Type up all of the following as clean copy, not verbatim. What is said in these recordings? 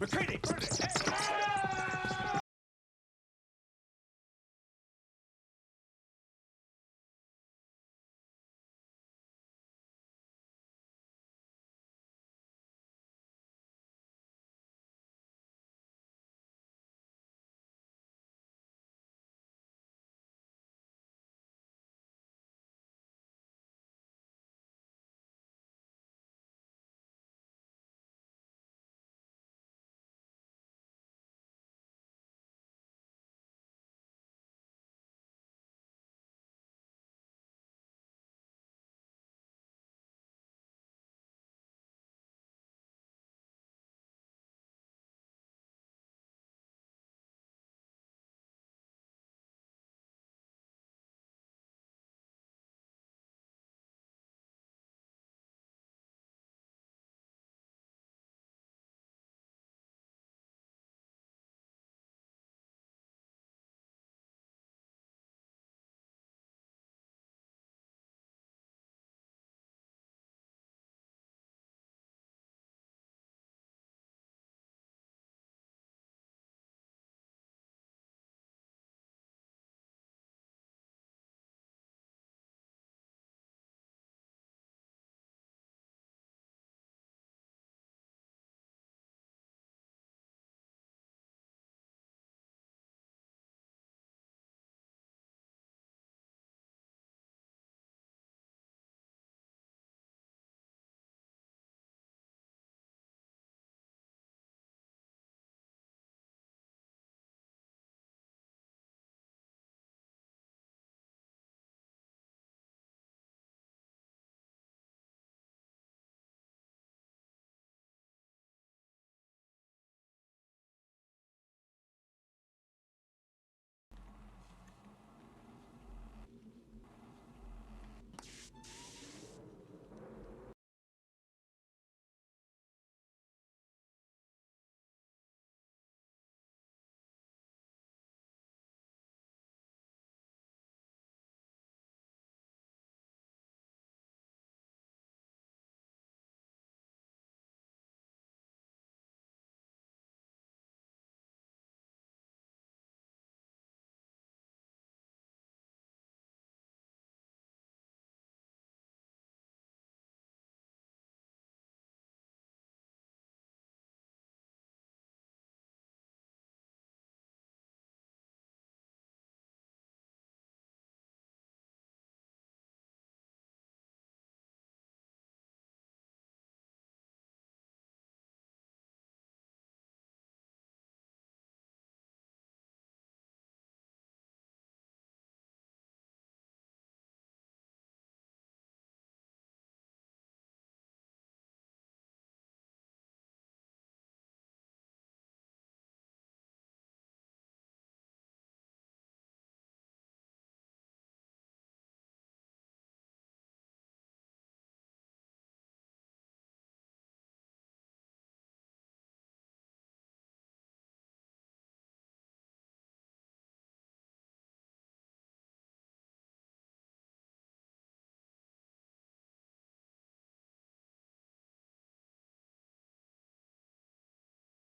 Retreating!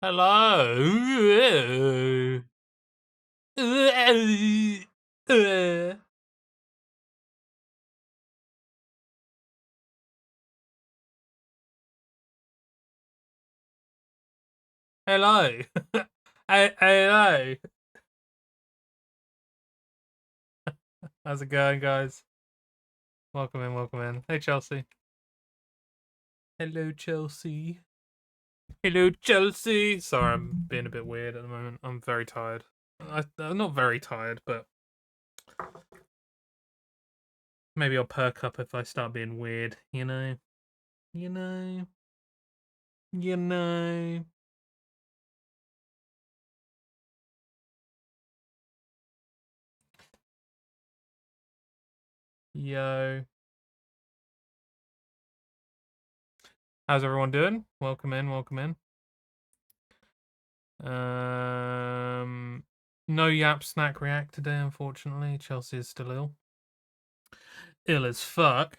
Hello. Hello. Hello. How's it going, guys? Welcome in, welcome in. Hey, Chelsea. Hello, Chelsea. Hello, Chelsea. Sorry, I'm being a bit weird at the moment. I'm very tired. I'm not very tired, but maybe I'll perk up if I start being weird, you know? You know? You know? Yo. How's everyone doing? Welcome in, welcome in. No Yap Snack React today, unfortunately. Chelsea is still ill. Ill as fuck.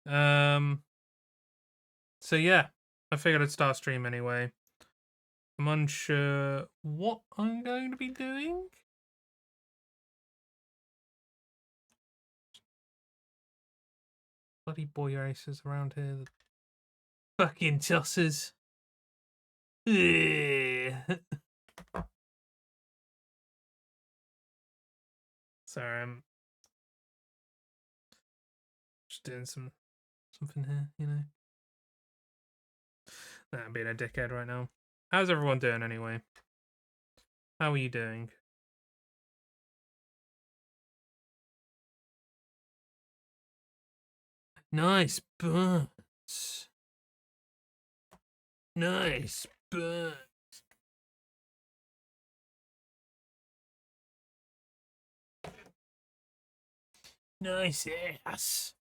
So yeah. I figured I'd start stream anyway. I'm unsure what I'm going to be doing. Bloody boy races around here. Fucking tossers. Sorry, I'm just doing something here, you know. Nah, I'm being a dickhead right now. How's everyone doing anyway? How are you doing? Nice birds. Nice birds. Nice ass.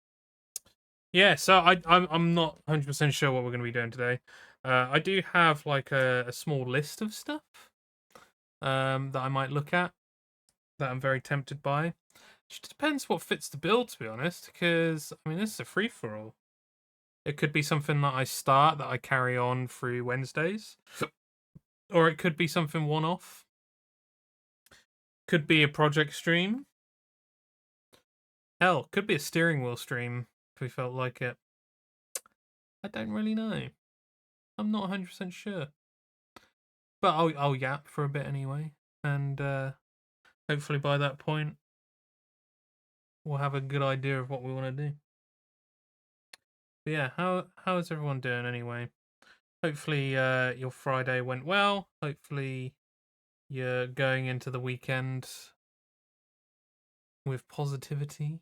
Yeah, so I'm not 100% sure what we're going to be doing today. I do have like a small list of stuff that I might look at that I'm very tempted by. It just depends what fits the bill, to be honest, because I mean this is a free for all. It could be something that I start that I carry on through Wednesdays, or it could be something one off. Could be a project stream. Hell, could be a steering wheel stream if we felt like it. I don't really know. I'm not 100% sure. But I'll yap for a bit anyway, and hopefully by that point we'll have a good idea of what we want to do. But yeah, how is everyone doing anyway? Hopefully your Friday went well. Hopefully you're going into the weekend with positivity.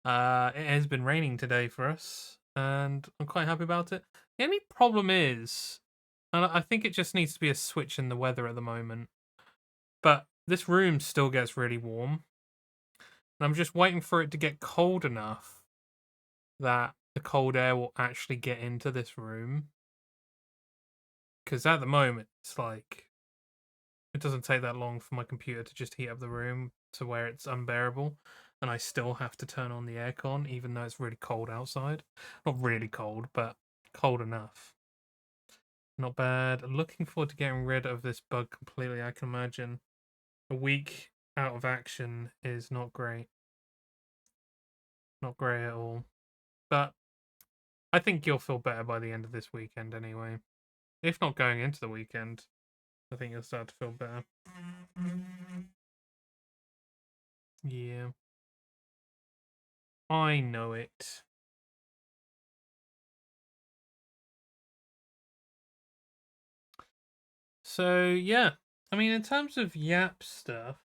It has been raining today for us, and I'm quite happy about it. The only problem is, and I think it just needs to be a switch in the weather at the moment, but this room still gets really warm. And I'm just waiting for it to get cold enough that the cold air will actually get into this room. Because at the moment, it's like, it doesn't take that long for my computer to just heat up the room to where it's unbearable. And I still have to turn on the aircon, even though it's really cold outside. Not really cold, but cold enough. Not bad. Looking forward to getting rid of this bug completely. I can imagine a week out of action is not great. Not great at all. But I think you'll feel better by the end of this weekend anyway. If not going into the weekend, I think you'll start to feel better. Yeah. I know it. So, yeah. I mean, in terms of Yap stuff,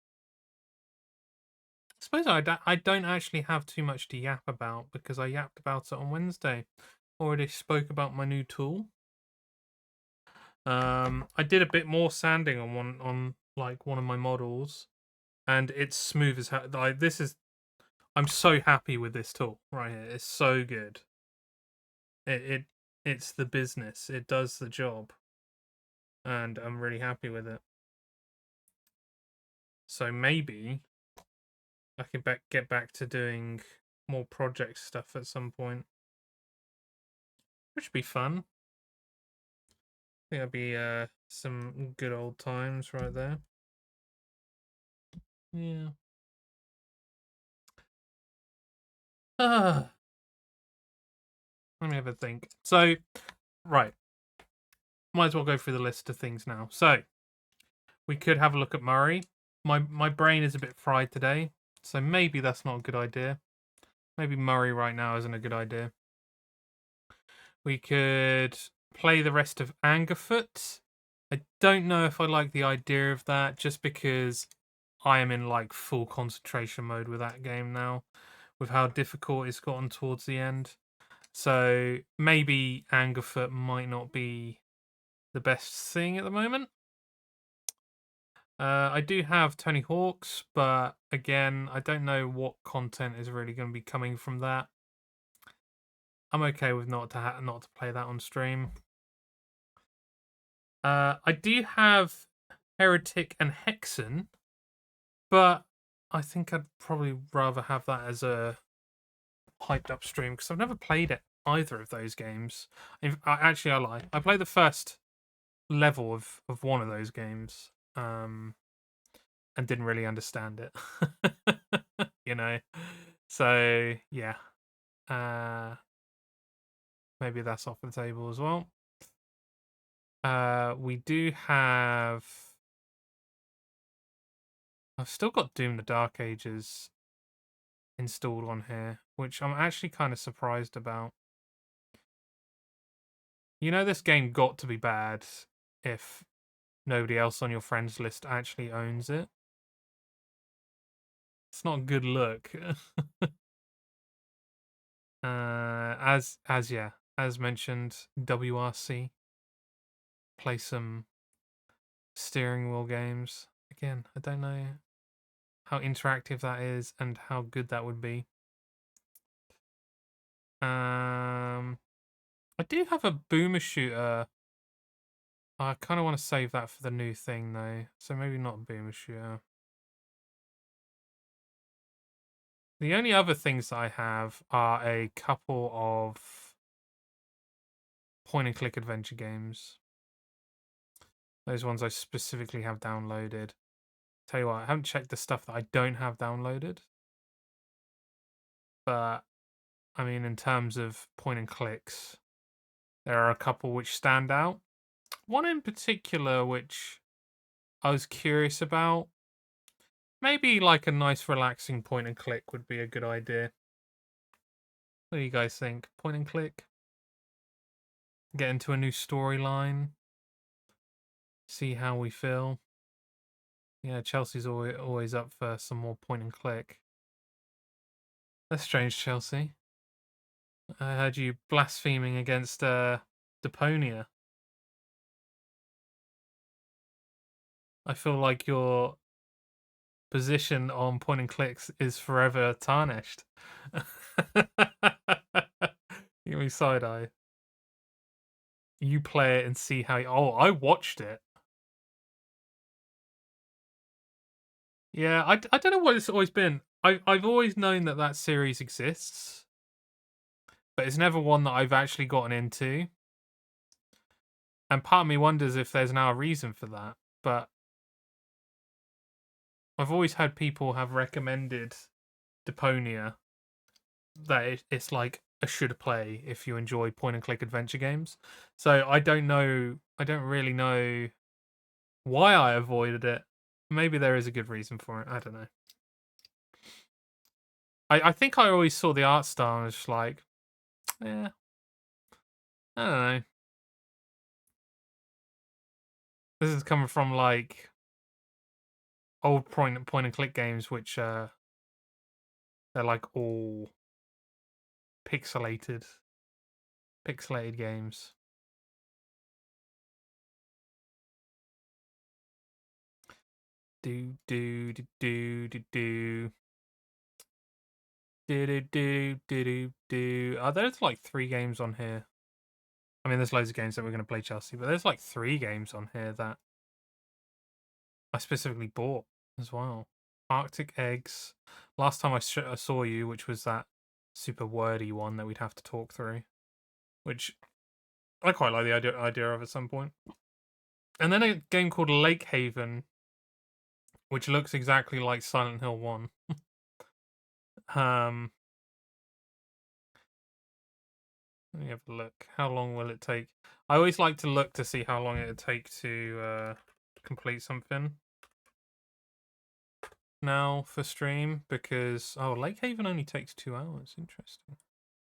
I suppose I don't actually have too much to yap about because I yapped about it on Wednesday. Already spoke about my new tool. I did a bit more sanding on one of my models, and it's smooth as hell. Like I'm so happy with this tool right here. It's so good. It's the business. It does the job, and I'm really happy with it. So maybe I can get back to doing more project stuff at some point, which would be fun. I think that'd be some good old times right there. Yeah. Let me have a think. So, right. Might as well go through the list of things now. So, we could have a look at Murray. My brain is a bit fried today, so maybe that's not a good idea. Maybe Murray right now isn't a good idea. We could play the rest of Angerfoot. I don't know if I like the idea of that, just because I am in like full concentration mode with that game now, with how difficult it's gotten towards the end. So maybe Angerfoot might not be the best thing at the moment. I do have Tony Hawk's, but again, I don't know what content is really going to be coming from that. I'm okay with not to play that on stream. I do have Heretic and Hexen, but I think I'd probably rather have that as a hyped up stream because I've never played it. either of those games. Actually, I lie. I played the first level of one of those games, and didn't really understand it. You know, so yeah, maybe that's off the table as well. We do have. I've still got Doom: The Dark Ages installed on here, which I'm actually kind of surprised about. You know, this game got to be bad if nobody else on your friends list actually owns it. It's not a good look. As mentioned, WRC. Play some steering wheel games. Again, I don't know how interactive that is and how good that would be. I do have a boomer shooter. I kind of want to save that for the new thing though, so maybe not a boomer shooter. The only other things that I have are a couple of point and click adventure games. Those ones I specifically have downloaded. Tell you what, I haven't checked the stuff that I don't have downloaded. But, I mean, in terms of point and clicks, there are a couple which stand out. One in particular which I was curious about. Maybe like a nice relaxing point and click would be a good idea. What do you guys think? Point and click? Get into a new storyline? See how we feel? Yeah, Chelsea's always up for some more point and click. That's strange, Chelsea. I heard you blaspheming against Deponia. I feel like your position on point and clicks is forever tarnished. Give me side eye. You play it and see how. Oh, I watched it. Yeah, I don't know what it's always been. I've always known that series exists, but it's never one that I've actually gotten into. And part of me wonders if there's now a reason for that. But I've always had people have recommended Deponia that it's like a should play if you enjoy point and click adventure games. So I don't really know why I avoided it. Maybe there is a good reason for it. I don't know. I think I always saw the art style and was just like, yeah, I don't know. This is coming from like old point and click games, which they're like all pixelated games. Do do do do do do. There's like 3 games on here. I mean, there's loads of games that we're going to play, Chelsea, but there's like 3 games on here that I specifically bought as well. Arctic Eggs. Last time I saw you, which was that super wordy one that we'd have to talk through, which I quite like the idea of at some point. And then a game called Lake Haven, which looks exactly like Silent Hill 1. Let me have a look. How long will it take? I always like to look to see how long it would take to complete something now for stream, because Lake Haven only takes 2 hours. Interesting.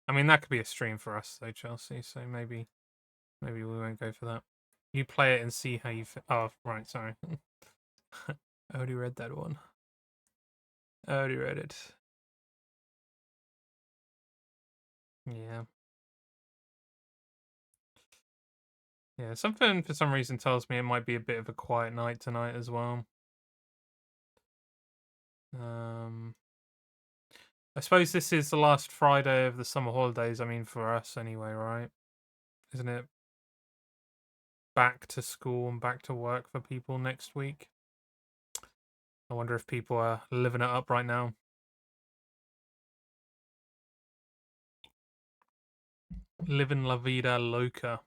I mean, that could be a stream for us though, Chelsea, so maybe we won't go for that. You play it and see how you oh, right, sorry. I already read that one. I already read it. Yeah. Yeah, something for some reason tells me it might be a bit of a quiet night tonight as well. I suppose this is the last Friday of the summer holidays. I mean, for us anyway, right? Isn't it back to school and back to work for people next week? I wonder if people are living it up right now. Living la vida loca.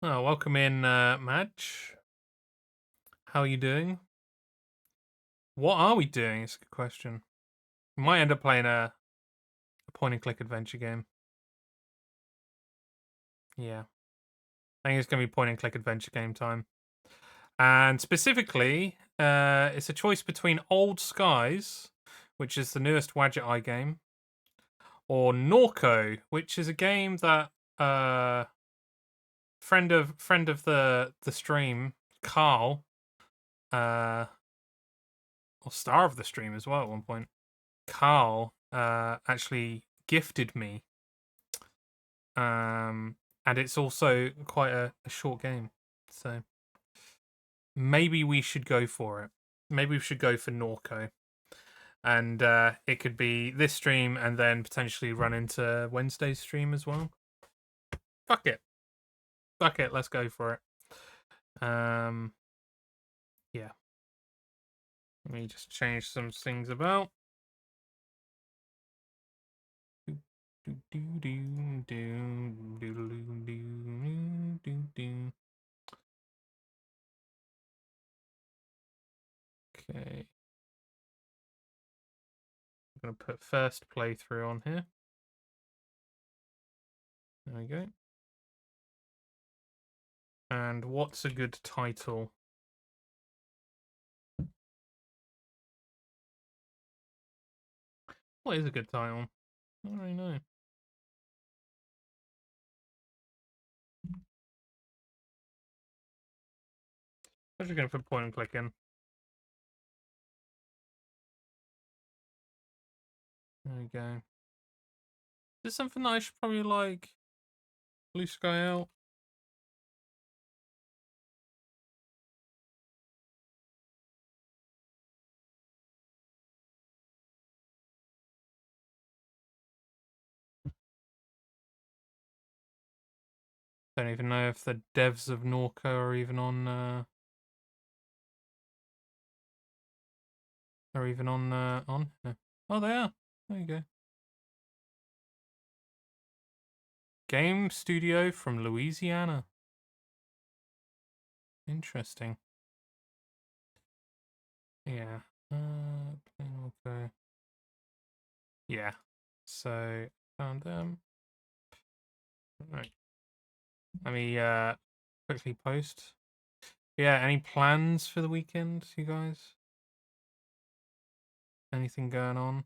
Oh, welcome in, Madge. How are you doing? What are we doing? It's a good question. We might end up playing a point-and-click adventure game. Yeah. I think it's going to be point-and-click adventure game time. And specifically, it's a choice between Old Skies, which is the newest Wadget Eye game, or Norco, which is a game that friend of the stream, Carl, or star of the stream as well at one point, Carl actually gifted me. And it's also quite a short game, so maybe we should go for it. Maybe we should go for Norco, and it could be this stream, and then potentially run into Wednesday's stream as well. Fuck it, let's go for it. Yeah. Let me just change some things about. Okay. I'm going to put first playthrough on here. There we go. And what's a good title? What is a good title? I don't really know. I'm just going to put point and click in. There we go. Is this something that I should probably like Blue Sky out? Don't even know if the devs of Norco are even on on here. Oh, they are. There you go. Game studio from Louisiana. Interesting. Yeah. Okay. Yeah. So found them. Right. Let me quickly post. Yeah, any plans for the weekend, you guys? Anything going on?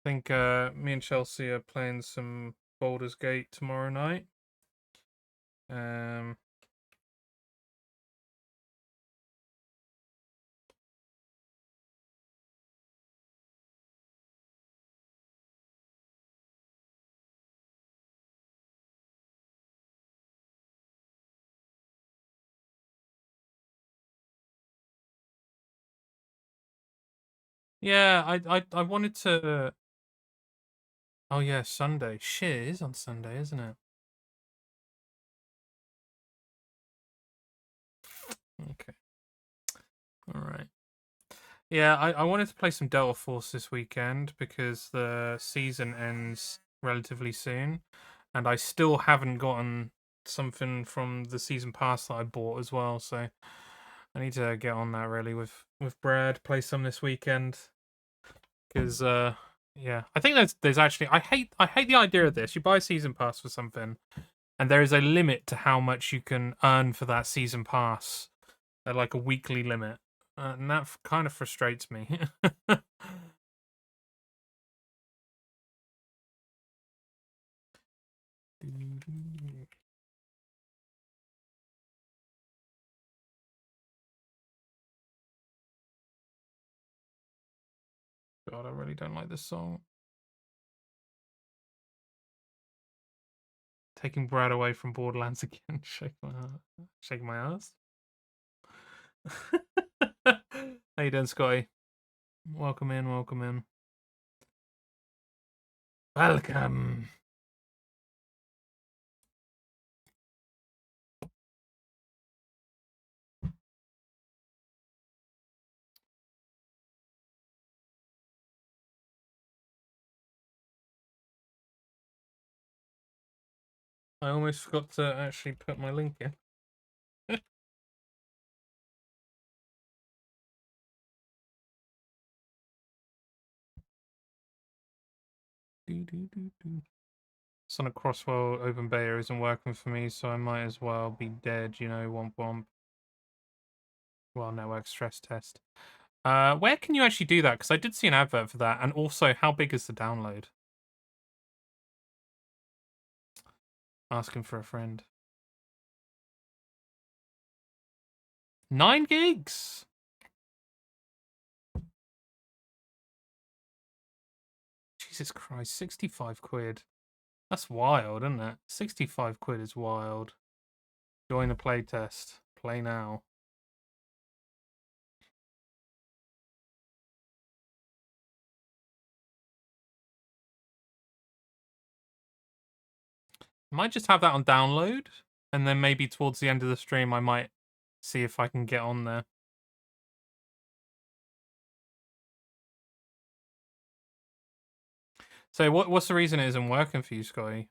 I think me and Chelsea are playing some Baldur's Gate tomorrow night. Yeah, I wanted to. Oh yeah, Sunday. Shit, it is on Sunday, isn't it? Okay. All right. Yeah, I wanted to play some Delta Force this weekend because the season ends relatively soon, and I still haven't gotten something from the season pass that I bought as well. So I need to get on that really with Brad. Play some this weekend because yeah, I think there's actually I hate the idea of this. You buy a season pass for something, and there is a limit to how much you can earn for that season pass, like a weekly limit, and that kind of frustrates me. God, I really don't like this song. Taking Brad away from Borderlands again. Shake my heart. Shake my ass. How you doing, Scotty? Welcome in, welcome in. Welcome. I almost forgot to actually put my link in. Sonic Crossworld open beta isn't working for me, so I might as well be dead, you know, womp womp. Well, network stress test. Where can you actually do that? Because I did see an advert for that, and also, how big is the download? Asking for a friend. 9 gigs? Jesus Christ, 65 quid. That's wild, isn't it? 65 quid is wild. Join the playtest. Play now. I might just have that on download, and then maybe towards the end of the stream I might see if I can get on there. So what's the reason it isn't working for you, Scotty?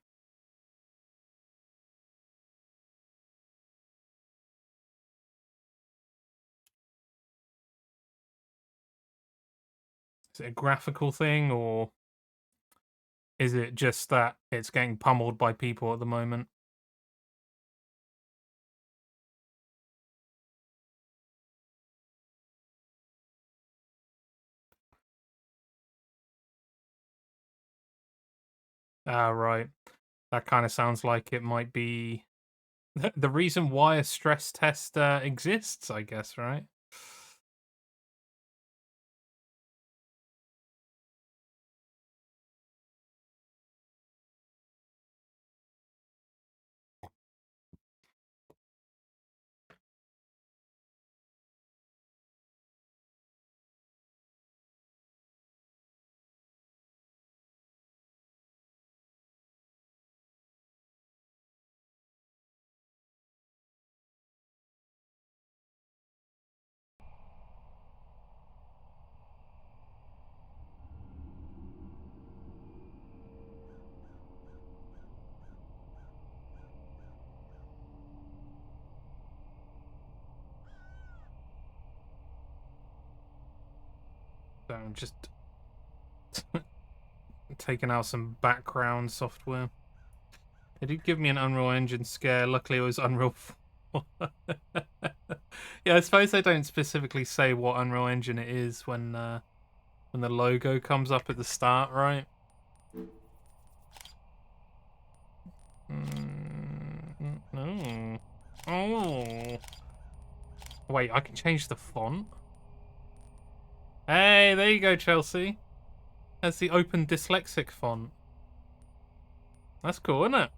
Is it a graphical thing, or is it just that it's getting pummeled by people at the moment? Ah, right. That kind of sounds like it might be the reason why a stress test exists, I guess, right? So I'm just taking out some background software. It did give me an Unreal Engine scare. Luckily, it was Unreal 4. Yeah, I suppose they don't specifically say what Unreal Engine it is when the logo comes up at the start, right? No. Oh. Wait, I can change the font? Hey, there you go, Chelsea. That's the open dyslexic font. That's cool, isn't it?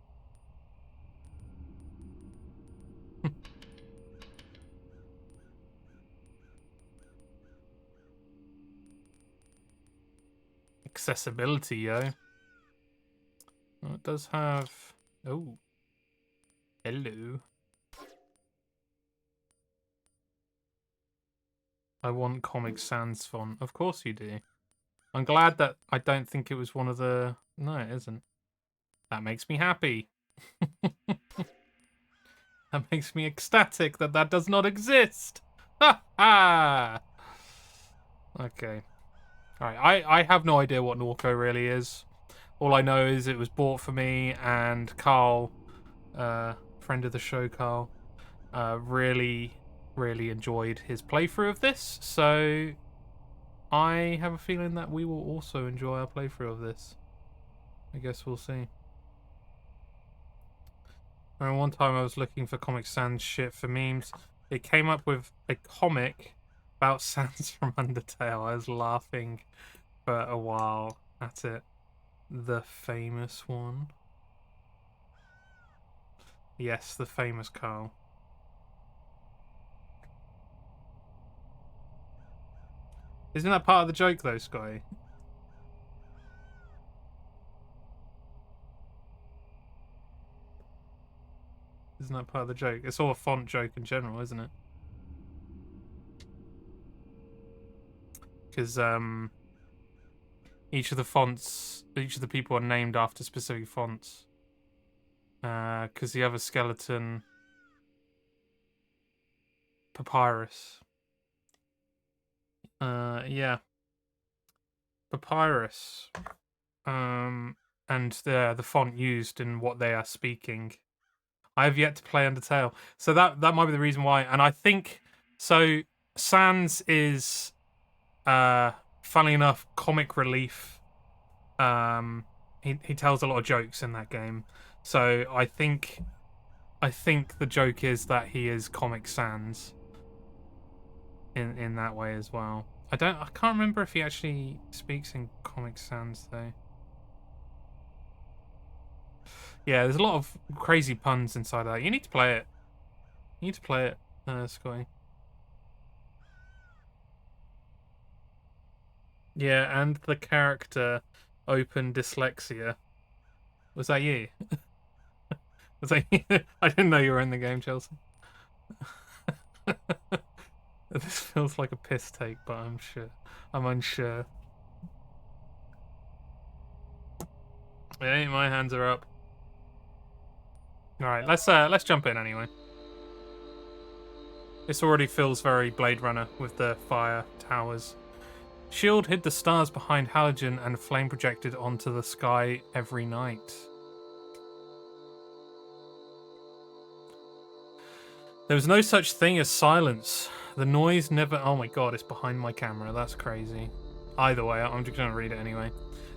Accessibility, yo. Oh, it does have... Oh. Hello. I want Comic Sans font. Of course you do. I'm glad that I don't think it was one of the... No, it isn't. That makes me happy. That makes me ecstatic that that does not exist. Ha ha! Okay. Alright, I have no idea what Norco really is. All I know is it was bought for me, and Carl, friend of the show Carl, really, really enjoyed his playthrough of this, so I have a feeling that we will also enjoy our playthrough of this. I guess we'll see. I remember one time I was looking for Comic Sans shit for memes. It came up with a comic about Sans from Undertale. I was laughing for a while at it. The famous one. Yes, the famous Carl. Isn't that part of the joke though, Scotty? Isn't that part of the joke? It's all a font joke in general, isn't it? Because each of the fonts, each of the people are named after specific fonts. Because the other skeleton... Papyrus. Yeah. Papyrus. And the font used in what they are speaking. I have yet to play Undertale. So that might be the reason why. And I think... So, Sans is... funnily enough, comic relief. He tells a lot of jokes in that game. So I think the joke is that he is Comic Sans in that way as well. I can't remember if he actually speaks in Comic Sans though. Yeah, there's a lot of crazy puns inside of that. You need to play it. You need to play it, Scotty. Yeah, and the character open dyslexia. Was that you? Was that you? I didn't know you were in the game, Chelsea. This feels like a piss take, but I'm unsure. Hey, my hands are up. All right, let's jump in anyway. This already feels very Blade Runner with the fire towers. Shield hid the stars behind halogen and flame projected onto the sky every night. There was no such thing as silence. The noise never... Oh my god, it's behind my camera. That's crazy. Either way, I'm just going to read it anyway.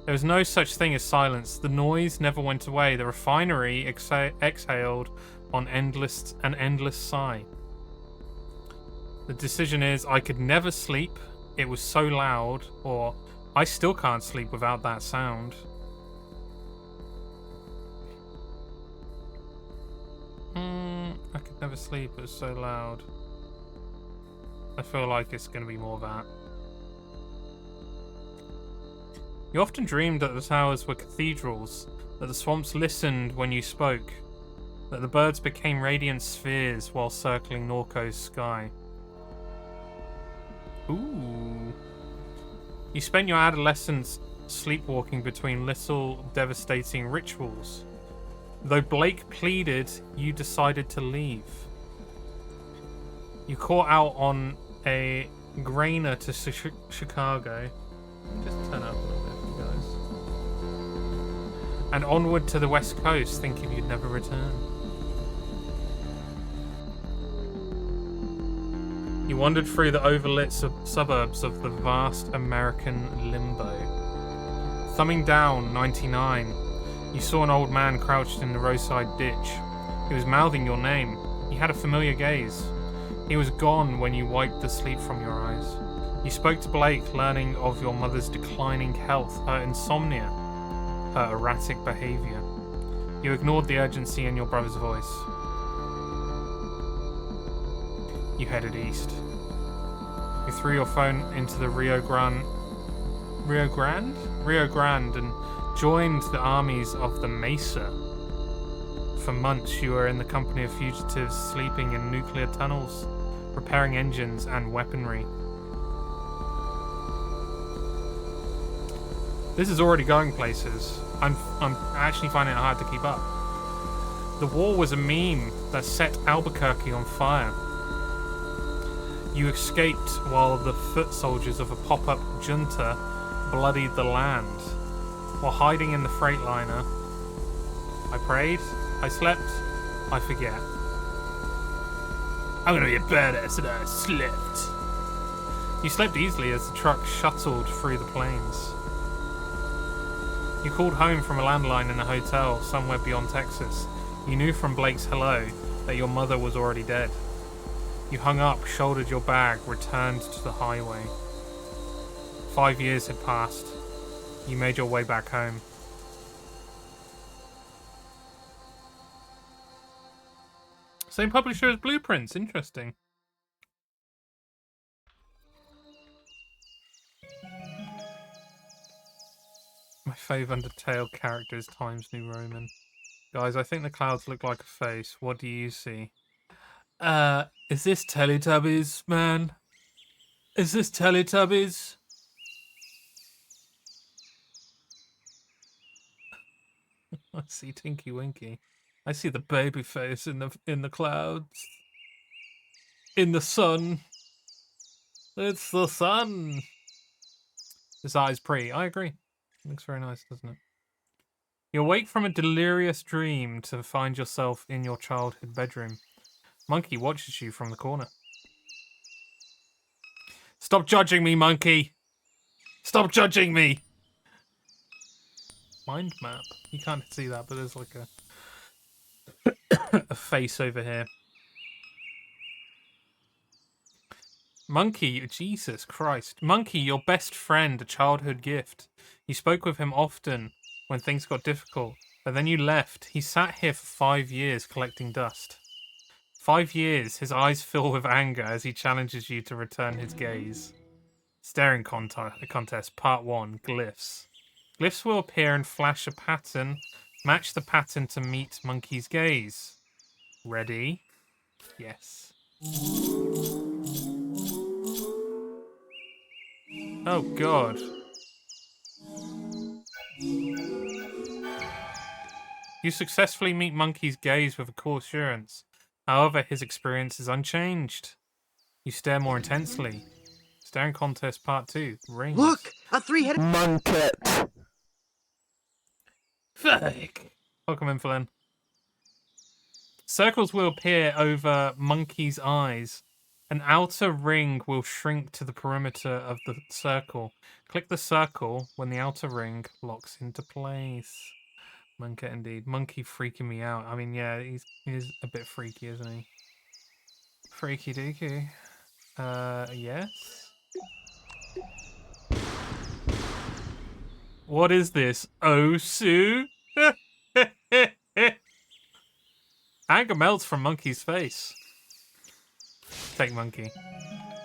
There was no such thing as silence. The noise never went away. The refinery exhaled on an endless sigh. The decision is, I could never sleep. It was so loud. Or, I still can't sleep without that sound. I could never sleep. It was so loud. I feel like it's going to be more that. You often dreamed that the towers were cathedrals, that the swamps listened when you spoke, that the birds became radiant spheres while circling Norco's sky. Ooh. You spent your adolescence sleepwalking between little devastating rituals. Though Blake pleaded, you decided to leave. You caught out on a grainer to Chicago. Just turn up a little bit for you guys. And onward to the west coast, thinking you'd never return. You wandered through the overlit suburbs of the vast American limbo. Thumbing down 99, you saw an old man crouched in the roadside ditch. He was mouthing your name. He had a familiar gaze. He was gone when you wiped the sleep from your eyes. You spoke to Blake, learning of your mother's declining health, her insomnia, her erratic behavior. You ignored the urgency in your brother's voice. You headed east. You threw your phone into the Rio Grande and joined the armies of the Mesa. For months you were in the company of fugitives sleeping in nuclear tunnels, repairing engines and weaponry. This is already going places. I'm actually finding it hard to keep up. The war was a meme that set Albuquerque on fire. You escaped while the foot soldiers of a pop-up junta bloodied the land. While hiding in the freightliner, I prayed, I slept, I forget. I'm gonna be a badass and I slept. You slept easily as the truck shuttled through the plains. You called home from a landline in a hotel somewhere beyond Texas. You knew from Blake's hello that your mother was already dead. You hung up, shouldered your bag, returned to the highway. 5 years had passed. You made your way back home. Same publisher as Blueprints, interesting. My fave Undertale character is Times New Roman. Guys, I think the clouds look like a face. What do you see? Is this Teletubbies, man? Is this Teletubbies? I see Tinky Winky. I see the baby face in the clouds. In the sun. It's the sun. His eyes pretty. I agree. Looks very nice, doesn't it? You awake from a delirious dream to find yourself in your childhood bedroom. Monkey watches you from the corner. Stop judging me, Monkey! Stop judging me! Mind map. You can't see that, but there's like a face over here. Monkey, Jesus Christ. Monkey, your best friend, a childhood gift. You spoke with him often when things got difficult, but then you left. He sat here for 5 years collecting dust. 5 years, his eyes fill with anger as he challenges you to return his gaze. Staring contest, part 1, glyphs. Glyphs will appear and flash a pattern. Match the pattern to meet Monkey's gaze. Ready? Yes. Oh, God. You successfully meet Monkey's gaze with a cool assurance. However, his experience is unchanged. You stare more intensely. Staring contest part 2. Rings. Look! A three-headed monkey. Fuck. Welcome in, Flynn. Circles will appear over Monkey's eyes. An outer ring will shrink to the perimeter of the circle. Click the circle when the outer ring locks into place. Monkey indeed. Monkey freaking me out. I mean, yeah, he's a bit freaky, isn't he? Freaky deaky. Yes? What is this? Osu? Anger melts from Monkey's face. Take Monkey.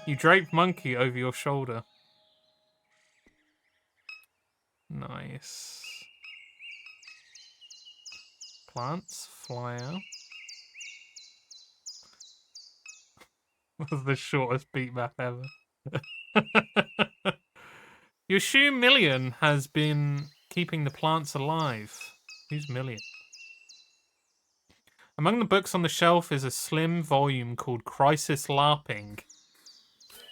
You drape Monkey over your shoulder. Nice. Plants, flyer. That was the shortest beat map ever. You assume Million has been keeping the plants alive. Who's Million? Among the books on the shelf is a slim volume called Crisis LARPing.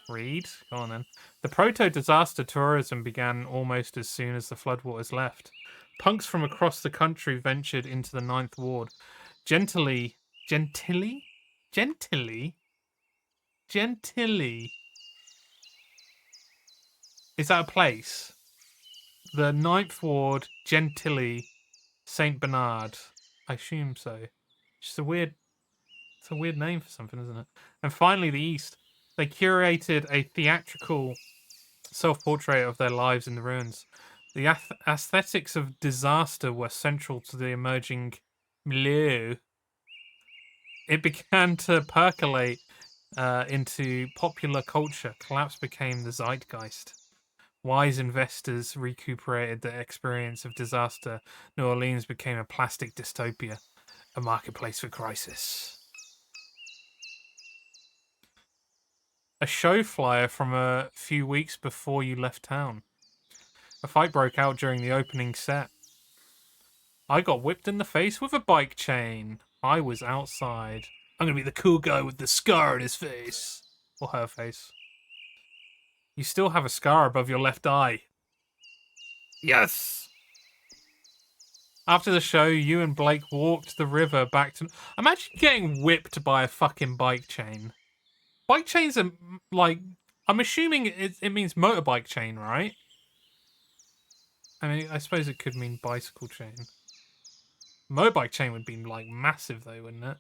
Read? Go on then. The proto-disaster tourism began almost as soon as the floodwaters left. Punks from across the country ventured into the Ninth Ward. Gentilly? Is that a place? The Ninth Ward, Gentilly, Saint Bernard. I assume so. It's a weird name for something, isn't it? And finally, the East. They curated a theatrical self-portrait of their lives in the ruins. The aesthetics of disaster were central to the emerging milieu. It began to percolate into popular culture. Collapse became the zeitgeist. Wise investors recuperated the experience of disaster. New Orleans became a plastic dystopia, a marketplace for crisis. A show flyer from a few weeks before you left town. A fight broke out during the opening set. I got whipped in the face with a bike chain. I was outside. I'm going to be the cool guy with the scar on his face. Or her face. You still have a scar above your left eye. Yes! After the show, you and Blake walked the river back to... Imagine getting whipped by a fucking bike chain. Bike chains are, like... I'm assuming it means motorbike chain, right? I mean, I suppose it could mean bicycle chain. Motorbike chain would be, like, massive, though, wouldn't it?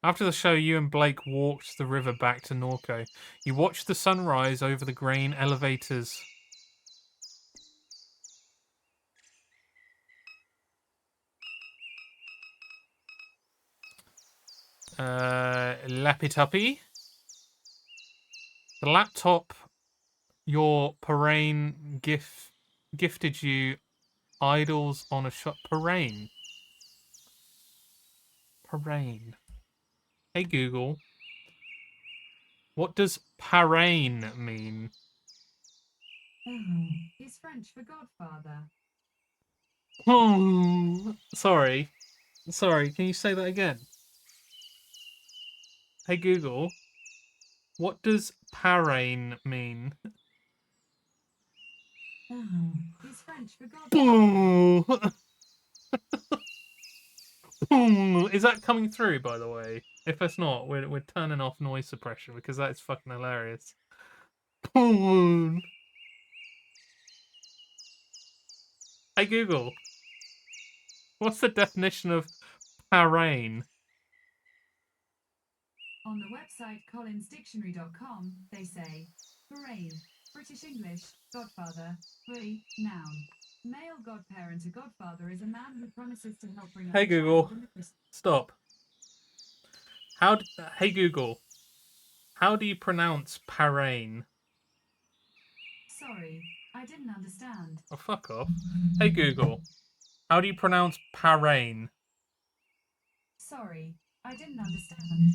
After the show, you and Blake walked the river back to NORCO. You watched the sunrise over the grain elevators. Lappy-tuppy. The laptop your Parain gifted you idols on a shop. Parain. Hey Google. What does Parain mean? He's French for Godfather. Sorry. Sorry, can you say that again? Hey Google, what does parrain mean? It's French for God. Is that coming through, by the way? If it's not, we're turning off noise suppression because that is fucking hilarious. Hey Google, what's the definition of parrain? On the website collinsdictionary.com, they say, parrain, British English, godfather, free, noun. Male godparent or godfather is a man who promises to help bring up Hey a Google, child in the stop. Hey Google, how do you pronounce parrain? Sorry, I didn't understand. Oh, fuck off. Hey Google, how do you pronounce parrain? Sorry, I didn't understand.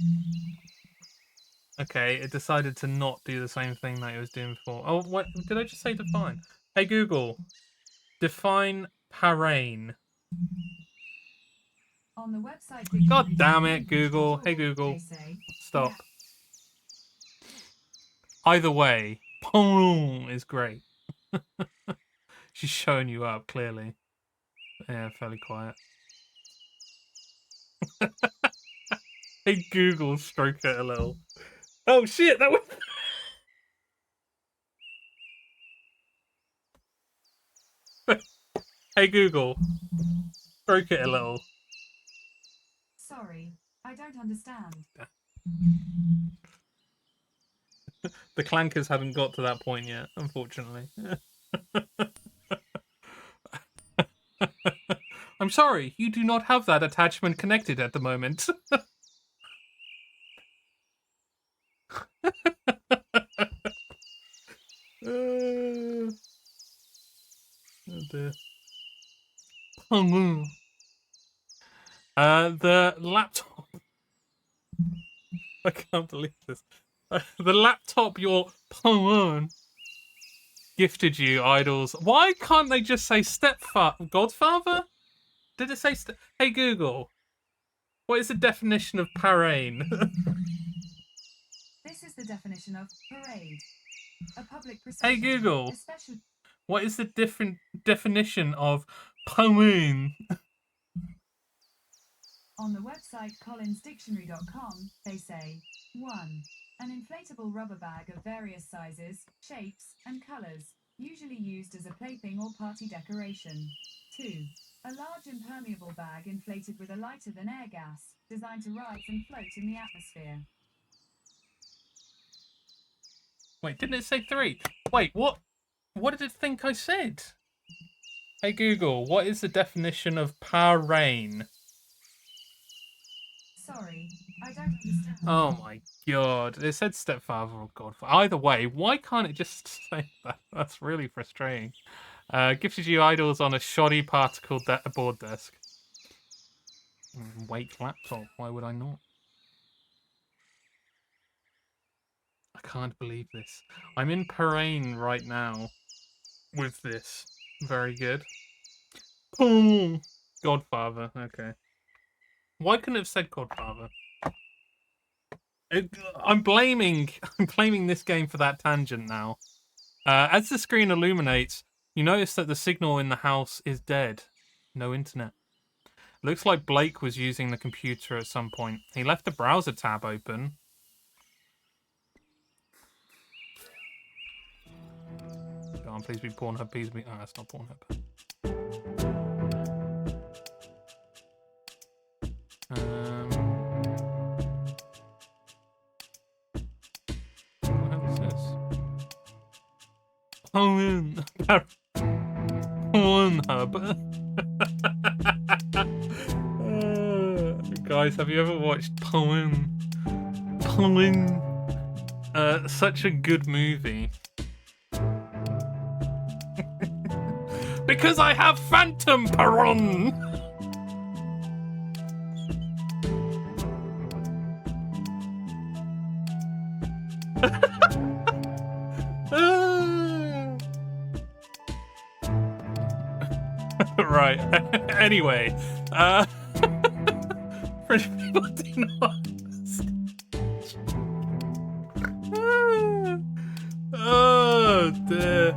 Okay, it decided to not do the same thing that it was doing before. Oh, what did I just say? Define. Hey Google, define parrain. On the website God damn it, Google. Hey Google, they say, stop. Either way, Pong is great. She's showing you up clearly. Yeah, fairly quiet. Hey Google, stroke it a little. Oh shit, that was. Hey Google, stroke it a little. Sorry, I don't understand. The clankers haven't got to that point yet, unfortunately. I'm sorry, you do not have that attachment connected at the moment. Oh dear. The laptop. I can't believe this. The laptop your phone gifted you, idols. Why can't they just say godfather? Did it say Hey Google, what is the definition of parrain? This is the definition of parade. A public procession. Hey Google, what is the different definition of parrain? On the website collinsdictionary.com, they say, 1. An inflatable rubber bag of various sizes, shapes, and colors, usually used as a plaything or party decoration. 2. A large impermeable bag inflated with a lighter than air gas, designed to rise and float in the atmosphere. Wait, didn't it say 3? Wait, what? What did it think I said? Hey Google, what is the definition of parrain? Sorry, I don't understand. Oh my god. It said stepfather or godfather. Either way, why can't it just say that? That's really frustrating. Gifted you idols on a shoddy particle board desk. Wake laptop. Why would I not? I can't believe this. I'm in parrain right now with this. Very good. Boom. Godfather. Okay. Why couldn't it have said godfather? I'm blaming this game for that tangent now. As the screen illuminates, you notice that the signal in the house is dead. No internet. Looks like Blake was using the computer at some point. He left the browser tab open. Go on, please be Pornhub, please be... Oh, that's not Pornhub. What the hell is this? Pornhub. Guys, have you ever watched Porn? Such a good movie. Because I have Phantom Paron! Right. Anyway, French people do not understand. Oh dear.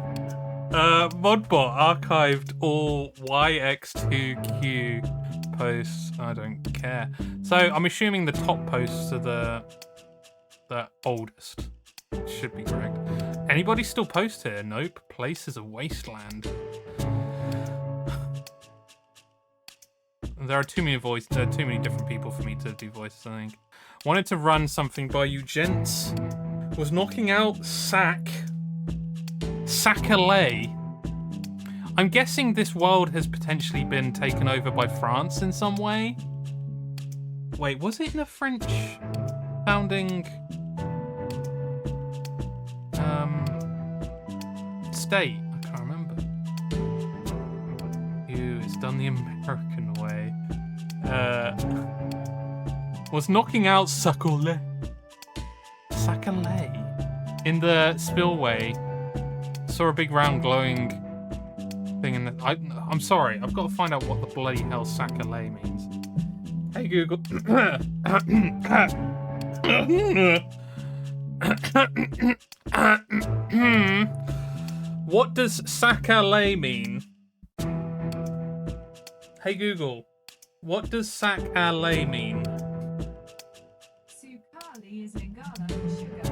Modbot archived all YX2Q posts. I don't care. So I'm assuming the top posts are the oldest. Should be correct. Anybody still post here? Nope. Place is a wasteland. There are too many different people for me to do voices, I think. Wanted to run something by you gents. Was knocking out Sacalay. I'm guessing this world has potentially been taken over by France in some way. Wait, was it in a French founding state? I can't remember. Ew, it's done the American way. Was knocking out Sacalay in the spillway. Saw a big round glowing thing in the. I'm sorry, I've got to find out what the bloody hell Sacalay means. Hey Google. What does Sacalay mean? Hey Google, what does Sacalay mean? Sukali is Lingala for sugar.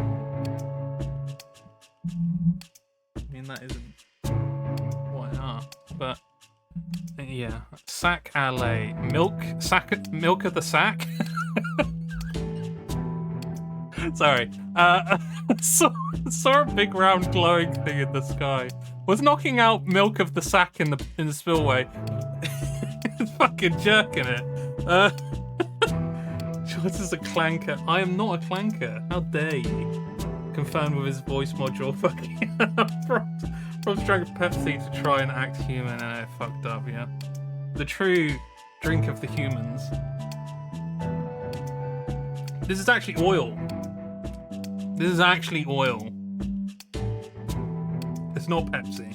I mean, that isn't what I are, but yeah. Sacalay. Milk of the sack? Sorry. Saw a big round glowing thing in the sky. Was knocking out milk of the sack in the spillway. Fucking jerking it. George is a clanker. I am not a clanker. How dare you? Confirmed with his voice module. Fucking from drank Pepsi to try and act human and it fucked up, yeah. The true drink of the humans. This is actually oil. This is actually oil. It's not Pepsi.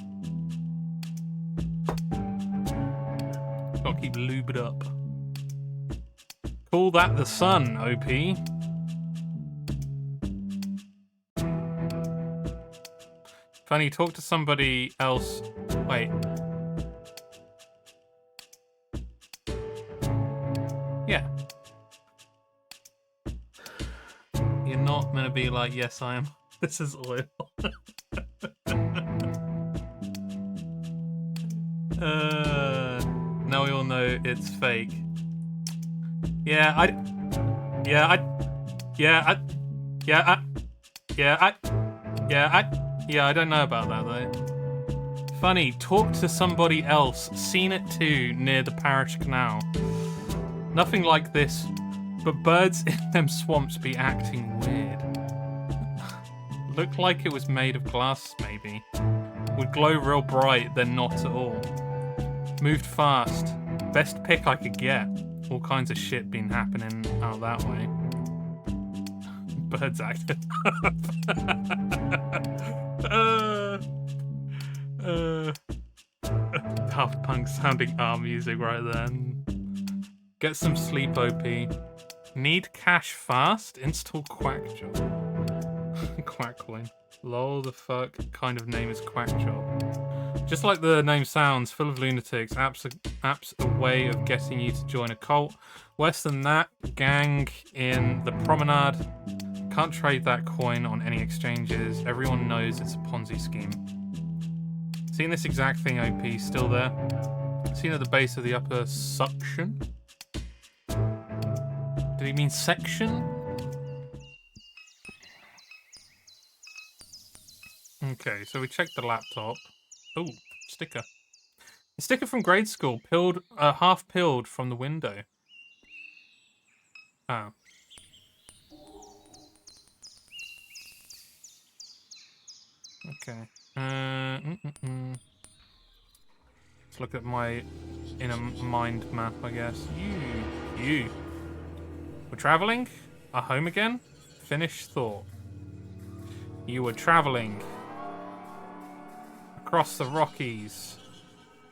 Gotta keep lubed up. Call that the sun, OP. Funny, talk to somebody else. Wait. Yeah. You're not gonna be like, yes, I am. This is oil. Now we all know it's fake. Yeah, I don't know about that though. Funny, talk to somebody else. Seen it too near the parish canal. Nothing like this, but birds in them swamps be acting weird. Looked like it was made of glass, maybe. Would glow real bright, then not at all. Moved fast. Best pick I could get. All kinds of shit been happening out that way. Birds acting Daft Punk sounding music right then. Get some sleep, OP. Need cash fast? Install Quackjob. Quackcoin. Lol, the fuck kind of name is Quackjob? Just like the name sounds, full of lunatics. Apps a way of getting you to join a cult. Worse than that, gang in the promenade. Can't trade that coin on any exchanges. Everyone knows it's a Ponzi scheme. Seeing this exact thing, OP, still there. Seen at the base of the upper suction? Did he mean section? Okay, so we checked the laptop. Oh, sticker. A sticker from grade school, half peeled from the window. Oh. Okay. Let's look at my inner mind map, I guess. You. We're traveling? Are home again? Finish thought. You were traveling across the Rockies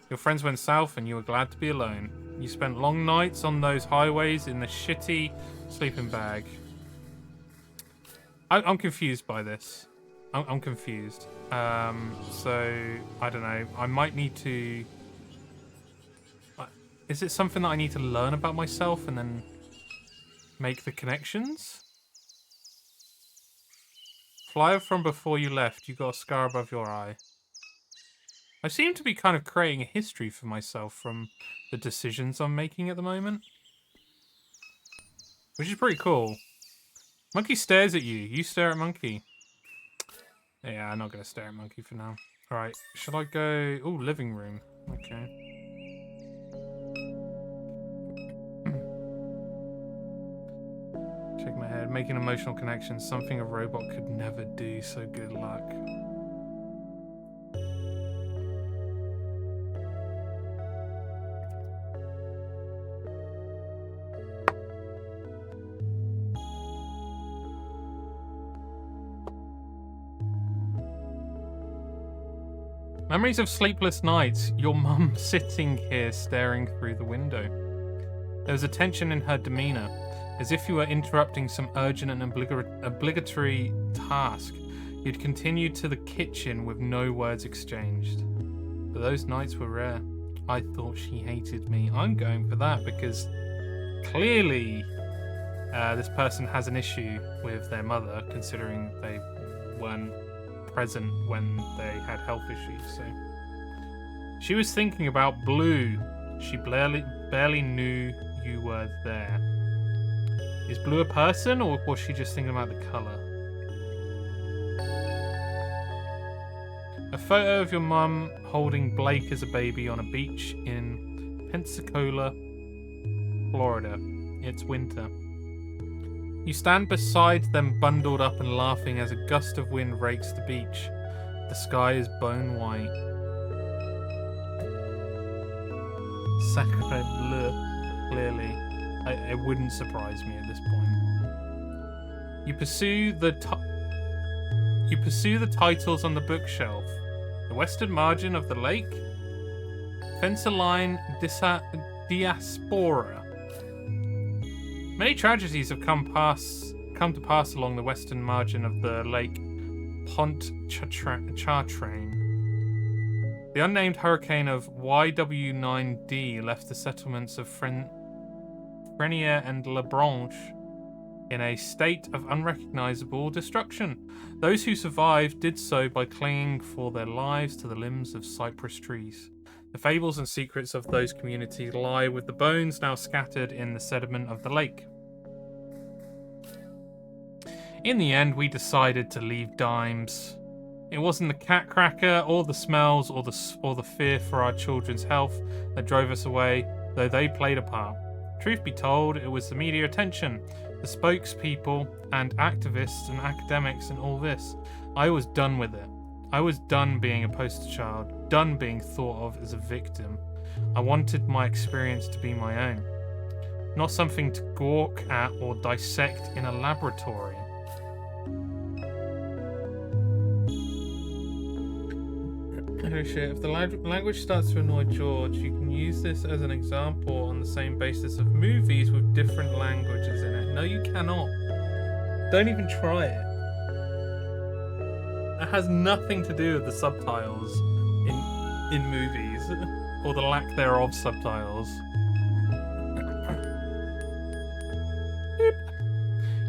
Your friends went south and you were glad to be alone. You spent long nights on those highways in the shitty sleeping bag. I'm confused by this. I'm confused. So, I don't know. I might need to... Is it something that I need to learn about myself and then make the connections? Flyer from before you left. You got a scar above your eye. I seem to be kind of creating a history for myself from the decisions I'm making at the moment. Which is pretty cool. Monkey stares at you. You stare at Monkey. Yeah, I'm not going to stare at Monkey for now. Alright, should I go... Ooh, living room. Okay. Shake my head. Making emotional connections. Something a robot could never do, so good luck. Memories of sleepless nights, your mum sitting here staring through the window. There was a tension in her demeanour, as if you were interrupting some urgent and obligatory task. You'd continued to the kitchen with no words exchanged. But those nights were rare. I thought she hated me. I'm going for that because clearly this person has an issue with their mother, considering they weren't present when they had health issues. So she was thinking about Blue. She barely knew you were there. Is Blue a person, or was she just thinking about the color? A photo of your mum holding Blake as a baby on a beach in Pensacola, Florida. It's winter. You stand beside them, bundled up and laughing as a gust of wind rakes the beach. The sky is bone white. Sacre bleu, clearly. It wouldn't surprise me at this point. You pursue the titles on the bookshelf. The western margin of the lake. Fencerline Diaspora. Many tragedies have come to pass along the western margin of the lake Pontchartrain. The unnamed hurricane of YW9D left the settlements of Frenier and La Branche in a state of unrecognizable destruction. Those who survived did so by clinging for their lives to the limbs of cypress trees. The fables and secrets of those communities lie with the bones now scattered in the sediment of the lake. In the end, we decided to leave Dimes. It wasn't the cat cracker, or the smells, or the fear for our children's health that drove us away, though they played a part. Truth be told, it was the media attention, the spokespeople, and activists and academics and all this. I was done with it. I was done being a poster child, done being thought of as a victim. I wanted my experience to be my own, not something to gawk at or dissect in a laboratory. Oh shit, if the language starts to annoy George, you can use this as an example on the same basis of movies with different languages in it. No, you cannot. Don't even try it. It has nothing to do with the subtitles in movies, or the lack thereof subtitles.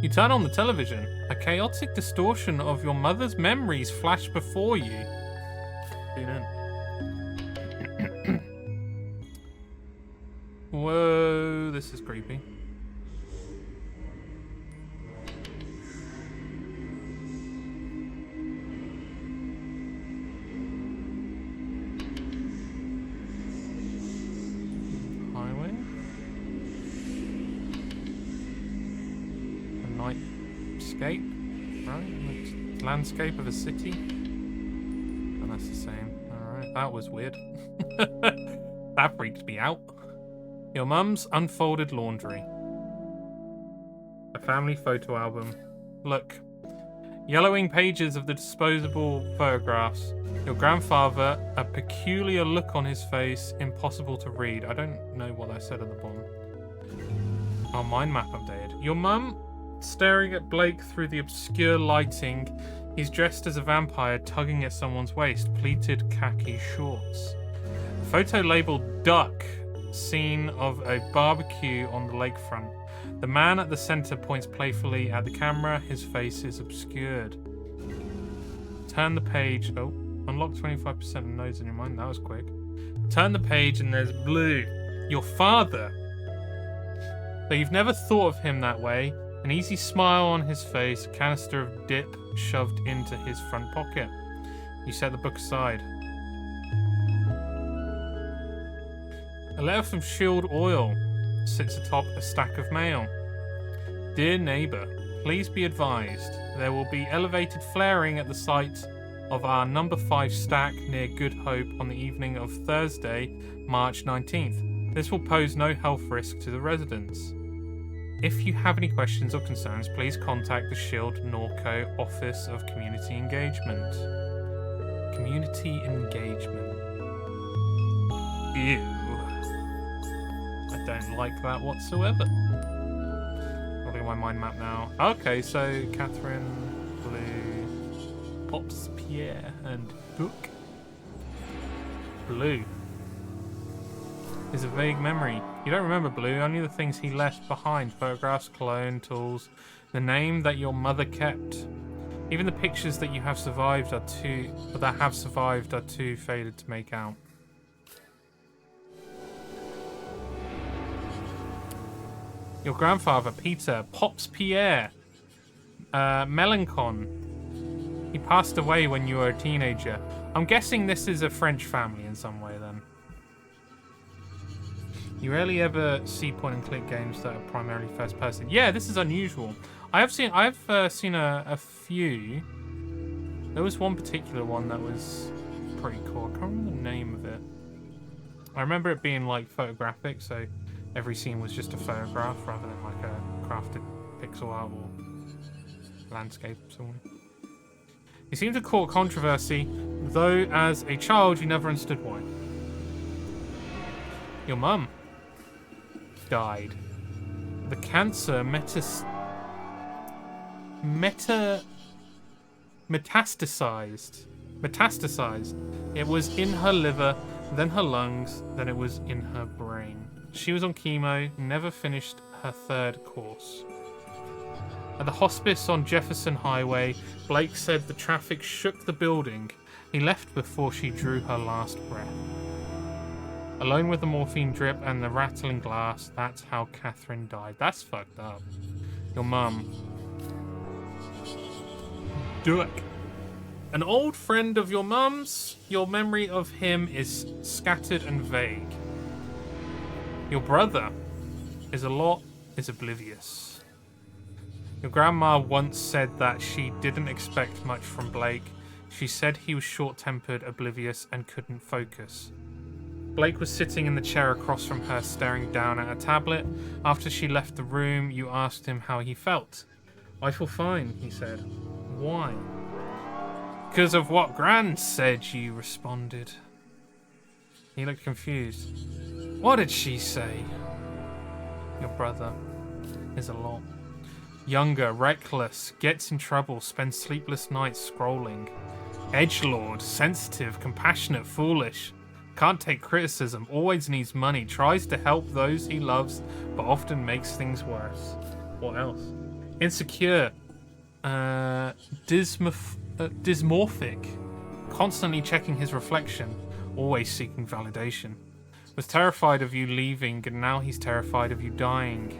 You turn on the television. A chaotic distortion of your mother's memories flash before you. Tune in. Whoa, this is creepy. Highway. A nightscape, right? The landscape of a city. And that's the same. Alright, that was weird. That freaked me out. Your mum's unfolded laundry. A family photo album. Look, Yellowing pages of the disposable photographs. Your grandfather, a peculiar look on his face, impossible to read. I don't know what I said at the bottom. Oh, mind map updated. Your mum, staring at Blake through the obscure lighting. He's dressed as a vampire, tugging at someone's waist, pleated khaki shorts. A photo labeled Duck, scene of a barbecue on the lakefront. The man at the center points playfully at the camera. His face is obscured. Turn the page. Oh, unlock 25% of nodes in your mind. That was quick. Turn the page and there's Blue. Your father. Though you've never thought of him that way, an easy smile on his face, a canister of dip shoved into his front pocket. You set the book aside. A letter from Shield Oil sits atop a stack of mail. Dear neighbour, please be advised, there will be elevated flaring at the site of our number 5 stack near Good Hope on the evening of Thursday, March 19th. This will pose no health risk to the residents. If you have any questions or concerns, please contact the Shield NORCO Office of Community Engagement. Community engagement. Ew. I don't like that whatsoever. Look at my mind map now. Okay, so Catherine, Blue, Pops, Pierre, and Book. Blue is a vague memory. You don't remember Blue, only the things he left behind. Photographs, cologne, tools. The name that your mother kept. Even the pictures that you have survived are too faded to make out. Your grandfather, Peter, Pops Pierre, Melancon. He passed away when you were a teenager. I'm guessing this is a French family in some way then. You rarely ever see point-and-click games that are primarily first-person. Yeah, this is unusual. I've seen a few. There was one particular one that was pretty cool. I can't remember the name of it. I remember it being like photographic, so every scene was just a photograph rather than like a crafted pixel art or landscape or something. You seem to cause controversy, though as a child you never understood why. Your mum died. The cancer metastasized. It was in her liver, then her lungs, then it was in her brain. She was on chemo, never finished her 3rd course. At the hospice on Jefferson Highway, Blake said the traffic shook the building. He left before she drew her last breath. Alone with the morphine drip and the rattling glass, that's how Catherine died. That's fucked up. Your mum. Duck. An old friend of your mum's. Your memory of him is scattered and vague. Your brother is oblivious. Your grandma once said that she didn't expect much from Blake. She said he was short-tempered, oblivious, and couldn't focus. Blake was sitting in the chair across from her, staring down at a tablet. After she left the room, you asked him how he felt. I feel fine, he said. Why? Because of what Gran said, you responded. He looked confused. What did she say? Your brother is a lot. Younger, reckless, gets in trouble, spends sleepless nights scrolling. Edgelord, sensitive, compassionate, foolish. Can't take criticism, always needs money, tries to help those he loves, but often makes things worse. What else? Insecure. Dysmorphic. Constantly checking his reflection, always seeking validation. Was terrified of you leaving, and now he's terrified of you dying.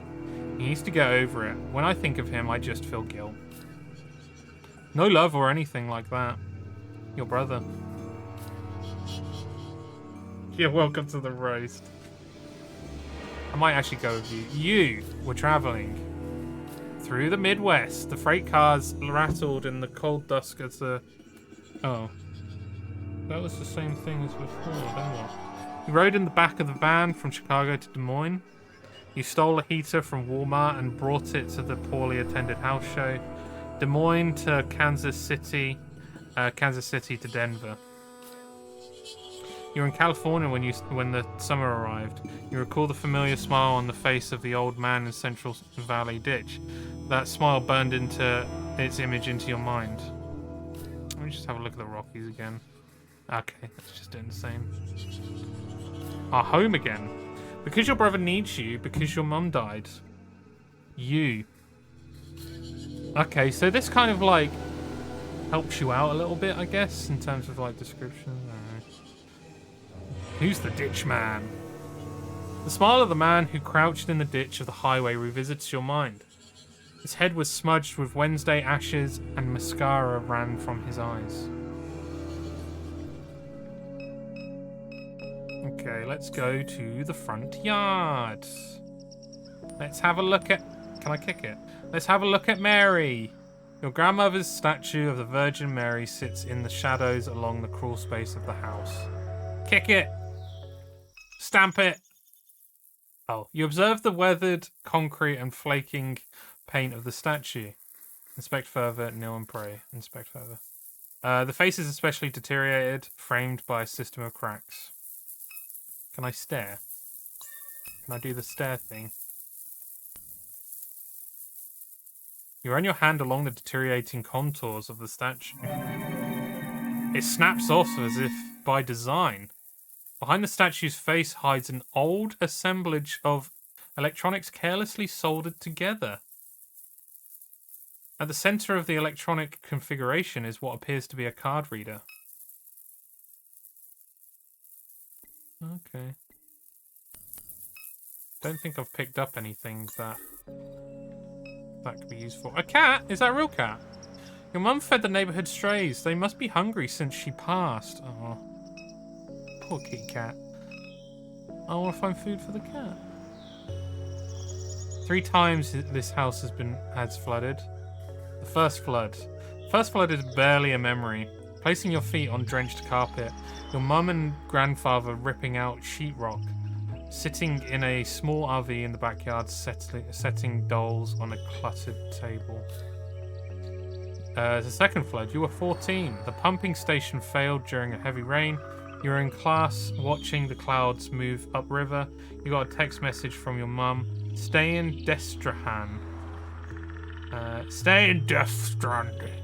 He needs to get over it. When I think of him, I just feel guilt. No love or anything like that. Your brother. Yeah, welcome to the roast. I might actually go with you. You were traveling through the Midwest. The freight cars rattled in the cold dusk as the... Oh. That was the same thing as before, then what? You rode in the back of the van from Chicago to Des Moines. You stole a heater from Walmart and brought it to the poorly attended house show. Des Moines to Kansas City. Kansas City to Denver. You were in California when the summer arrived. You recall the familiar smile on the face of the old man in Central Valley Ditch. That smile burned into its image into your mind. Let me just have a look at the Rockies again. Okay, let's just do the same. Our home again. Because your brother needs you, because your mum died. You. Okay, so this kind of like helps you out a little bit, I guess, in terms of like description. Who's the ditch man? The smile of the man who crouched in the ditch of the highway revisits your mind. His head was smudged with Wednesday ashes and mascara ran from his eyes. Okay, let's go to the front yard. Let's have a look at... Can I kick it? Let's have a look at Mary. Your grandmother's statue of the Virgin Mary sits in the shadows along the crawl space of the house. Kick it! Stamp it! Oh, you observe the weathered concrete and flaking paint of the statue. Inspect further, kneel and pray. Inspect further. The face is especially deteriorated, framed by a system of cracks. Can I stare? Can I do the stare thing? You run your hand along the deteriorating contours of the statue. It snaps off as if by design. Behind the statue's face hides an old assemblage of electronics carelessly soldered together. At the center of the electronic configuration is what appears to be a card reader. Okay. Don't think I've picked up anything that could be useful. A cat? Is that a real cat? Your mum fed the neighborhood strays. They must be hungry since she passed. Oh. Poor kitty cat. I want to find food for the cat. 3 times this house has flooded. The first flood. First flood is barely a memory. Placing your feet on drenched carpet, your mum and grandfather ripping out sheetrock, sitting in a small RV in the backyard, setting dolls on a cluttered table. The second flood, you were 14. The pumping station failed during a heavy rain. You were in class watching the clouds move upriver. You got a text message from your mum. Stay in Destrehan. Stay in Destrehan.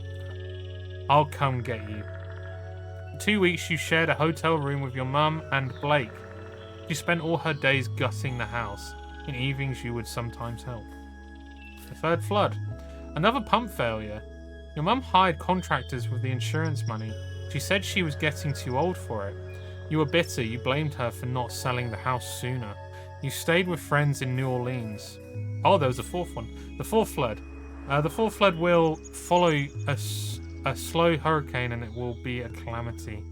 I'll come get you. 2 weeks you shared a hotel room with your mum and Blake. She spent all her days gutting the house. In evenings you would sometimes help. The third flood. Another pump failure. Your mum hired contractors with the insurance money. She said she was getting too old for it. You were bitter. You blamed her for not selling the house sooner. You stayed with friends in New Orleans. Oh, there was a fourth one. The fourth flood. The fourth flood will follow a slow hurricane and it will be a calamity.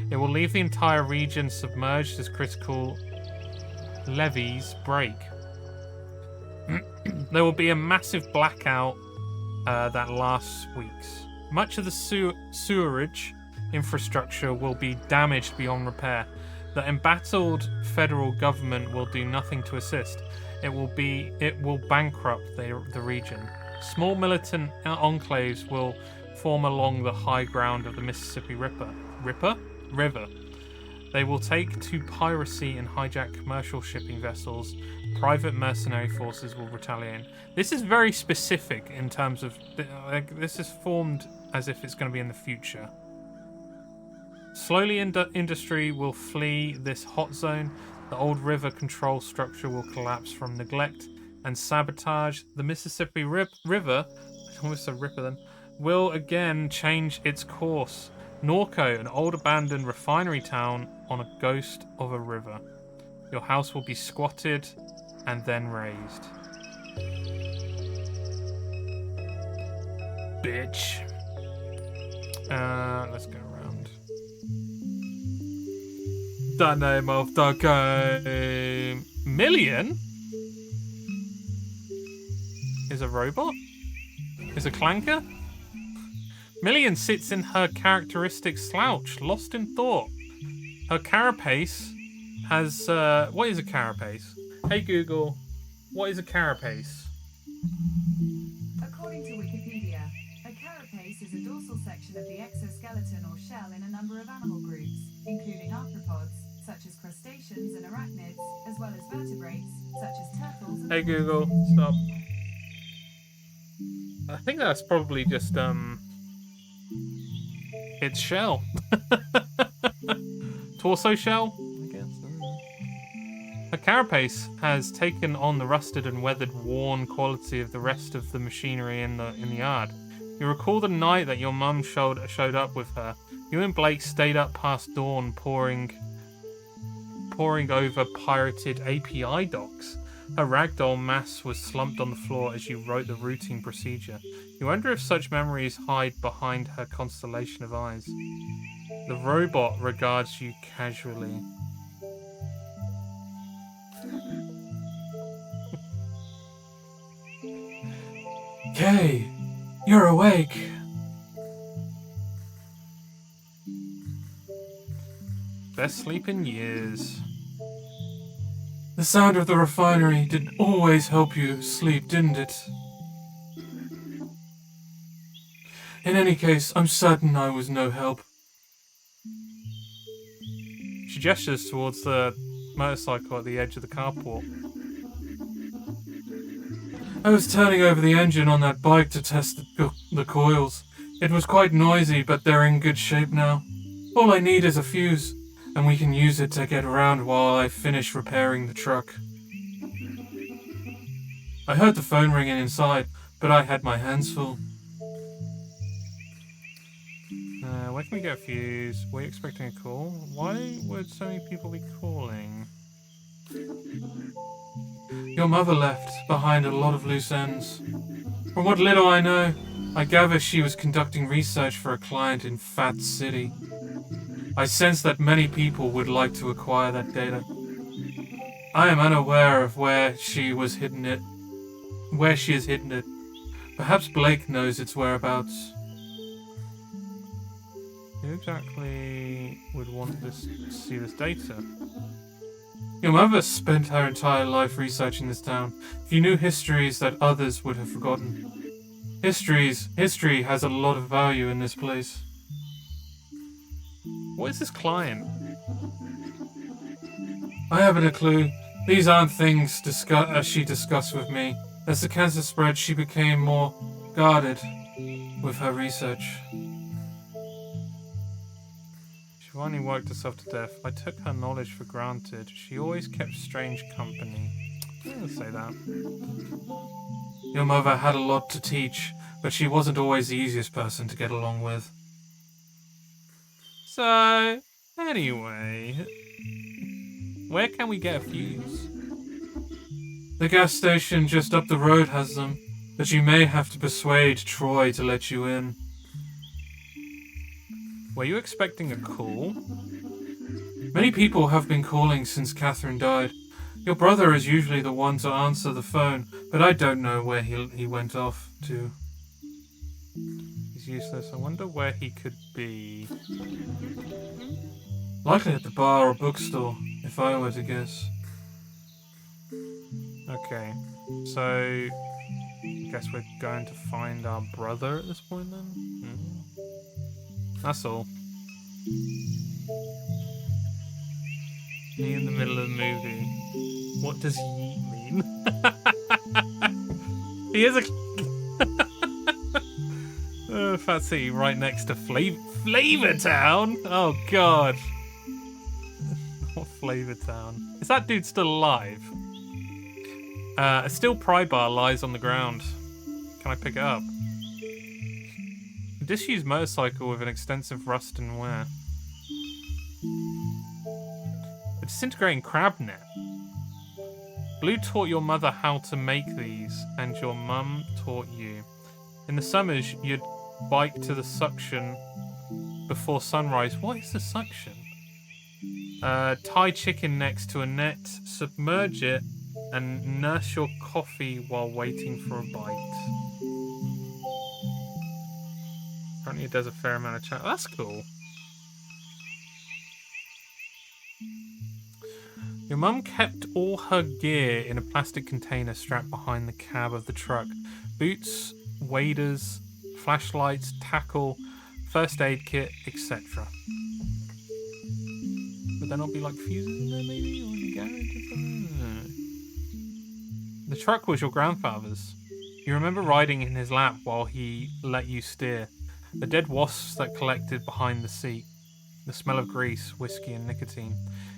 It will leave the entire region submerged as critical levees break. There will be a massive blackout that lasts weeks. Much of the sewerage infrastructure will be damaged beyond repair. The embattled federal government will do nothing to assist. It will bankrupt the region. Small militant enclaves will form along the high ground of the Mississippi River. They will take to piracy and hijack commercial shipping vessels. Private mercenary forces will retaliate. This is very specific in terms of... this is formed as if it's going to be in the future. Slowly, industry will flee this hot zone. The old river control structure will collapse from neglect and sabotage. The Mississippi River, almost a ripper then, will again change its course. NORCO, an old abandoned refinery town on a ghost of a river. Your house will be squatted and then razed. Bitch. Let's go around. The name of the game. Million is a robot? Is a clanker? Million sits in her characteristic slouch, lost in thought. Her carapace has... what is a carapace? Hey Google, what is a carapace? According to Wikipedia, a dorsal section of the exoskeleton or shell in a number of animal groups, including arthropods, such as crustaceans and arachnids, as well as vertebrates, such as turtles and... Hey Google, stop. I think that's probably just, its shell. Torso shell? I guess. Her carapace has taken on the rusted and weathered, worn quality of the rest of the machinery in the yard. You recall the night that your mum showed up with her. You and Blake stayed up past dawn, poring over pirated API docs. Her ragdoll mass was slumped on the floor as you wrote the routine procedure. You wonder if such memories hide behind her constellation of eyes. The robot regards you casually. Kay, you're awake. Best sleep in years. The sound of the refinery didn't always help you sleep, didn't it? In any case, I'm certain I was no help. She gestures towards the motorcycle at the edge of the carport. I was turning over the engine on that bike to test the coils. It was quite noisy, but they're in good shape now. All I need is a fuse, and we can use it to get around while I finish repairing the truck. I heard the phone ringing inside, but I had my hands full. Where can we get a fuse? Were you expecting a call? Why would so many people be calling? Your mother left behind a lot of loose ends. From what little I know, I gather she was conducting research for a client in Fat City. I sense that many people would like to acquire that data. I am unaware of where she has hidden it. Perhaps Blake knows its whereabouts. Who exactly would want to see this data? Your mother spent her entire life researching this town. If you knew histories that others would have forgotten. History has a lot of value in this place. What is this client? I haven't a clue. These aren't things she discussed with me. As the cancer spread, she became more guarded with her research. She finally worked herself to death. I took her knowledge for granted. She always kept strange company. I'm gonna say that. Your mother had a lot to teach, but she wasn't always the easiest person to get along with. So, anyway, where can we get a fuse? The gas station just up the road has them, but you may have to persuade Troy to let you in. Were you expecting a call? Many people have been calling since Catherine died. Your brother is usually the one to answer the phone, but I don't know where he went off to. He's useless. I wonder where he could be. Likely at the bar or bookstore, if I were to guess. Okay, so I guess we're going to find our brother at this point then? That's all. Me in the middle of the movie. What does yeet mean? He is a Fat City right next to Flavor Town. Oh god. What Flavor Town? Is that dude still alive? A steel pry bar lies on the ground. Can I pick it up? A disused motorcycle with an extensive rust and wear. A disintegrating crab net. Blue taught your mother how to make these, and your mum taught you. In the summers, you'd bike to the suction before sunrise. What is the suction? Tie chicken next to a net, submerge it, and nurse your coffee while waiting for a bite. Apparently it does a fair amount of chat. That's cool. Your mum kept all her gear in a plastic container strapped behind the cab of the truck. Boots, waders, flashlights, tackle, first aid kit, etc. Would there not be like fuses in there maybe? Or in the garage or something? I don't know. The truck was your grandfather's. You remember riding in his lap while he let you steer. The dead wasps that collected behind the seat. The smell of grease, whiskey, and nicotine.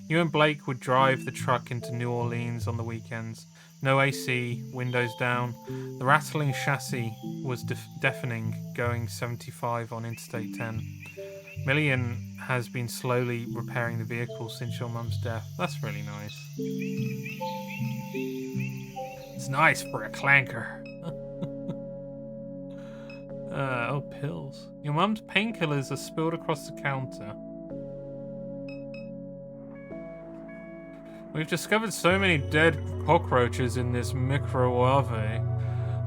You and Blake would drive the truck into New Orleans on the weekends. No AC, windows down. The rattling chassis was deafening, going 75 on Interstate 10. Millian has been slowly repairing the vehicle since your mum's death. That's really nice. It's nice for a clanker. Oh, pills. Your mum's painkillers are spilled across the counter. We've discovered so many dead cockroaches in this microwave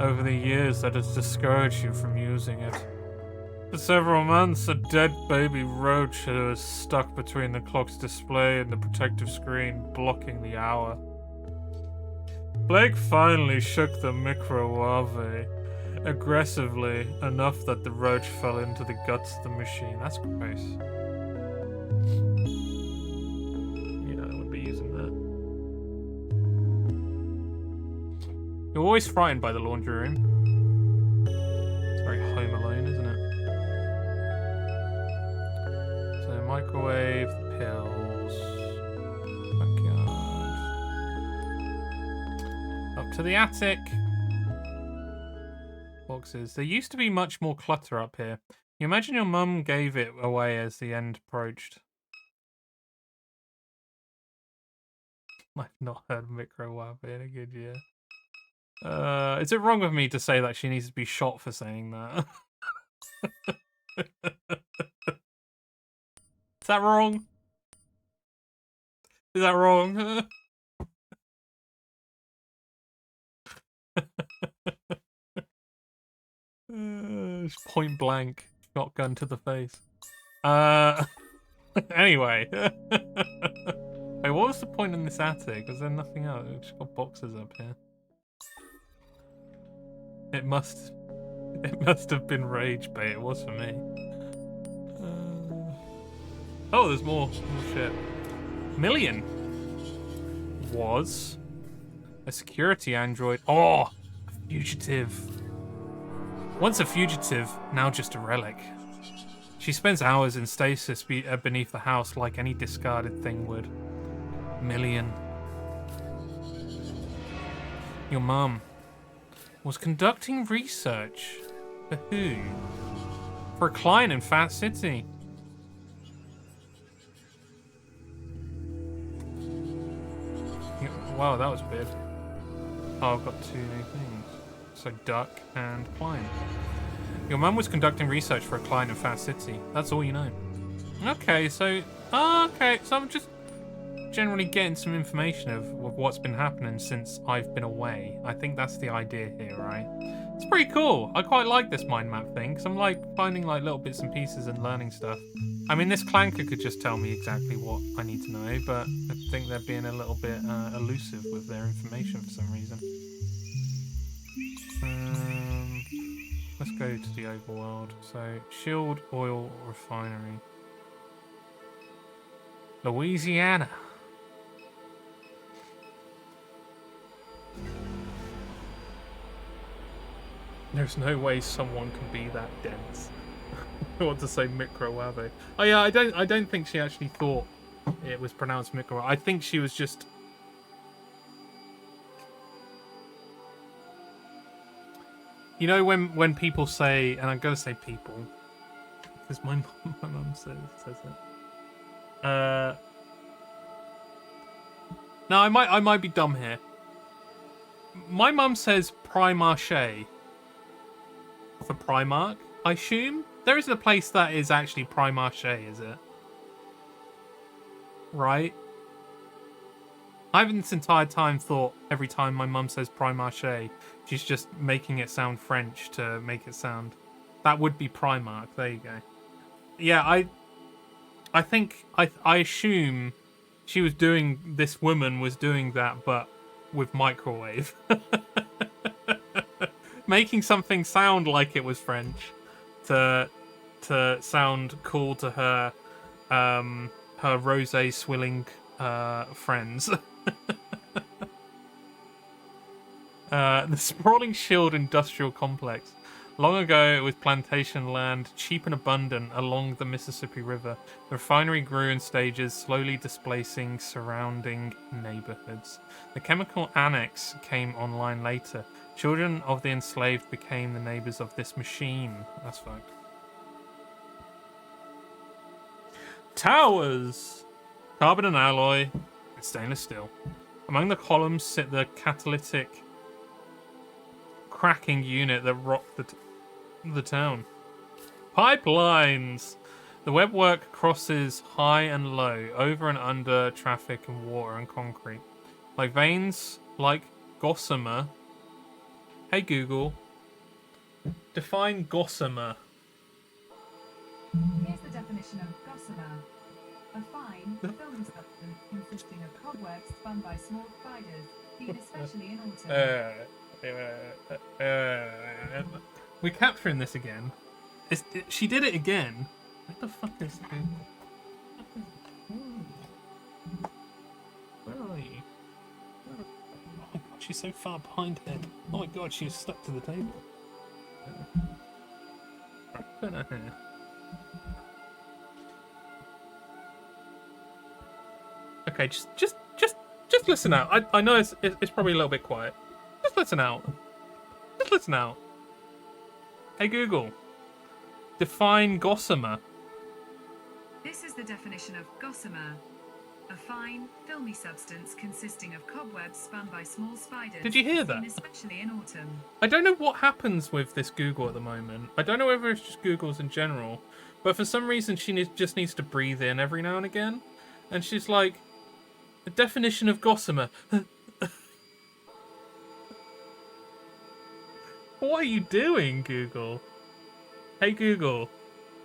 over the years that it's discouraged you from using it. For several months, a dead baby roach was stuck between the clock's display and the protective screen, blocking the hour. Blake finally shook the microwave aggressively enough that the roach fell into the guts of the machine. That's gross. You know, I wouldn't be using that. You're always frightened by the laundry room. It's very Home Alone, isn't it? So microwave, the pills, backyard. Up to the attic. Boxes. There used to be much more clutter up here. You imagine your mum gave it away as the end approached. I've not heard microwave in a good year. Is it wrong of me to say that she needs to be shot for saying that? Is that wrong? Is that wrong? Just point blank, shotgun to the face. Anyway. Wait, what was the point in this attic? Was there nothing else? We've just got boxes up here. It must have been rage bait. It was for me. Oh, there's more shit. Millian was a security android. Oh, a fugitive. Once a fugitive, now just a relic. She spends hours in stasis beneath the house like any discarded thing would. Millian. Your mum was conducting research. For who? For a client in Fat City. Wow, that was weird. Oh, I've got two new things. So duck and client. Your mum was conducting research for a client in Fat City. That's all you know. Okay, so I'm just generally getting some information of what's been happening since I've been away. I think that's the idea here, right? It's pretty cool. I quite like this mind map thing, because I'm like finding like little bits and pieces and learning stuff. I mean, this clanker could just tell me exactly what I need to know, but I think they're being a little bit elusive with their information for some reason. Let's go to the overworld. So, Shield Oil Refinery. Louisiana. There's no way someone can be that dense. I want to say microwave. Oh yeah, I don't think she actually thought it was pronounced microwave. I think she was just... You know when people say, and I'm gonna say people, because my mum says it. No, I might be dumb here. My mum says Primarché for Primark, I assume. There isn't a place that is actually Primarché, is it? Right? I haven't this entire time thought every time my mum says Primarché, she's just making it sound French to make it sound... That would be Primark, there you go. Yeah, I think, I assume this woman was doing that, but with microwave. Making something sound like it was French. to sound cool to her her rosé swilling friends. The sprawling Shield industrial complex. Long ago, it was plantation land, cheap and abundant along the Mississippi River. The refinery grew in stages, slowly displacing surrounding neighborhoods. The chemical annex came online later. Children of the enslaved became the neighbors of this machine. That's fucked. Towers! Carbon and alloy, and stainless steel. Among the columns sit the catalytic cracking unit that rocked the town. Pipelines! The webwork crosses high and low, over and under traffic and water and concrete. Like veins, like gossamer. Hey Google, define gossamer. Here's the definition of gossamer. A fine, filmy substance consisting of cobwebs spun by small spiders, seen especially in autumn. We're capturing this again. She did it again. What the fuck is Google? Where are you? Oh my god, she's so far behind him. Oh my god, she's stuck to the table. Right, put her here. Okay, just listen out. I know it's probably a little bit quiet. Just listen out. Just listen out. Hey Google, define gossamer. This is the definition of gossamer. A fine, filmy substance consisting of cobwebs spun by small spiders. Did you hear that? Seen especially in autumn. I don't know what happens with this Google at the moment. I don't know whether it's just Google's in general, but for some reason she just needs to breathe in every now and again, and she's like, the definition of gossamer. What are you doing, Google? Hey Google,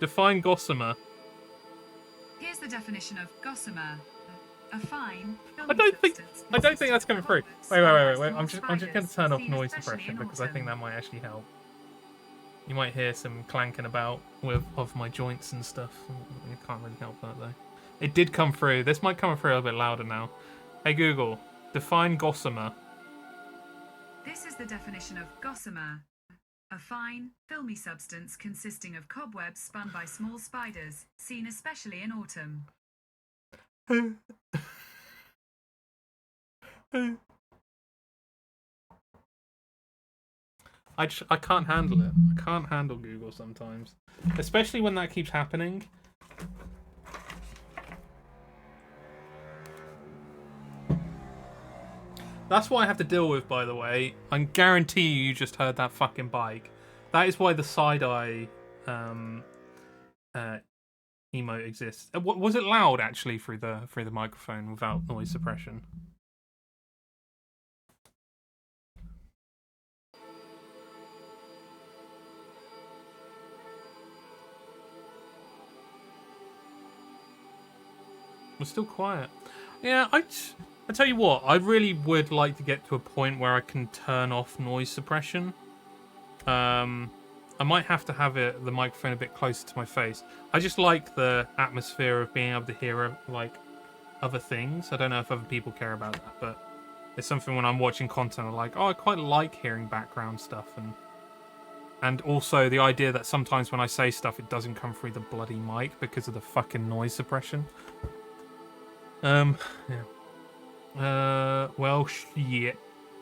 define gossamer. Here's the definition of gossamer. A fine, I don't think that's coming through. Wait. I'm just going to turn off noise suppression because I think that might actually help. You might hear some clanking about of my joints and stuff. It can't really help that though. It did come through. This might come through a little bit louder now. Hey Google, define gossamer. This is the definition of gossamer. A fine, filmy substance consisting of cobwebs spun by small spiders, seen especially in autumn. I can't handle it. I can't handle Google sometimes, especially when that keeps happening. That's what I have to deal with, by the way. I guarantee you just heard that fucking bike. That is why the side-eye emote exists. Was it loud actually through the microphone without noise suppression? We're still quiet. Yeah, I tell you what, I really would like to get to a point where I can turn off noise suppression. I might have to have the microphone a bit closer to my face. I just like the atmosphere of being able to hear like other things. I don't know if other people care about that, but it's something when I'm watching content I'm like, oh, I quite like hearing background stuff, and also the idea that sometimes when I say stuff it doesn't come through the bloody mic because of the fucking noise suppression. Yeah. Well, shit.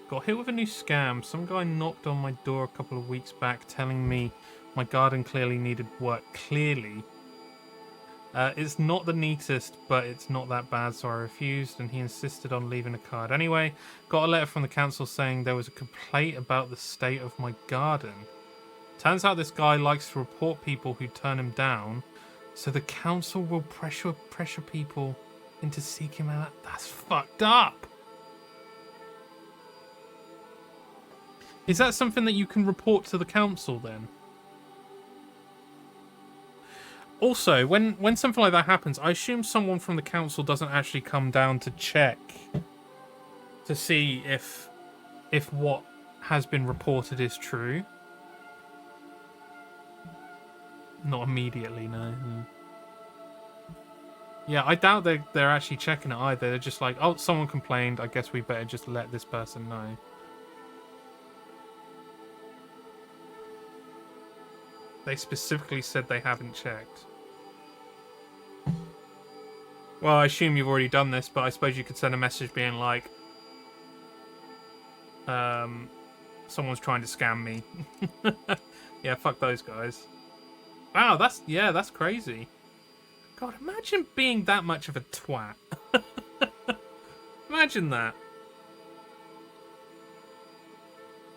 Got hit with a new scam. Some guy knocked on my door a couple of weeks back telling me my garden clearly needed work. Clearly. It's not the neatest, but it's not that bad, so I refused, and he insisted on leaving a card. Anyway, got a letter from the council saying there was a complaint about the state of my garden. Turns out this guy likes to report people who turn him down, so the council will pressure people into seeking him out. That's fucked up. Is that something that you can report to the council then? Also, when something like that happens, I assume someone from the council doesn't actually come down to check to see if what has been reported is true. Not immediately, no. Yeah, I doubt they're actually checking it either. They're just like, oh, someone complained. I guess we better just let this person know. They specifically said they haven't checked. Well, I assume you've already done this, but I suppose you could send a message being like, someone's trying to scam me. Yeah, fuck those guys. Wow, that's crazy. God, imagine being that much of a twat. Imagine that.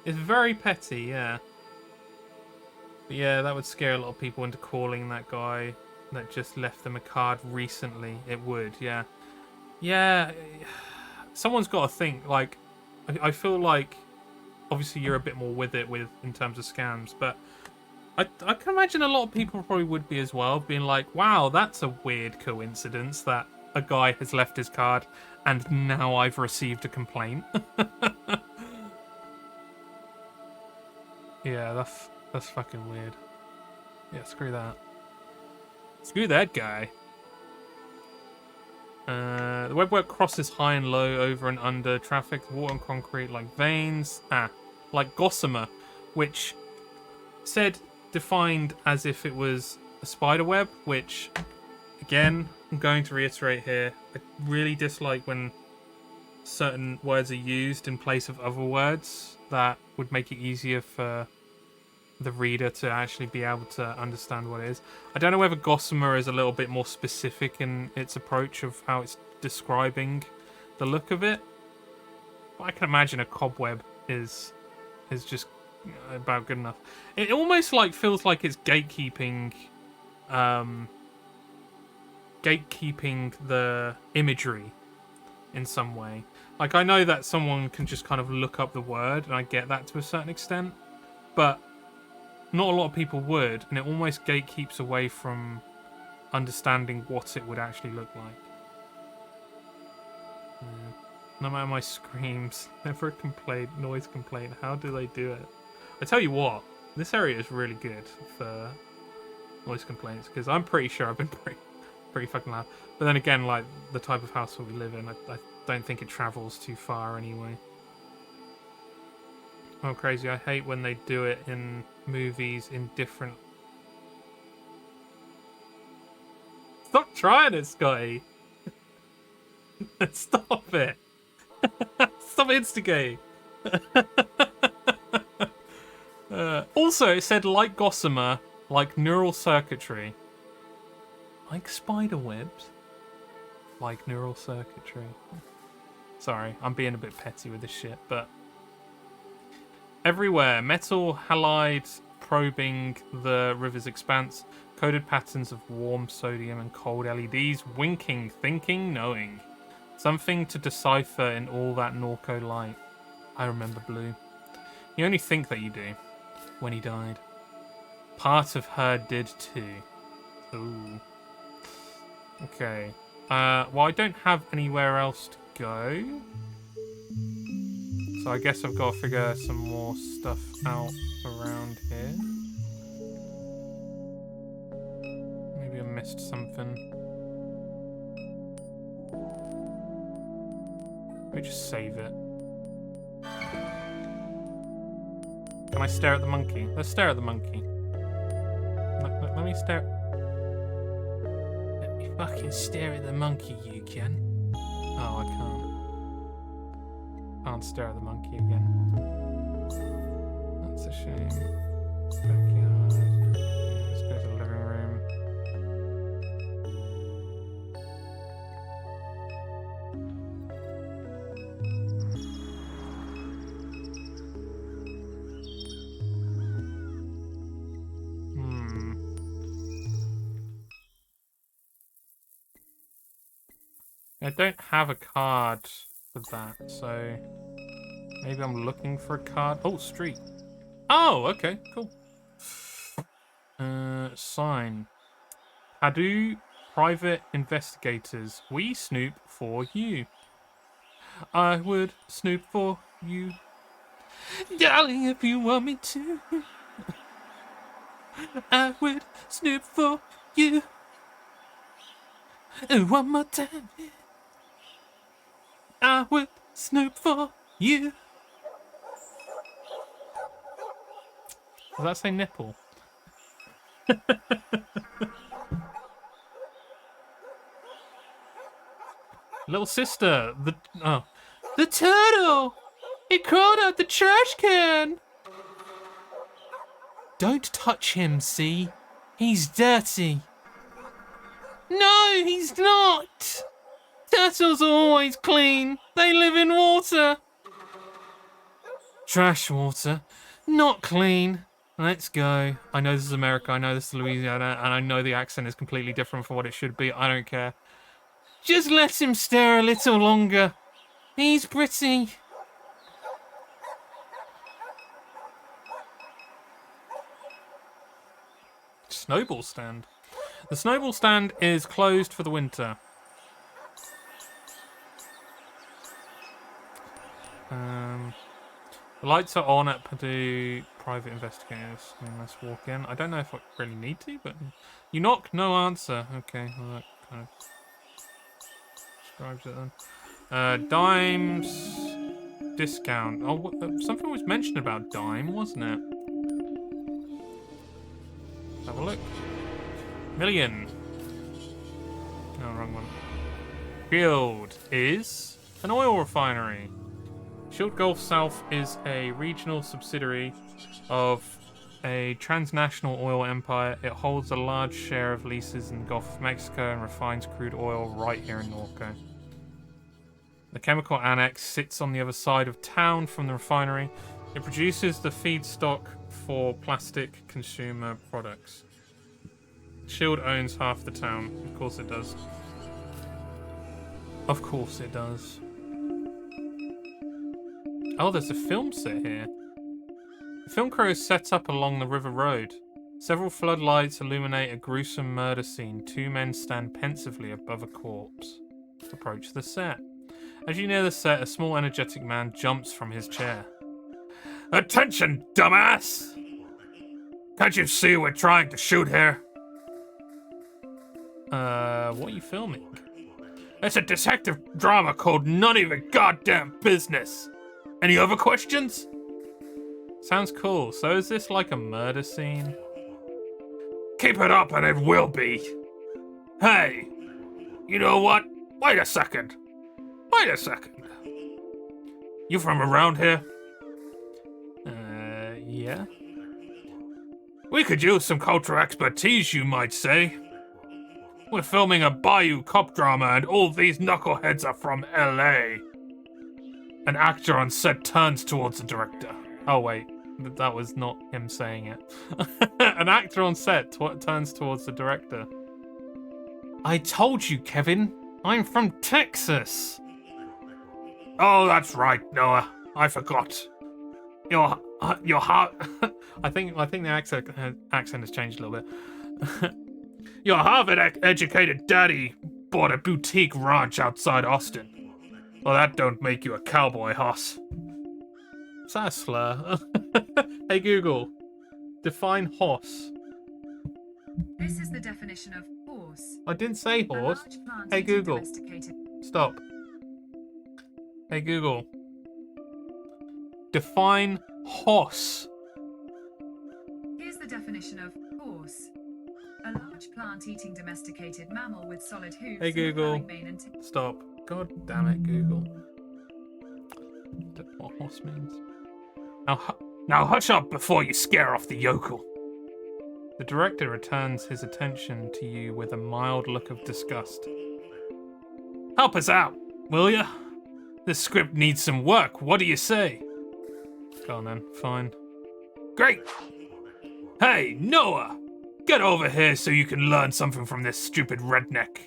It's very petty, yeah. But yeah, that would scare a lot of people into calling that guy that just left them a card recently. It would, yeah. Yeah, someone's got to think, like, I feel like, obviously you're a bit more with it in terms of scams, but I can imagine a lot of people probably would be as well, being like, wow, that's a weird coincidence that a guy has left his card and now I've received a complaint. Yeah, that's fucking weird. Yeah, screw that. Screw that guy. The webwork crosses high and low, over and under traffic, water and concrete like veins. Like gossamer, which said defined as if it was a spider web, which, again, I'm going to reiterate here, I really dislike when certain words are used in place of other words that would make it easier for the reader to actually be able to understand what it is. I don't know whether gossamer is a little bit more specific in its approach of how it's describing the look of it, but I can imagine a cobweb is just about good enough. It almost like feels like it's gatekeeping the imagery in some way. Like, I know that someone can just kind of look up the word, and I get that to a certain extent, but not a lot of people would, and it almost gatekeeps away from understanding what it would actually look like. No matter my screams, never a noise complaint. How do they do it? I tell you what, this area is really good for noise complaints, because I'm pretty sure I've been pretty fucking loud. But then again, like, the type of house that we live in, I don't think it travels too far anyway. Oh, crazy. I hate when they do it in movies in different... Stop trying it, Scotty! Stop it! Stop instigating! Also, it said like gossamer, like neural circuitry. Like spider webs? Like neural circuitry. Sorry, I'm being a bit petty with this shit, but... Everywhere, metal halide probing the river's expanse, coded patterns of warm sodium and cold LEDs, winking, thinking, knowing. Something to decipher in all that NORCO light. I remember Blue. You only think that you do. When he died. Part of her did too. Ooh. Okay. Well, I don't have anywhere else to go. So I guess I've got to figure some more stuff out around here. Maybe I missed something. Let me just save it. Can I stare at the monkey? Let's stare at the monkey. Let me stare. Let me fucking stare at the monkey, you can. Oh, I can't stare at the monkey again. That's a shame. Backyard. Let's go to the living room. I don't have a card for that, so maybe I'm looking for a card. Oh, street. Oh, okay, cool. Sign. Padu, private investigators. We snoop for you. I would snoop for you. Darling, if you want me to. I would snoop for you. And one more time. I would snoop for you. Does that say nipple? Little sister, the turtle! He crawled out the trash can! Don't touch him, see? He's dirty. No, he's not! Turtles are always clean. They live in water. Trash water. Not clean. Let's go. I know this is America, I know this is Louisiana, and I know the accent is completely different from what it should be. I don't care. Just let him stare a little longer. He's pretty. Snowball stand. The snowball stand is closed for the winter. The lights are on at Purdue Private Investigators. I mean, let's walk in. I don't know if I really need to, but you knock, no answer. Okay, well, that kind of describes it then. Dimes discount. Oh, something was mentioned about dime, wasn't it? Let's have a look. Million. No, wrong one. Shield is an oil refinery. Shield Gulf South is a regional subsidiary of a transnational oil empire. It holds a large share of leases in the Gulf of Mexico and refines crude oil right here in NORCO. The chemical annex sits on the other side of town from the refinery. It produces the feedstock for plastic consumer products. Shield owns half the town. Of course it does. Of course it does. Oh, there's a film set here. The film crew is set up along the river road. Several floodlights illuminate a gruesome murder scene. Two men stand pensively above a corpse. Approach the set. As you near the set, a small energetic man jumps from his chair. Attention, dumbass! Can't you see we're trying to shoot here? What are you filming? It's a detective drama called None of Your Goddamn Business. Any other questions? Sounds cool. So is this like a murder scene? Keep it up and it will be. Hey, you know what? Wait a second. You from around here? Yeah. We could use some cultural expertise, you might say. We're filming a Bayou cop drama and all these knuckleheads are from LA. An actor on set turns towards the director. Oh wait, that was not him saying it. An actor on set turns towards the director. I told you, Kevin. I'm from Texas. Oh, that's right, Noah. I forgot. Your heart. I think the accent has changed a little bit. Your Harvard-educated daddy bought a boutique ranch outside Austin. Well, that don't make you a cowboy, hoss. Is that a slur? Hey Google, define horse. This is the definition of horse. I didn't say A horse. large plant Hey eating Google, domesticated- stop. Hey Google, define horse. Here's the definition of horse. A large plant-eating domesticated mammal with solid hooves. Hey Google, and mane and tail. stop. God damn it, Google. Don't know what horse means. Now hush up before you scare off the yokel. The director returns his attention to you with a mild look of disgust. Help us out, will ya? This script needs some work. What do you say? Go on then, fine. Great! Hey, Noah! Get over here so you can learn something from this stupid redneck.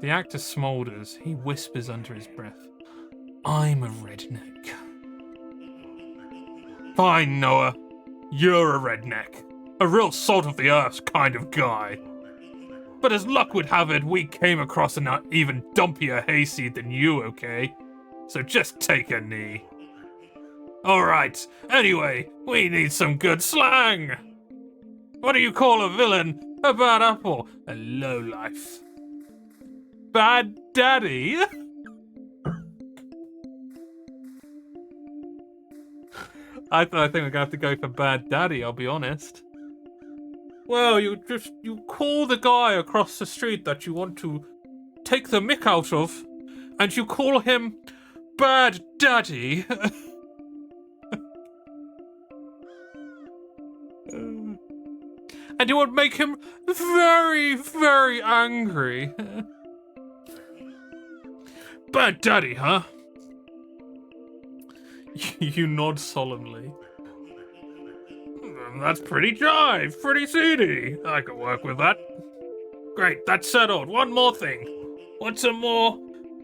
The actor smolders. He whispers under his breath. I'm a redneck. Fine, Noah. You're a redneck. A real salt-of-the-earth kind of guy. But as luck would have it, we came across an even dumpier hayseed than you, okay? So just take a knee. Alright, anyway, we need some good slang. What do you call a villain? A bad apple? A lowlife? Bad daddy? I think we're gonna have to go for bad daddy, I'll be honest. Well, you call the guy across the street that you want to take the mick out of, and you call him Bad Daddy. And you would make him very, very angry. Bad Daddy, huh? You nod solemnly. That's pretty jive, pretty seedy. I could work with that. Great, that's settled. One more thing. What's a more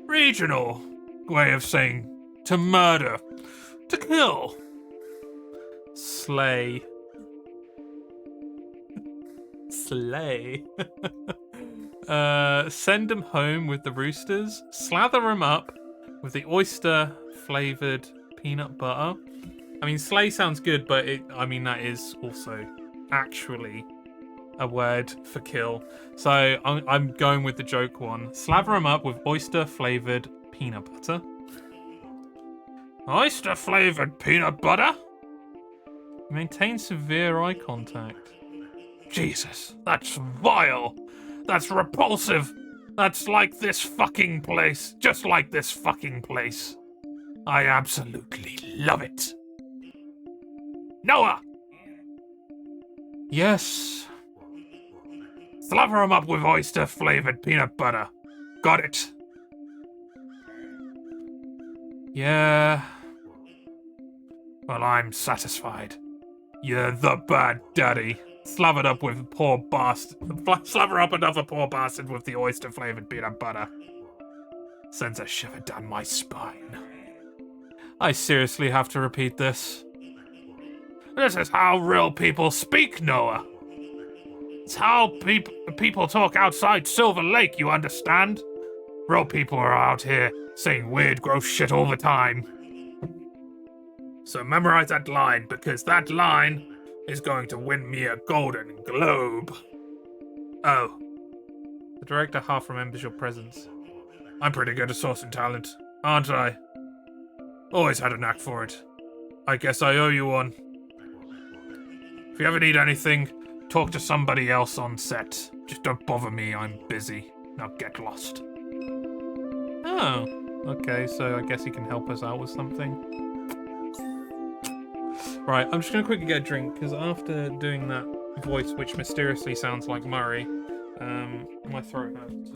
regional way of saying to murder? To kill? Slay. Slay. Send them home with the roosters. Slather them up with the oyster-flavoured peanut butter. I mean, slay sounds good, but that is also actually a word for kill. So I'm going with the joke one. Slather them up with oyster-flavoured peanut butter. Oyster-flavoured peanut butter? Maintain severe eye contact. Jesus, that's vile. That's repulsive. That's like this fucking place. Just like this fucking place. I absolutely love it. Noah! Yes. Slather 'em up with oyster-flavored peanut butter. Got it. Yeah. Well, I'm satisfied. You're the bad daddy. Slather up with poor bastard. Slather up another poor bastard with the oyster-flavored peanut butter. Sends a shiver down my spine. I seriously have to repeat this. This is how real people speak, Noah. It's how people talk outside Silver Lake, you understand? Real people are out here saying weird, gross shit all the time. So memorize that line, because that line is going to win me a Golden Globe. Oh. The director half remembers your presence. I'm pretty good at sourcing talent, aren't I? Always had a knack for it. I guess I owe you one. If you ever need anything, talk to somebody else on set. Just don't bother me, I'm busy. Now get lost. Oh, okay, so I guess he can help us out with something. Right, I'm just gonna quickly get a drink, because after doing that voice, which mysteriously sounds like Murray, my throat hurts.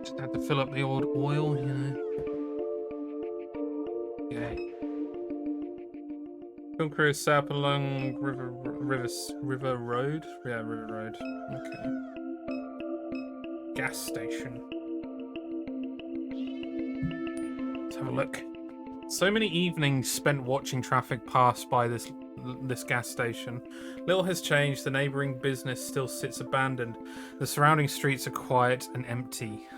Just had to fill up the old oil, you know. Okay. Film crew set up along River Road? Yeah, River Road. Okay. Gas station. Let's have a look. So many evenings spent watching traffic pass by this gas station. Little has changed. The neighbouring business still sits abandoned. The surrounding streets are quiet and empty.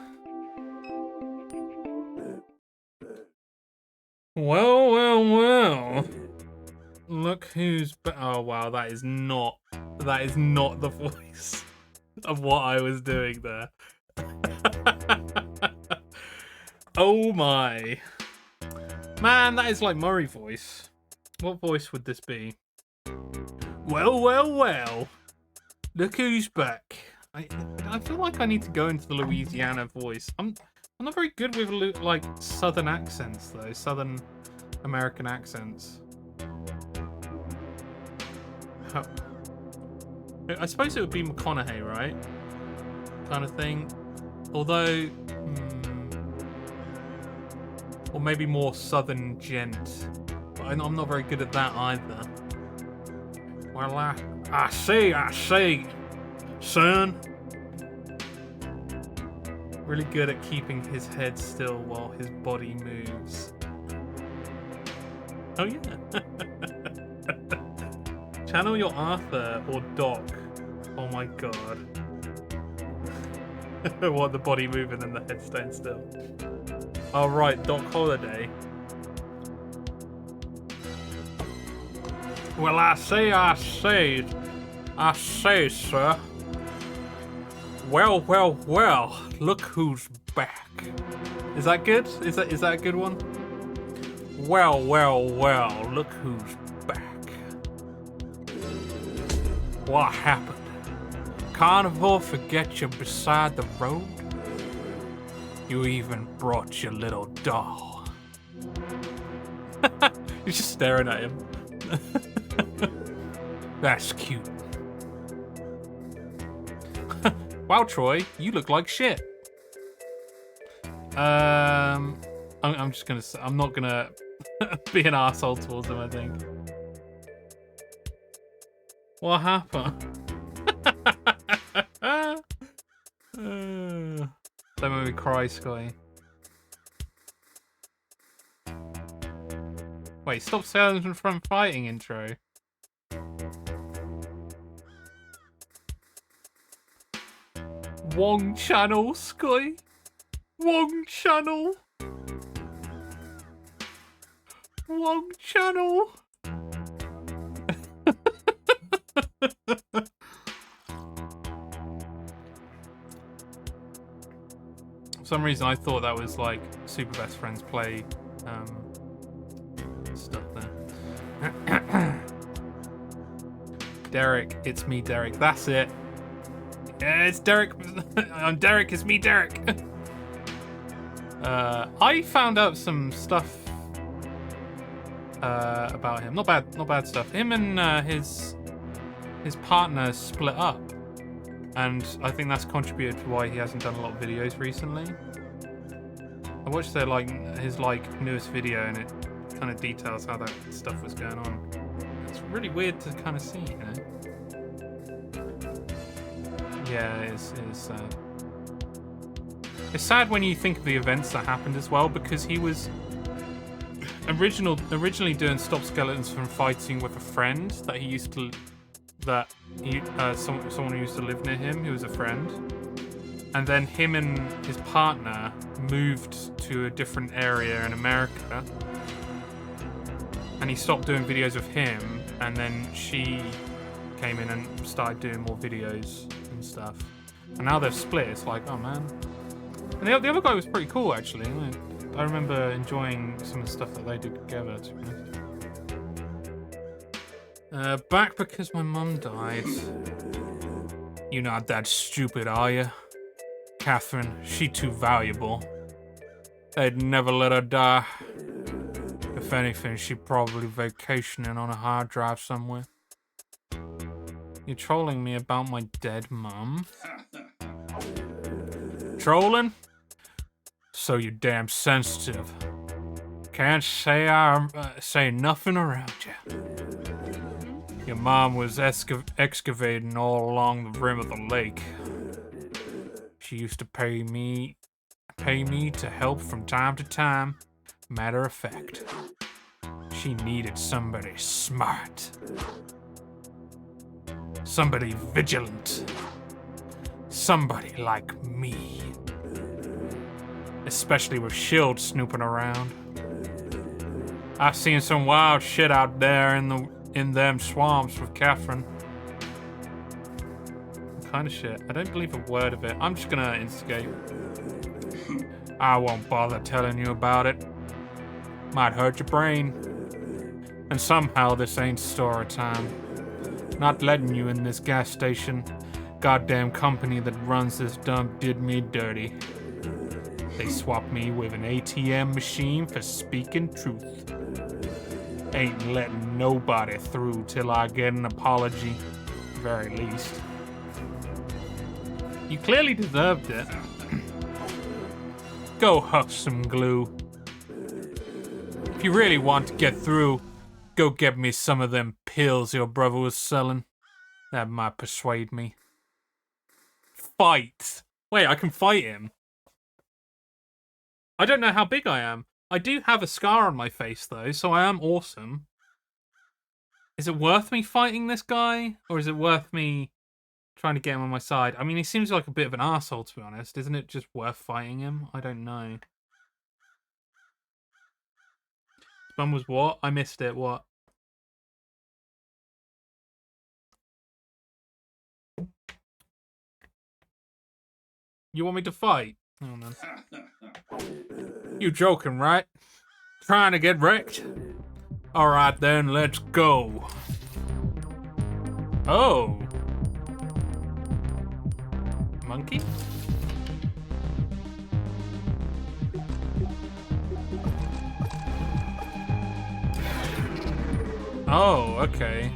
Well, well, well. Look who's oh wow, that is not the voice of what I was doing there. Oh my. Man, that is like Murray voice. What voice would this be? Well, well, well. Look who's back. I feel like I need to go into the Louisiana voice. I'm not very good with like Southern accents though, Southern American accents. I suppose it would be McConaughey, right? Kind of thing. Although, or maybe more Southern gent. But I'm not very good at that either. Well, I see, son. Really good at keeping his head still while his body moves. Oh yeah. Channel your Arthur or Doc. Oh my god. What, the body moving and the head staying still? Oh right, Doc Holliday. Well, I say, sir. Well, look who's back. Is that good? Is that a good one? Well, look who's back. What happened? Carnivore forget you beside the road? You even brought your little doll. You're just staring at him. That's cute. Wow, Troy, you look like shit. I'm just gonna say, I'm not gonna be an arsehole towards him, I think. What happened? Don't make me cry, Sky. Wait, stop saying from fighting intro. Wong channel, Sky. Wong channel. Wong channel. For some reason, I thought that was like Super Best Friends Play stuff there. Derek, it's me, Derek. That's it. Yeah, it's Derek. I'm Derek. It's me, Derek. I found out some stuff about him. Not bad stuff. Him and his partner split up, and I think that's contributed to why he hasn't done a lot of videos recently. I watched his newest video, and it kind of details how that stuff was going on. It's really weird to kind of see, you know. Yeah, it is sad. It's sad when you think of the events that happened as well, because he was originally doing Stop Skeletons from fighting with a friend that he used to, someone who used to live near him, who was a friend, and then him and his partner moved to a different area in America, and he stopped doing videos of him, and then she came in and started doing more videos and stuff, and now they've split. It's like, oh man. And the other guy was pretty cool, actually. I remember enjoying some of the stuff that they did together, to be honest. Back because my mum died. You're not that stupid, are you? Catherine, she too valuable. They'd never let her die. If anything, she'd probably vacationing on a hard drive somewhere. You're trolling me about my dead mum? Trolling? So you're damn sensitive. Can't say I say nothing around you. Your mom was excavating all along the rim of the lake. She used to pay me to help from time to time. Matter of fact, she needed somebody smart. Somebody vigilant. Somebody like me. Especially with S.H.I.E.L.D. snooping around. I've seen some wild shit out there in them swamps with Catherine. What kind of shit? I don't believe a word of it. I'm just gonna instigate. I won't bother telling you about it. Might hurt your brain. And somehow this ain't story time. Not letting you in this gas station, goddamn company that runs this dump did me dirty. They swapped me with an ATM machine for speaking truth. Ain't letting nobody through till I get an apology, very least. You clearly deserved it. Go huff some glue. If you really want to get through, go get me some of them pills your brother was selling. That might persuade me. Fight! Wait, I can fight him. I don't know how big I am. I do have a scar on my face, though, so I am awesome. Is it worth me fighting this guy? Or is it worth me trying to get him on my side? I mean, he seems like a bit of an arsehole, to be honest. Isn't it just worth fighting him? I don't know. His mum was what? I missed it. What? You want me to fight? Oh, no. You joking, right? Trying to get wrecked? Alright then, let's go. Oh. Monkey? Oh, okay.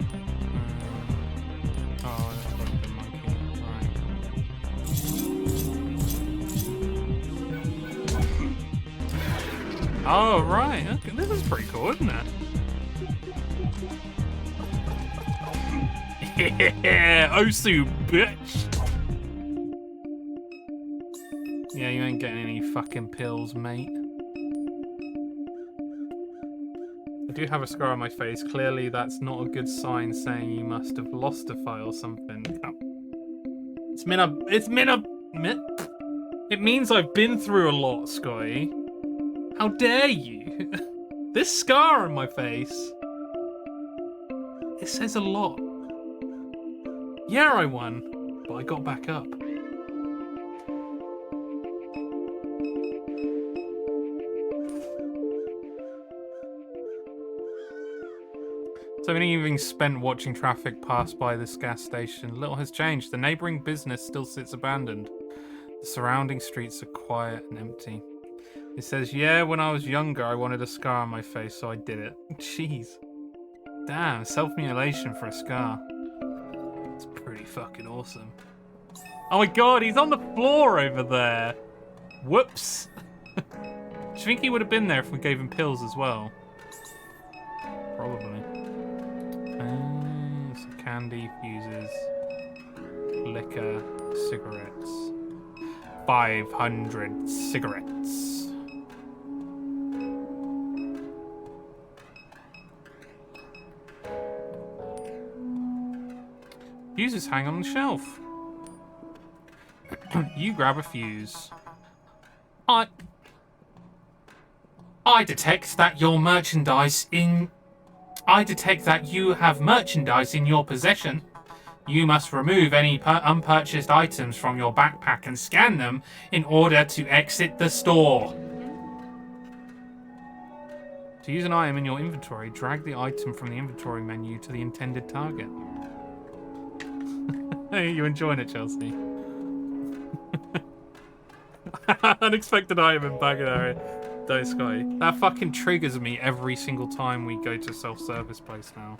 Oh, that's probably the monkey. Alright. Oh, right. Okay. This is pretty cool, isn't it? Yeah, Osu, bitch. Yeah, you ain't getting any fucking pills, mate. I do have a scar on my face. Clearly, that's not a good sign saying you must have lost a fight or something. Oh. It means I've been through a lot, Scotty. How dare you? This scar on my face. It says a lot. Yeah, I won, but I got back up. So many evenings spent watching traffic pass by this gas station. Little has changed. The neighbouring business still sits abandoned. The surrounding streets are quiet and empty. It says, yeah, when I was younger, I wanted a scar on my face, so I did it. Jeez. Damn, self-mutilation for a scar. It's pretty fucking awesome. Oh my god, he's on the floor over there. Whoops. Do you think he would have been there if we gave him pills as well? Probably. Some candy, fuses, liquor, cigarettes. 500 cigarettes. Fuses hang on the shelf. You grab a fuse. I detect that you have merchandise in your possession. You must remove any unpurchased items from your backpack and scan them in order to exit the store. To use an item in your inventory, drag the item from the inventory menu to the intended target. Hey, you enjoying it, Chelsea? Unexpected item in bag area. Don't, Scotty. That fucking triggers me every single time we go to a self-service place now.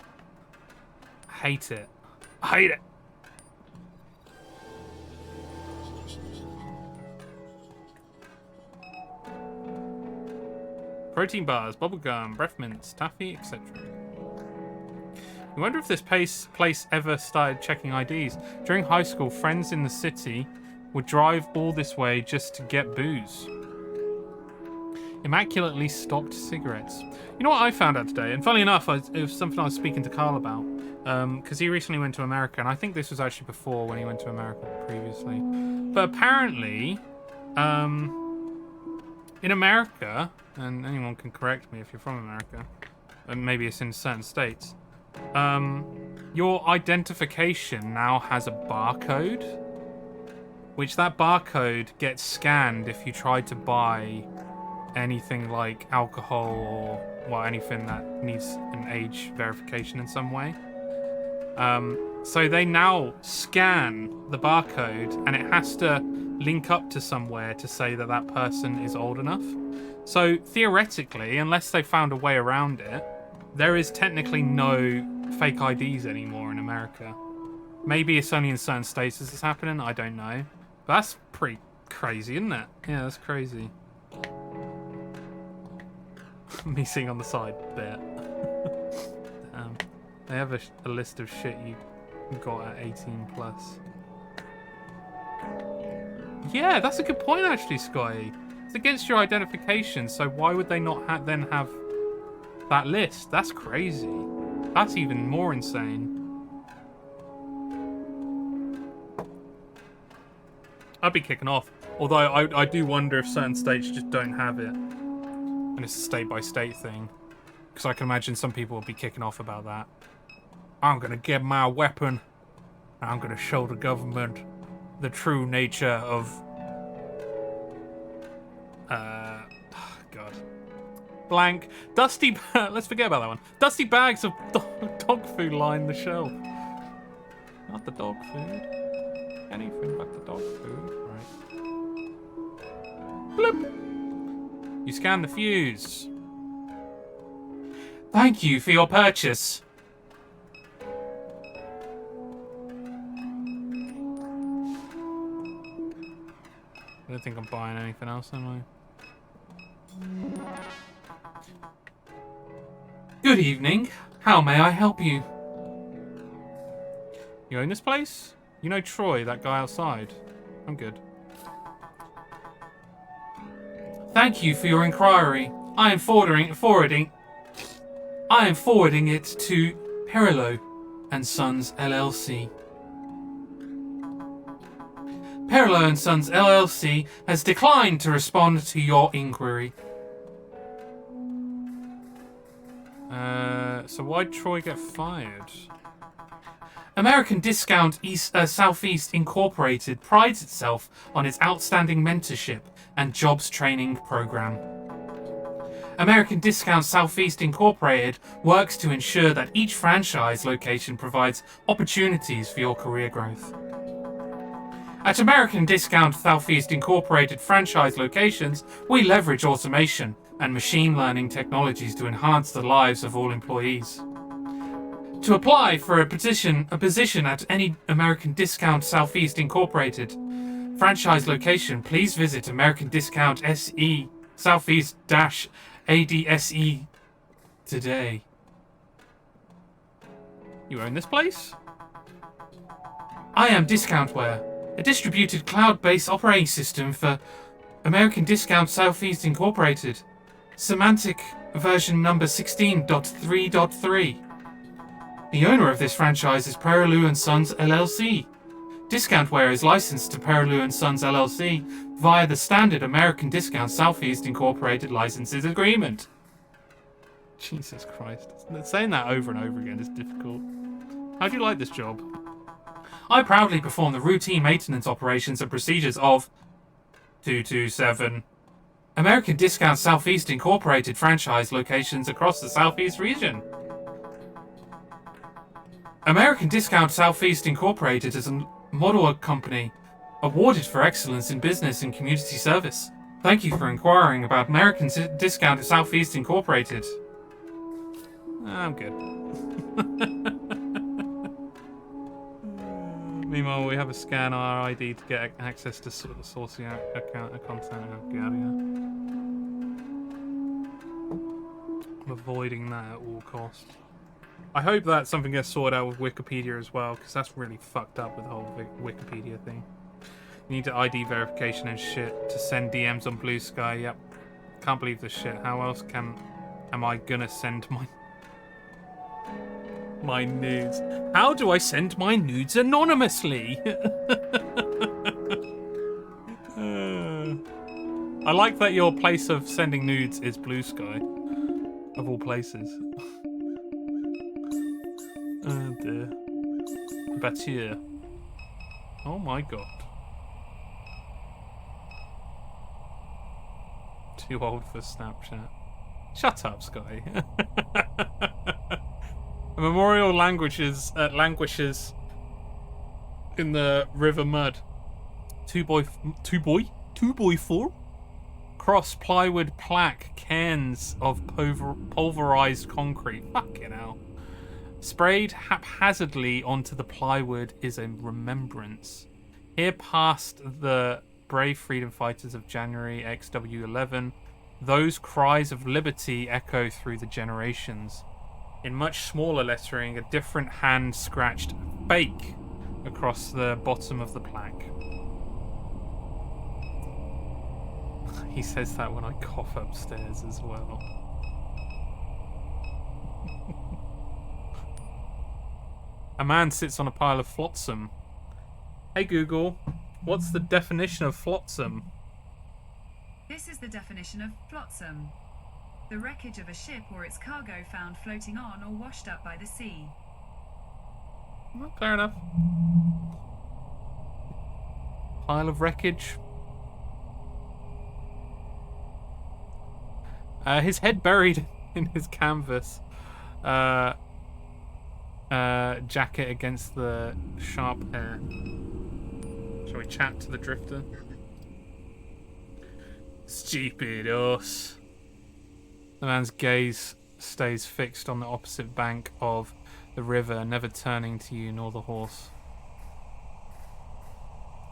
I hate it. I hate it. Protein bars, bubblegum, breath mints, taffy, etc. I wonder if this place ever started checking IDs. During high school, friends in the city would drive all this way just to get booze. Immaculately stocked cigarettes. You know what I found out today? And funnily enough, it was something I was speaking to Carl about. Because he recently went to America, and I think this was actually before when he went to America previously. But apparently, in America, and anyone can correct me if you're from America, and maybe it's in certain states, your identification now has a barcode, which that barcode gets scanned if you try to buy anything like alcohol or, well, anything that needs an age verification in some way. So they now scan the barcode and it has to link up to somewhere to say that that person is old enough. So theoretically, unless they found a way around it, there is technically no fake IDs anymore in America. Maybe it's only in certain states this is happening, I don't know. But that's pretty crazy, isn't it? Yeah, that's crazy. Me sitting on the side bit. They have a list of shit you got at 18 plus. Yeah, that's a good point actually, Scotty. It's against your identification, so why would they not then have that list? That's crazy. That's even more insane. I'd be kicking off. Although I do wonder if certain states just don't have it. And it's a state-by-state thing. Because I can imagine some people would be kicking off about that. I'm going to get my weapon. And I'm going to show the government the true nature of... God. Blank. Dusty... Let's forget about that one. Dusty bags of dog food line the shelf. Not the dog food. Anything but the dog food. Right. Bloop. You scan the fuse. Thank you for your purchase. I don't think I'm buying anything else, am I? Good evening. How may I help you? You own this place? You know Troy, that guy outside? I'm good. Thank you for your inquiry. I am forwarding it to Perillo and Sons LLC. Perillo and Sons LLC has declined to respond to your inquiry. So why'd Troy get fired? American Discount Southeast Incorporated prides itself on its outstanding mentorship and jobs training program. American Discount Southeast Incorporated works to ensure that each franchise location provides opportunities for your career growth. At American Discount Southeast Incorporated franchise locations, we leverage automation and machine learning technologies to enhance the lives of all employees. To apply for a position at any American Discount Southeast Incorporated franchise location, please visit American Discount SE Southeast ADSE today. You own this place? I am Discountware, a distributed cloud-based operating system for American Discount Southeast Incorporated. Semantic version number 16.3.3. The owner of this franchise is Perillo & Sons LLC. Discountware is licensed to Perillo & Sons LLC via the standard American Discount Southeast Incorporated licenses agreement. Jesus Christ. Saying that over and over again is difficult. How do you like this job? I proudly perform the routine maintenance operations and procedures of 227 American Discount Southeast Incorporated franchise locations across the Southeast region. American Discount Southeast Incorporated is a model company awarded for excellence in business and community service. Thank you for inquiring about American Discount Southeast Incorporated. I'm good. Meanwhile, we have to scan our ID to get access to sourcing account content. Oh, God, yeah. I'm avoiding that at all costs. I hope that something gets sorted out with Wikipedia as well, because that's really fucked up with the whole Wikipedia thing. You need to ID verification and shit to send DMs on Blue Sky. Yep. Can't believe this shit. How else am I gonna send my nudes? How do I send my nudes anonymously? I like that your place of sending nudes is Blue Sky, of all places. Oh dear. Batir. Oh my god. Too old for Snapchat. Shut up, Scotty. A memorial languishes in the river mud. 2x4 cross plywood plaque cairns of pulverized concrete. Fucking hell. Sprayed haphazardly onto the plywood is a remembrance. Here past the brave freedom fighters of January XW11, those cries of liberty echo through the generations. In much smaller lettering, a different hand scratched fake across the bottom of the plaque. He says that when I cough upstairs as well. A man sits on a pile of flotsam. Hey Google, what's the definition of flotsam? This is the definition of flotsam. The wreckage of a ship or its cargo found floating on or washed up by the sea. Well, fair enough. Pile of wreckage. His head buried in his canvas jacket against the sharp air. Shall we chat to the drifter? Stupid us. The man's gaze stays fixed on the opposite bank of the river, never turning to you nor the horse.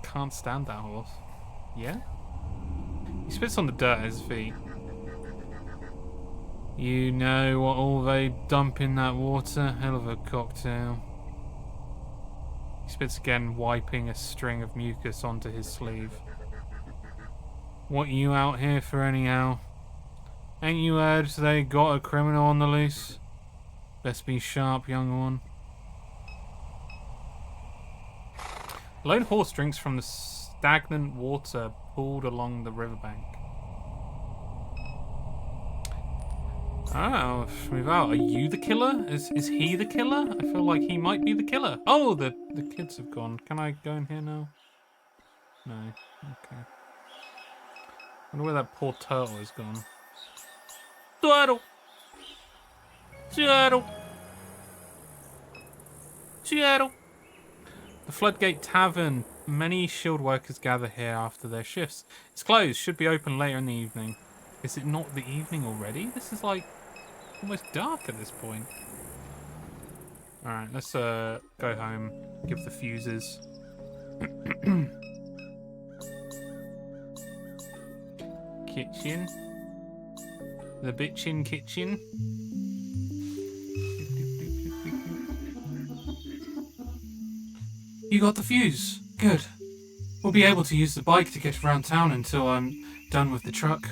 Can't stand that horse. Yeah? He spits on the dirt at his feet. You know what all they dump in that water? Hell of a cocktail. He spits again, wiping a string of mucus onto his sleeve. What you out here for anyhow? Ain't you heard they got a criminal on the loose? Best be sharp, young one. A lone horse drinks from the stagnant water pooled along the riverbank. Oh, move out. Are you the killer? Is he the killer? I feel like he might be the killer. Oh, the kids have gone. Can I go in here now? No. Okay. I wonder where that poor turtle has gone. Turtle! Turtle! Turtle! The Floodgate Tavern. Many shield workers gather here after their shifts. It's closed. Should be open later in the evening. Is it not the evening already? This is like almost dark at this point. Alright, let's go home. Give the fuses. Kitchen. The bitchin' kitchen. You got the fuse. Good. We'll be able to use the bike to get around town until I'm done with the truck.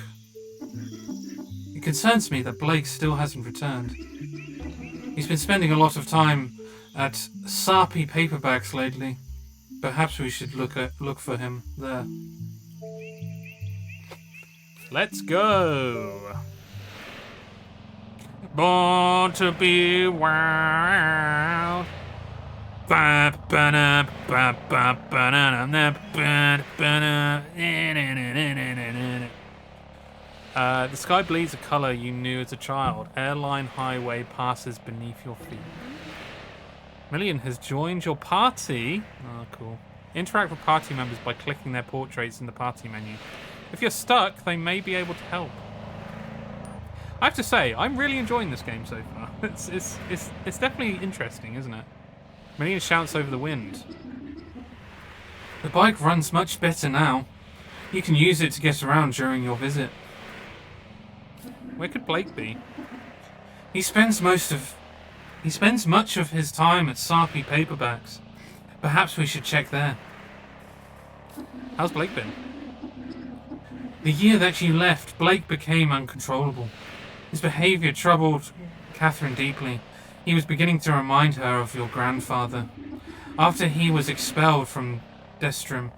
It concerns me that Blake still hasn't returned. He's been spending a lot of time at Sarpy Paperbacks lately. Perhaps we should look for him there. Let's go. Born to be wild. The sky bleeds a colour you knew as a child. Airline highway passes beneath your feet. Million has joined your party. Oh, cool. Interact with party members by clicking their portraits in the party menu. If you're stuck, they may be able to help. I have to say, I'm really enjoying this game so far. It's definitely interesting, isn't it? Million shouts over the wind. The bike runs much better now. You can use it to get around during your visit. Where could Blake be? He spends much of his time at Sarpy Paperbacks. Perhaps we should check there. How's Blake been? The year that you left, Blake became uncontrollable. His behaviour troubled Catherine deeply. He was beginning to remind her of your grandfather. After he was expelled from Destrum,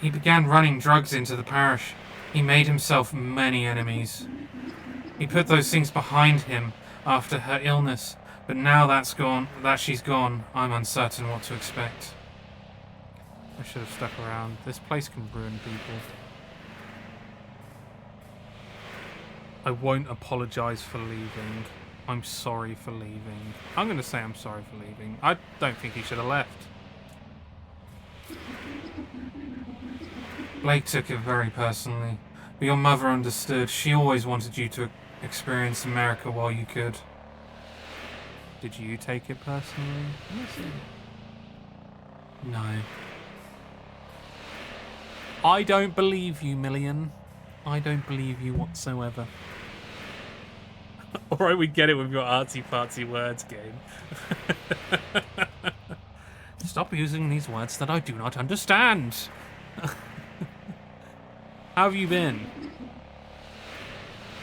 he began running drugs into the parish. He made himself many enemies. He put those things behind him after her illness, but now that she's gone, I'm uncertain what to expect. I should have stuck around. This place can ruin people. I won't apologise for leaving. I'm sorry for leaving. I'm going to say I'm sorry for leaving. I don't think he should have left. Blake took it very personally. But your mother understood. She always wanted you to experience America while you could. Did you take it personally? No. I don't believe you, Million. I don't believe you whatsoever. Alright, we get it with your artsy-fartsy words game. Stop using these words that I do not understand. How have you been?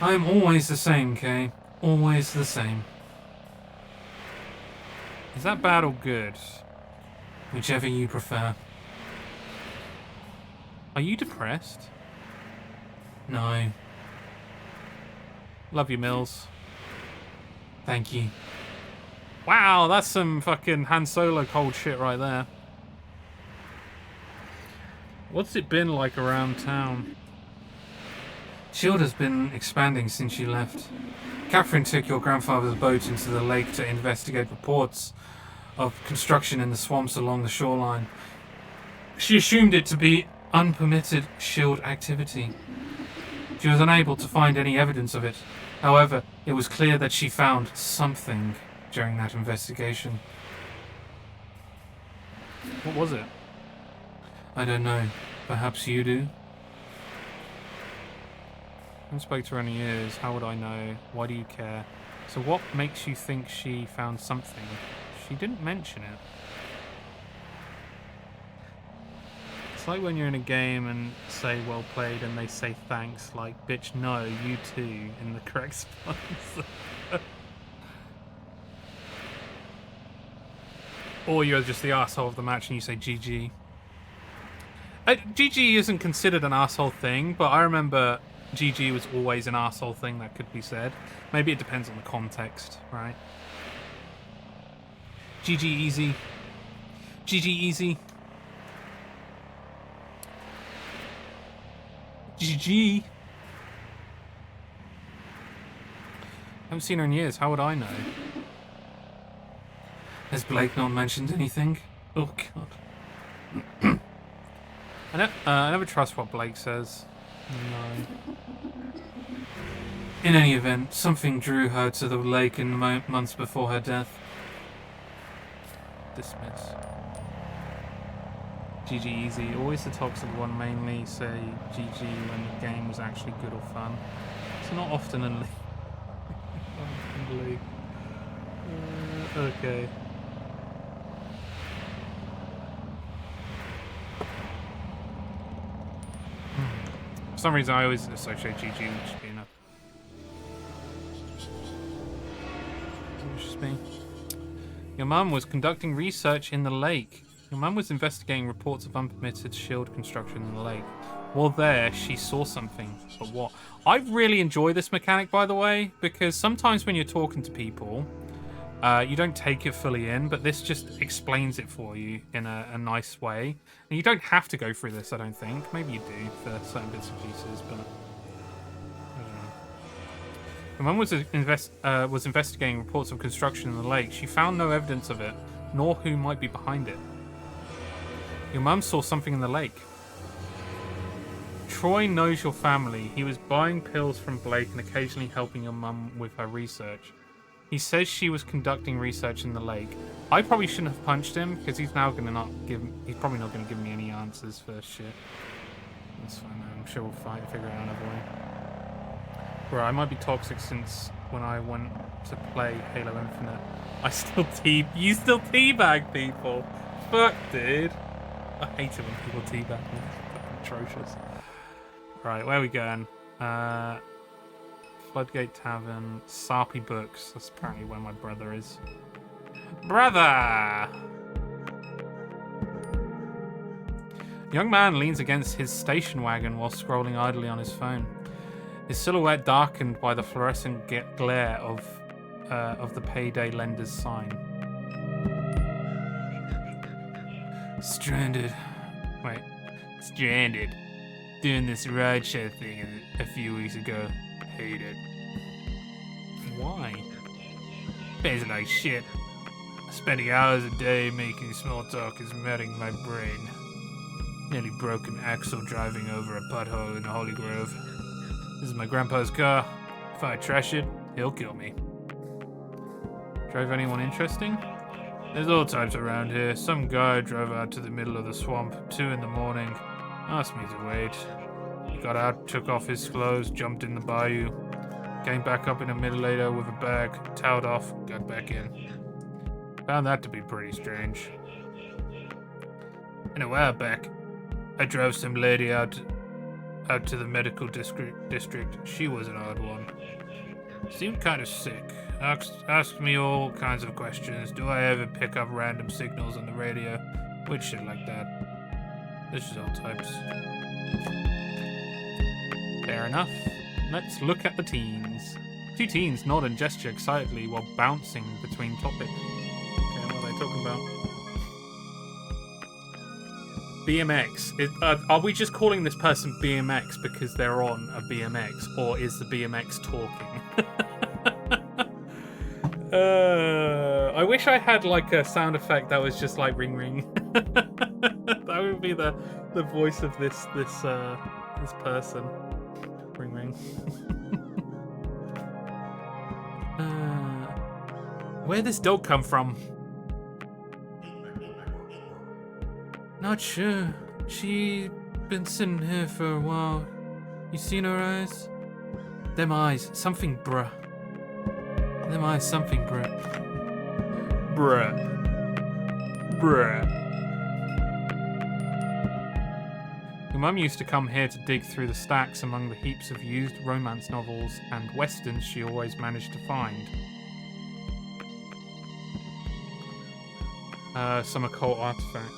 I am always the same, Kay. Always the same. Is that bad or good? Whichever you prefer. Are you depressed? No. Love you, Mills. Thank you. Wow, that's some fucking Han Solo cold shit right there. What's it been like around town? S.H.I.E.L.D. has been expanding since you left. Catherine took your grandfather's boat into the lake to investigate reports of construction in the swamps along the shoreline. She assumed it to be unpermitted S.H.I.E.L.D. activity. She was unable to find any evidence of it. However, it was clear that she found something during that investigation. What was it? I don't know. Perhaps you do? I haven't spoke to her in years. How would I know? Why do you care? So what makes you think she found something? She didn't mention it. It's like when you're in a game and say well played and they say thanks, like bitch no, you too, in the correct sponsor. Or you're just the asshole of the match and you say GG. GG isn't considered an asshole thing, but I remember GG was always an asshole thing that could be said. Maybe it depends on the context, right? GG easy. GG easy. GG. Haven't seen her in years. How would I know? Has Blake not mentioned anything? Oh god. I never trust what Blake says. No. In any event, something drew her to the lake in the months before her death. Dismiss. GG easy. Always the toxic one. Mainly say GG when the game was actually good or fun. It's not often in league. Okay. For some reason, I always associate GG with just being a. It's just me. Your mum was conducting research in the lake. Your mum was investigating reports of unpermitted shield construction in the lake. While there, she saw something. But what? I really enjoy this mechanic, by the way, because sometimes when you're talking to people, you don't take it fully in, but this just explains it for you in a nice way. And you don't have to go through this, I don't think. Maybe you do for certain bits and pieces, but I don't know. Your mum was investigating reports of construction in the lake. She found no evidence of it, nor who might be behind it. Your mum saw something in the lake. Troy knows your family. He was buying pills from Blake and occasionally helping your mum with her research. He says she was conducting research in the lake. I probably shouldn't have punched him because he's now gonna he's probably not gonna give me any answers for shit. That's fine, man. I'm sure we'll figure it out another way. Bro, I might be toxic since when I went to play Halo Infinite. You still teabag people. Fuck, dude. I hate it when people teabag me. It's fucking atrocious. Right, where are we going? Floodgate Tavern, Sarpy Books. That's apparently where my brother is. Brother! Young man leans against his station wagon while scrolling idly on his phone. His silhouette darkened by the fluorescent glare of the payday lender's sign. Stranded. Doing this rideshare thing a few weeks ago. Hate it. Why? Pays like shit. Spending hours a day making small talk is melting my brain. Nearly broke an axle driving over a pothole in Holy Grove. This is my grandpa's car. If I trash it, he'll kill me. Drive anyone interesting? There's all types around here. Some guy drove out to the middle of the swamp, 2 in the morning. Asked me to wait. He got out, took off his clothes, jumped in the bayou. Came back up in a minute later with a bag, towed off, got back in. Found that to be pretty strange. And a while back, I drove some lady out to the medical district. She was an odd one. Seemed kind of sick. Asked me all kinds of questions. Do I ever pick up random signals on the radio? Weird shit like that. There's just all types. Fair enough. Let's look at the teens. 2 teens nod and gesture excitedly while bouncing between topics. Okay, what are they talking about? BMX. Are we just calling this person BMX because they're on a BMX, or is the BMX talking? I wish I had like a sound effect that was just like ring ring. That would be the voice of this person. Ring ring. Where'd this dog come from? Not sure. She been sitting here for a while. You seen her eyes? Them eyes, something bruh. Them eyes, something bruh. Bruh. Your mum used to come here to dig through the stacks among the heaps of used romance novels and westerns she always managed to find. Some occult artifact.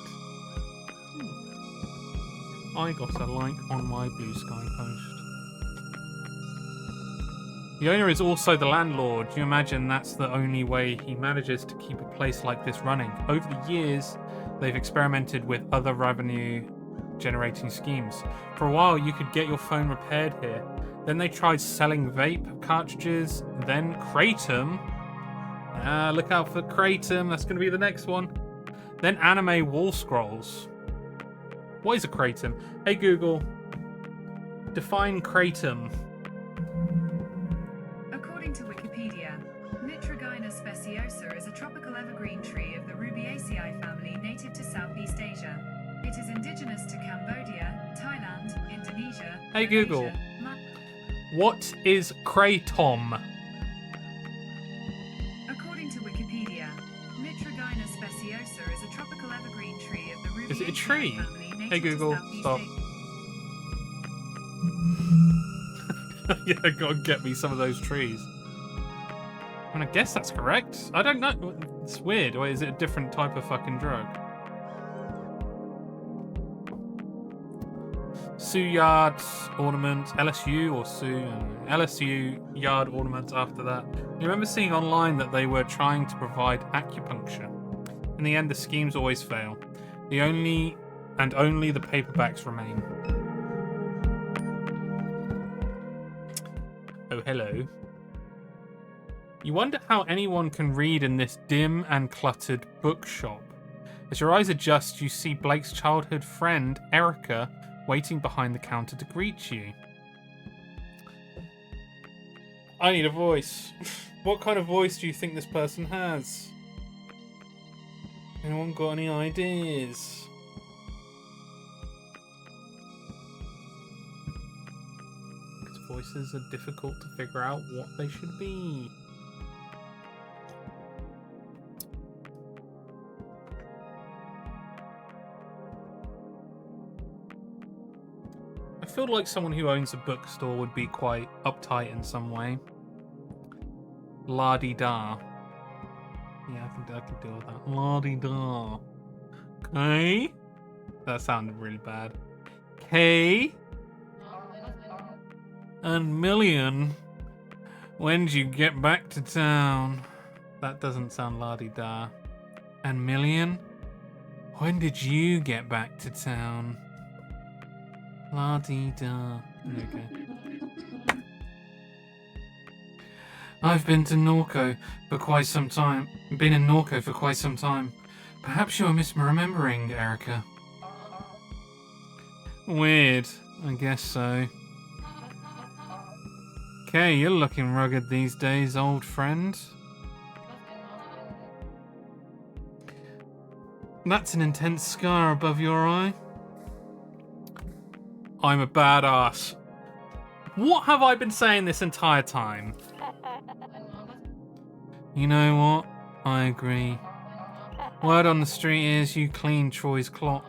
I got a like on my Blue Sky post. The owner is also the landlord. You imagine that's the only way he manages to keep a place like this running. Over the years, they've experimented with other revenue generating schemes. For a while, you could get your phone repaired here. Then they tried selling vape cartridges, then Kratom. Look out for Kratom, that's going to be the next one. Then anime wall scrolls. What is a kratom? Hey Google, define kratom. According to Wikipedia, Mitragyna speciosa is a tropical evergreen tree of the Rubiaceae family native to Southeast Asia. It is indigenous to Cambodia, Thailand, Indonesia. Hey Google, what is kratom? According to Wikipedia, Mitragyna speciosa is a tropical evergreen tree of the Rubiaceae Is it a tree? family. Hey Google, stop. Yeah, gotta get me some of those trees. I mean, I guess that's correct. I don't know. It's weird. Or is it a different type of fucking drug? Sioux Yard ornament, LSU or Sioux? LSU Yard ornament after that. You remember seeing online that they were trying to provide acupuncture. In the end, the schemes always fail. Only the paperbacks remain. Oh, hello. You wonder how anyone can read in this dim and cluttered bookshop. As your eyes adjust, you see Blake's childhood friend, Erica, waiting behind the counter to greet you. I need a voice. What kind of voice do you think this person has? Anyone got any ideas? Voices are difficult to figure out what they should be. I feel like someone who owns a bookstore would be quite uptight in some way. La-di-da. Yeah, I can deal with that. La-di-da. Okay. That sounded really bad. Okay. And Million, when'd you get back to town? That doesn't sound la-di-da. And Million, when did you get back to town? La-di-da. Okay. I've been to NORCO for quite some time. Been in NORCO for quite some time. Perhaps you're misremembering, Erica. Weird. I guess so. Okay, you're looking rugged these days, old friend. That's an intense scar above your eye. I'm a badass. What have I been saying this entire time? You know what? I agree. Word on the street is you cleaned Troy's clock.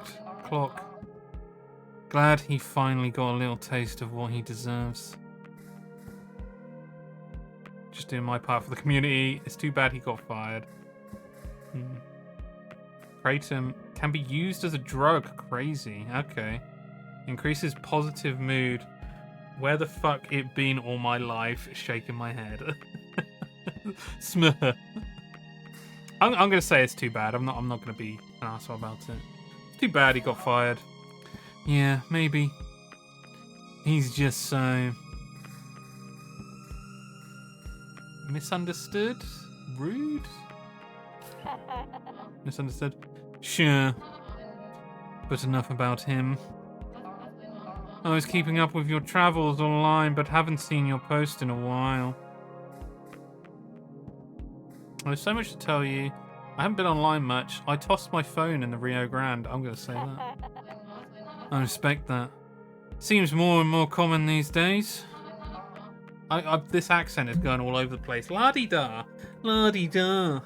Glad he finally got a little taste of what he deserves. Just doing my part for the community. It's too bad he got fired. Kratom can be used as a drug. Crazy. Okay. Increases positive mood. Where the fuck it been all my life? Shaking my head. Smurf. I'm gonna say it's too bad. I'm not gonna be an asshole about it. It's too bad he got fired. Yeah, maybe. He's just so... misunderstood? Rude? Misunderstood? Sure. But enough about him. I was keeping up with your travels online, but haven't seen your post in a while. There's so much to tell you. I haven't been online much. I tossed my phone in the Rio Grande. I'm gonna say that. I respect that. Seems more and more common these days. This accent is going all over the place. La-di-da. La-di-da.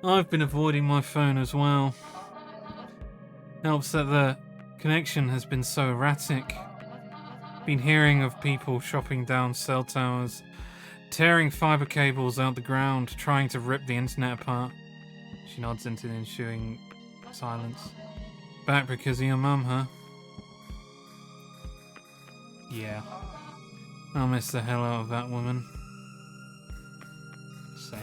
I've been avoiding my phone as well. Helps that the connection has been so erratic. Been hearing of people chopping down cell towers, tearing fiber cables out the ground, trying to rip the internet apart. She nods into the ensuing silence. Back because of your mum, huh? Yeah. I'll miss the hell out of that woman. Same.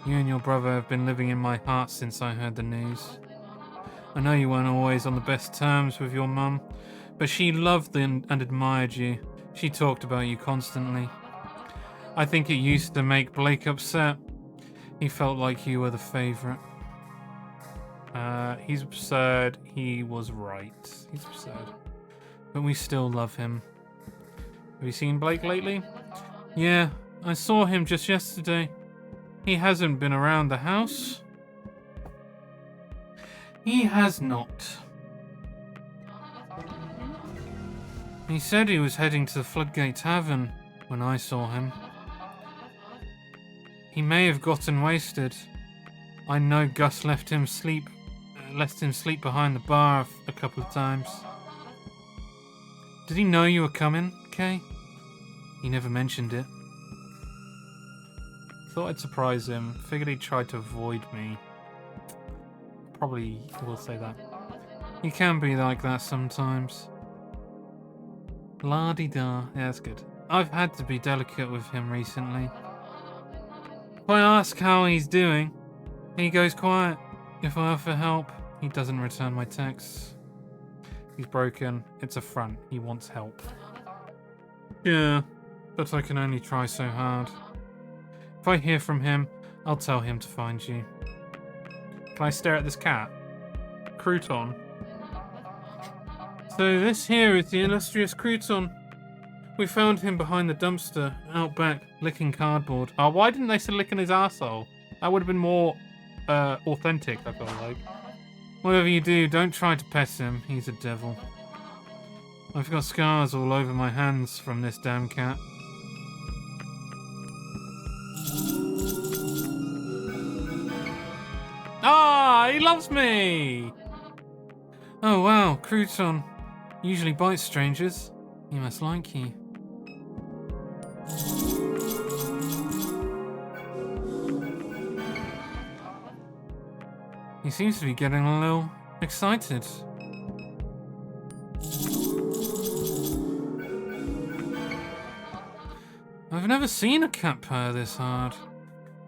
You and your brother have been living in my heart since I heard the news. I know you weren't always on the best terms with your mum, but she loved and admired you. She talked about you constantly. I think it used to make Blake upset. He felt like you were the favourite. He's absurd. He was right. He's absurd. But we still love him. Have you seen Blake lately? Yeah, I saw him just yesterday. He hasn't been around the house. He has not. He said he was heading to the Floodgate Tavern when I saw him. He may have gotten wasted. I know Gus left him sleep behind the bar a couple of times. Did he know you were coming, Kay? He never mentioned it. Thought I'd surprise him. Figured he tried to avoid me. Probably will say that. He can be like that sometimes. La-di-da. Yeah, that's good. I've had to be delicate with him recently. If I ask how he's doing, he goes quiet. If I offer help, he doesn't return my texts. He's broken. It's a front. He wants help. Yeah, but I can only try so hard. If I hear from him, I'll tell him to find you. Can I stare at this cat? Crouton. So this here is the illustrious Crouton. We found him behind the dumpster, out back, licking cardboard. Oh, why didn't they say licking his arsehole? That would have been more authentic, I feel like. Whatever you do, don't try to pet him. He's a devil. I've got scars all over my hands from this damn cat. Ah, he loves me! Oh wow, Crouton. Usually bites strangers. He must like you. He seems to be getting a little excited. I've never seen a cat purr this hard.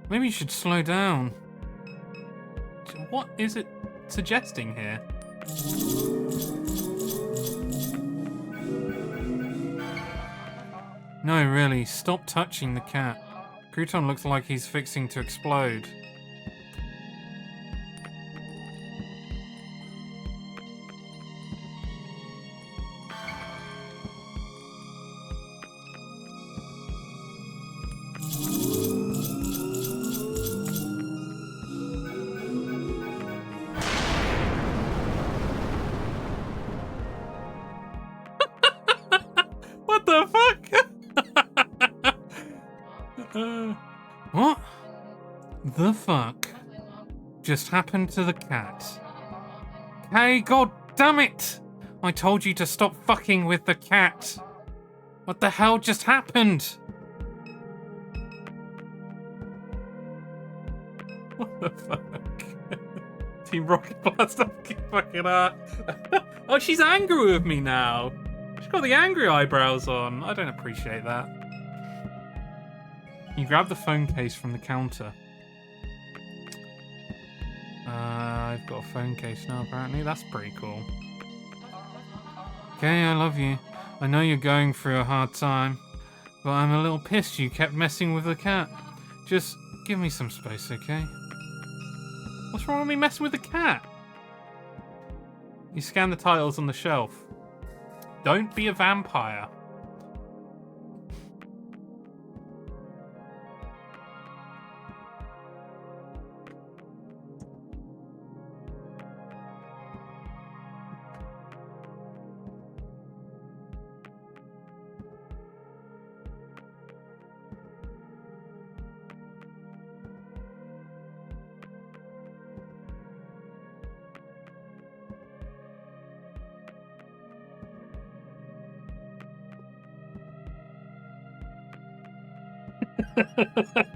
Maybe you should slow down. What is it suggesting here? No, really, stop touching the cat. Crouton looks like he's fixing to explode. What the fuck? What the fuck just happened to the cat? Hey, god damn it! I told you to stop fucking with the cat. What the hell just happened? What the fuck? Team Rocket Blast fucking art. Oh, she's angry with me now. She's got the angry eyebrows on. I don't appreciate that. You grab the phone case from the counter. I've got a phone case now, apparently. That's pretty cool. Okay, I love you. I know you're going through a hard time, but I'm a little pissed you kept messing with the cat. Just give me some space, okay? What's wrong with me messing with the cat? You scan the titles on the shelf. Don't be a vampire.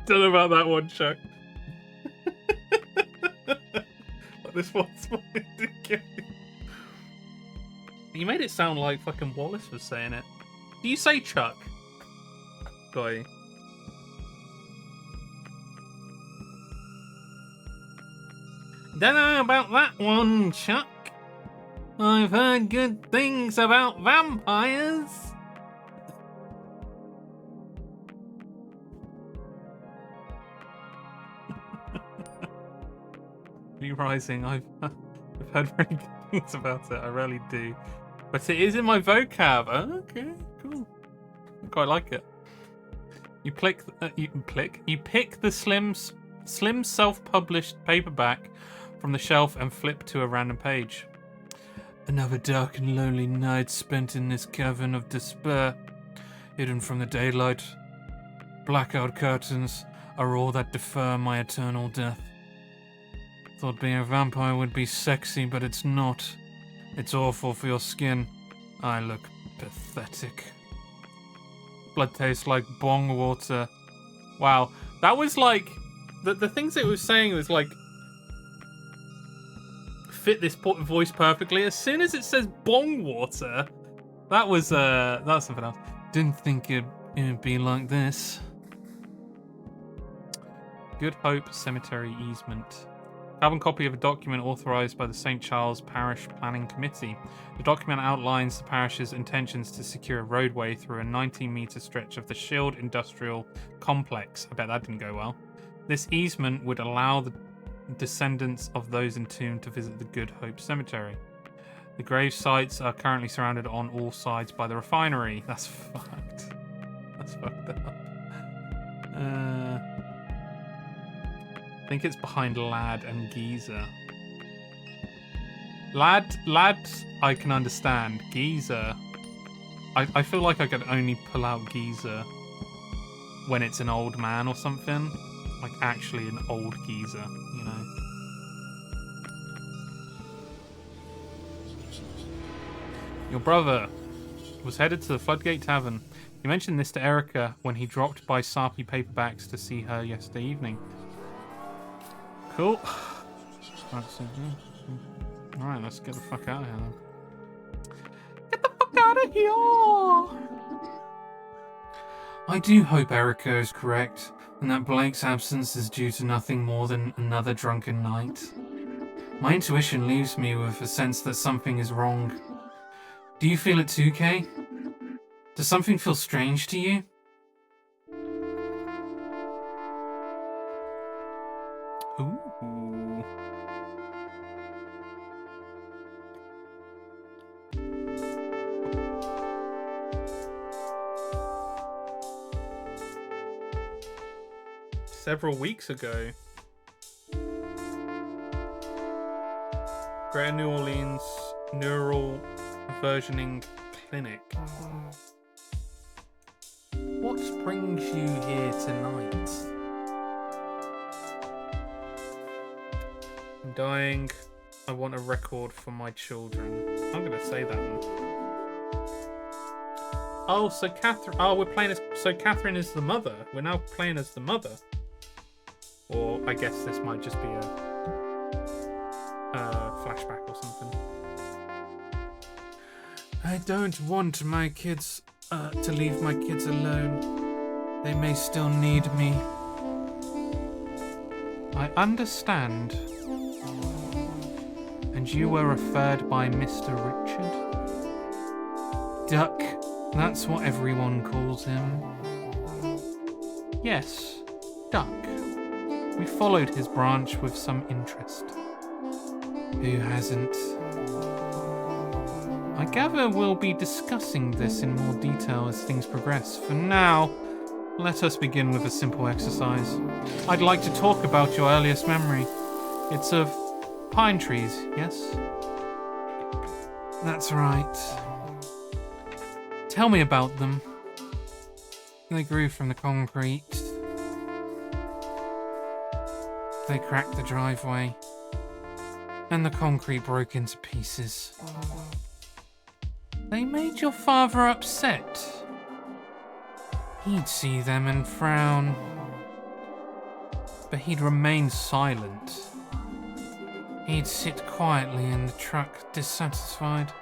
Don't know about that one, Chuck. But this one's more ridiculous. You made it sound like fucking Wallace was saying it. Do you say Chuck? Guy. Don't know about that one, Chuck. I've heard good things about vampires. New Rising, I've heard very good things about it. I rarely do, but it is in my vocab. Oh, okay, cool. I quite like it. You pick the slim self-published paperback from the shelf and flip to a random page. Another dark and lonely night spent in this cavern of despair, hidden from the daylight. Blackout curtains are all that defer my eternal death. Thought being a vampire would be sexy, but it's not. It's awful for your skin. I look pathetic. Blood tastes like bong water. Wow, that was like... The things it was saying was like... fit this voice perfectly. As soon as it says bong water, that was something else. Didn't think it'd be like this. Good Hope Cemetery easement. Carbon copy of a document authorised by the St. Charles Parish Planning Committee. The document outlines the parish's intentions to secure a roadway through a 19-metre stretch of the Shield Industrial Complex. I bet that didn't go well. This easement would allow the descendants of those entombed to visit the Good Hope Cemetery. The grave sites are currently surrounded on all sides by the refinery. That's fucked. That's fucked up. I think it's behind Lad and Geezer. Lad, I can understand. Geezer, I feel like I could only pull out Geezer when it's an old man or something. Like actually an old geezer, you know. Your brother was headed to the Floodgate Tavern. He mentioned this to Erica when he dropped by Sarpy Paperbacks to see her yesterday evening. Cool. Alright, let's get the fuck out of here then. Get the fuck out of here! I do hope Erica is correct, and that Blake's absence is due to nothing more than another drunken night. My intuition leaves me with a sense that something is wrong. Do you feel it too, Kay? Does something feel strange to you? several weeks ago. Greater New Orleans Neural Versioning Clinic. What brings you here tonight? I'm dying. I want a record for my children. I'm gonna say that one. Oh, so Catherine. Oh, we're playing as. So Catherine is the mother. We're now playing as the mother. Or I guess this might just be a flashback or something. I don't want my kids to leave my kids alone. They may still need me. I understand. And you were referred by Mr. Richard? Duck, that's what everyone calls him. Yes, Duck. We followed his branch with some interest. Who hasn't? I gather we'll be discussing this in more detail as things progress. For now, let us begin with a simple exercise. I'd like to talk about your earliest memory. It's of pine trees, yes? That's right. Tell me about them. They grew from the concrete. They cracked the driveway. And the concrete broke into pieces. They made your father upset. He'd see them and frown. But he'd remain silent. He'd sit quietly in the truck, dissatisfied.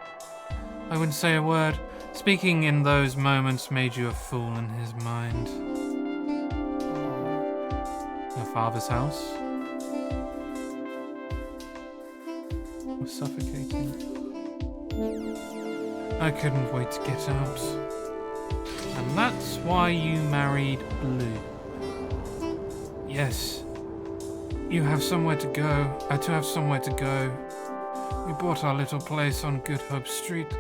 I wouldn't say a word. Speaking in those moments made you a fool in his mind. Your father's house was suffocating. I couldn't wait to get out. And that's why you married Blue. Yes. You have somewhere to go. To have somewhere to go. We bought our little place on Good Hope Street.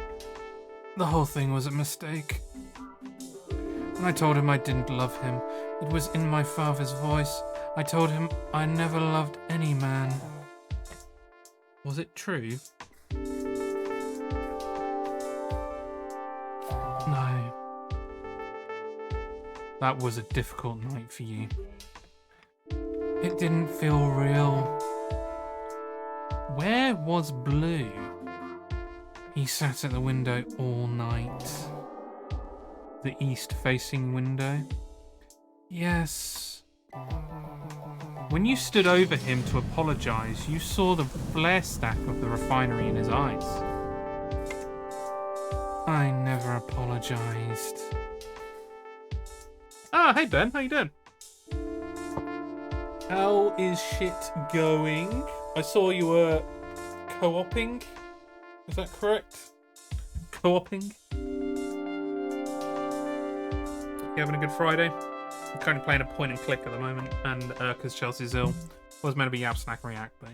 The whole thing was a mistake. And I told him I didn't love him. It was in my father's voice. I told him I never loved any man. Was it true? No. That was a difficult night for you. It didn't feel real. Where was Blue? He sat at the window all night. The east-facing window? Yes. When you stood over him to apologise, you saw the flare stack of the refinery in his eyes. I never apologised. Ah, hey Ben, how you doing? How is shit going? I saw you were co-oping. Is that correct? Co-oping? You having a good Friday? I'm currently playing a point and click at the moment, and because Chelsea's ill. Was meant to be Yap Snack React, but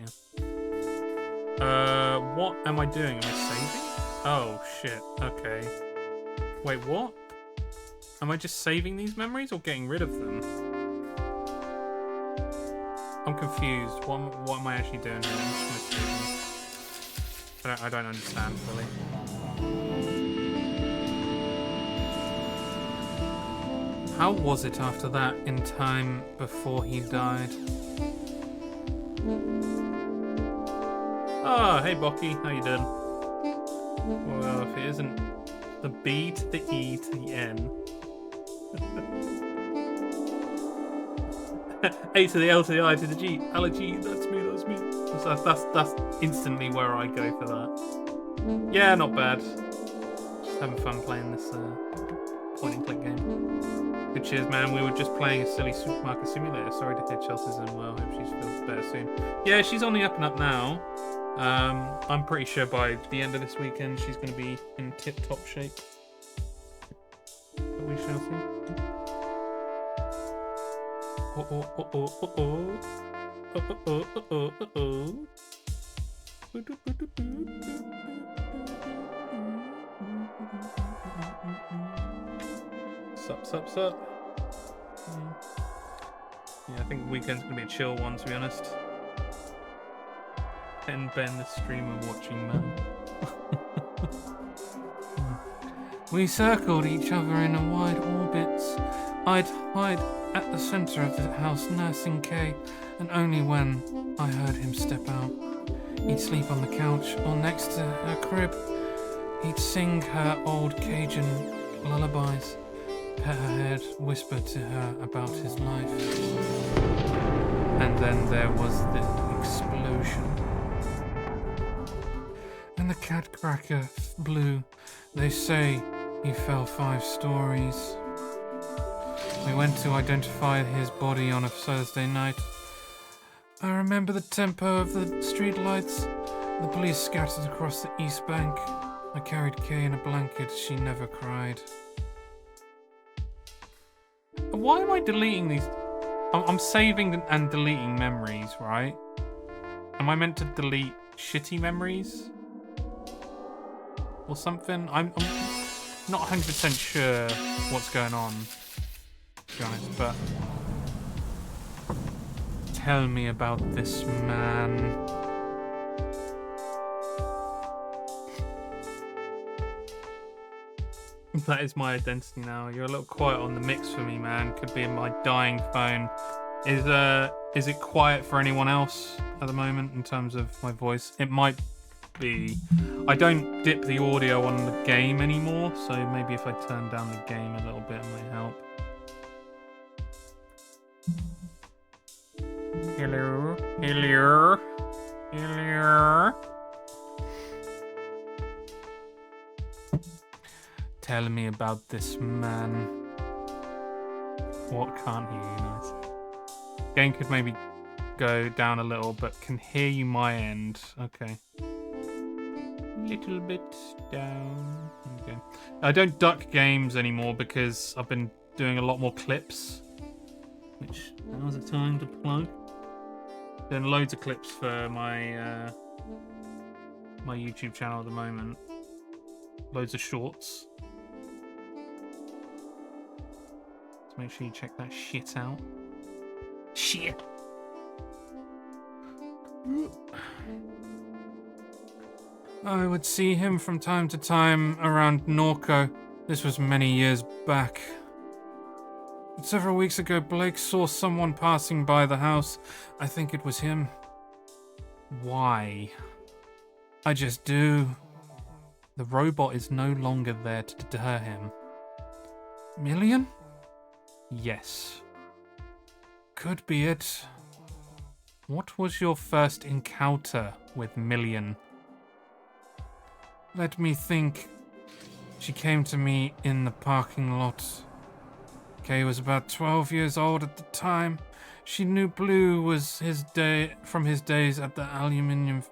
yeah. What am I doing? Am I saving? Oh shit. Okay. Wait, what? Am I just saving these memories or getting rid of them? I'm confused. What am I actually doing here? I'm just gonna save them. I don't understand fully. How was it after that in time before he died? Oh, hey Bocky, how you doing? Well, if it isn't the B to the E to the N. A to the L to the I to the G. Allergy, that's me. That's instantly where I go for that. Yeah, not bad. Just having fun playing this point and click game. Good cheers, man. We were just playing a silly supermarket simulator. Sorry to hear Chelsea's unwell. Hope she feels better soon. Yeah, she's on the up and up now. I'm pretty sure by the end of this weekend she's going to be in tip-top shape. But we shall see. Sup. Yeah, I think the weekend's gonna be a chill one, to be honest. Ben, the streamer watching man. We circled each other in a wide orbit. I'd hide at the center of the house nursing Kay, and only when I heard him step out. He'd sleep on the couch or next to her crib. He'd sing her old Cajun lullabies, pet her head, whisper to her about his life. And then there was the explosion. And the cat cracker blew. They say he fell 5 stories. We went to identify his body on a Thursday night. I remember the tempo of the streetlights. The police scattered across the East Bank. I carried Kay in a blanket. She never cried. Why am I deleting these? I'm saving and deleting memories, right? Am I meant to delete shitty memories? Or something? I'm not 100% sure what's going on, to be honest, but... Tell me about this man. That is my identity now. You're a little quiet on the mix for me, man. Could be in my dying phone. Is it quiet for anyone else at the moment in terms of my voice? It might be. I don't dip the audio on the game anymore, so maybe if I turn down the game a little bit, it might help. Hello, hello, hello. Tell me about this man. What can't hear you? Nice. Game could maybe go down a little, but can hear you my end. Okay. Little bit down. Okay. I don't duck games anymore because I've been doing a lot more clips. Which now's the time to plug. Doing loads of clips for my my YouTube channel at the moment. Loads of shorts. So make sure you check that shit out. Shit. I would see him from time to time around NORCO. This was many years back. But several weeks ago, Blake saw someone passing by the house. I think it was him. Why? I just do. The robot is no longer there to deter him. Million? Yes. Could be it. What was your first encounter with Million? Let me think. She came to me in the parking lot. Kay was about 12 years old at the time. She knew Blue was from his days at the aluminium...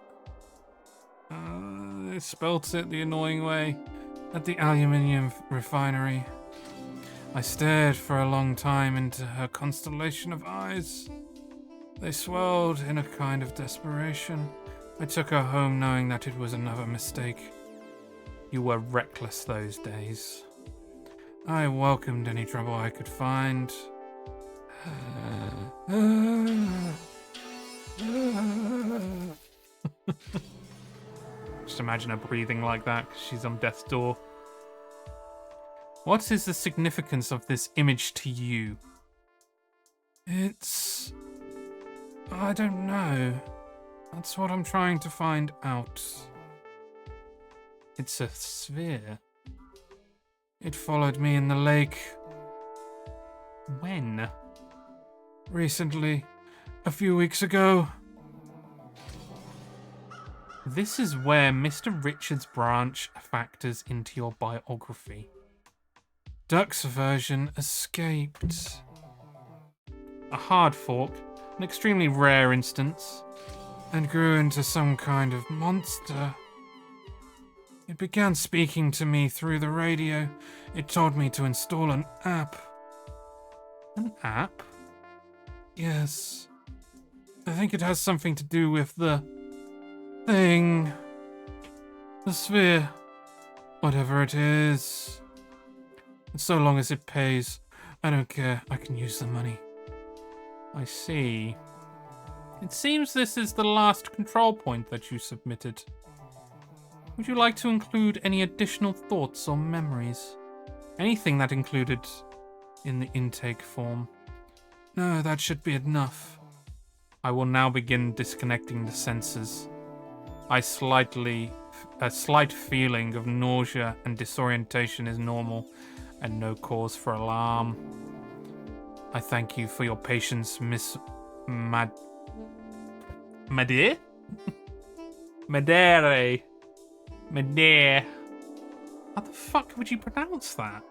they spelt it the annoying way. At the aluminium refinery. I stared for a long time into her constellation of eyes. They swelled in a kind of desperation. I took her home knowing that it was another mistake. You were reckless those days. I welcomed any trouble I could find. Just imagine her breathing like that because she's on death's door. What is the significance of this image to you? It's... I don't know. That's what I'm trying to find out. It's a sphere. It followed me in the lake. When? Recently. A few weeks ago. This is where Mr. Richards' branch factors into your biography. Duck's version escaped. A hard fork, an extremely rare instance. And grew into some kind of monster. It began speaking to me through the radio. It told me to install an app. An app? Yes. I think it has something to do with the... thing. The sphere. Whatever it is. So long as it pays, I don't care. I can use the money. I see. It seems this is the last control point that you submitted. Would you like to include any additional thoughts or memories? Anything that included in the intake form? No, that should be enough. I will now begin disconnecting the sensors. A slight feeling of nausea and disorientation is normal and no cause for alarm. I thank you for your patience, Miss Madere? Madere. Madere. How the fuck would you pronounce that?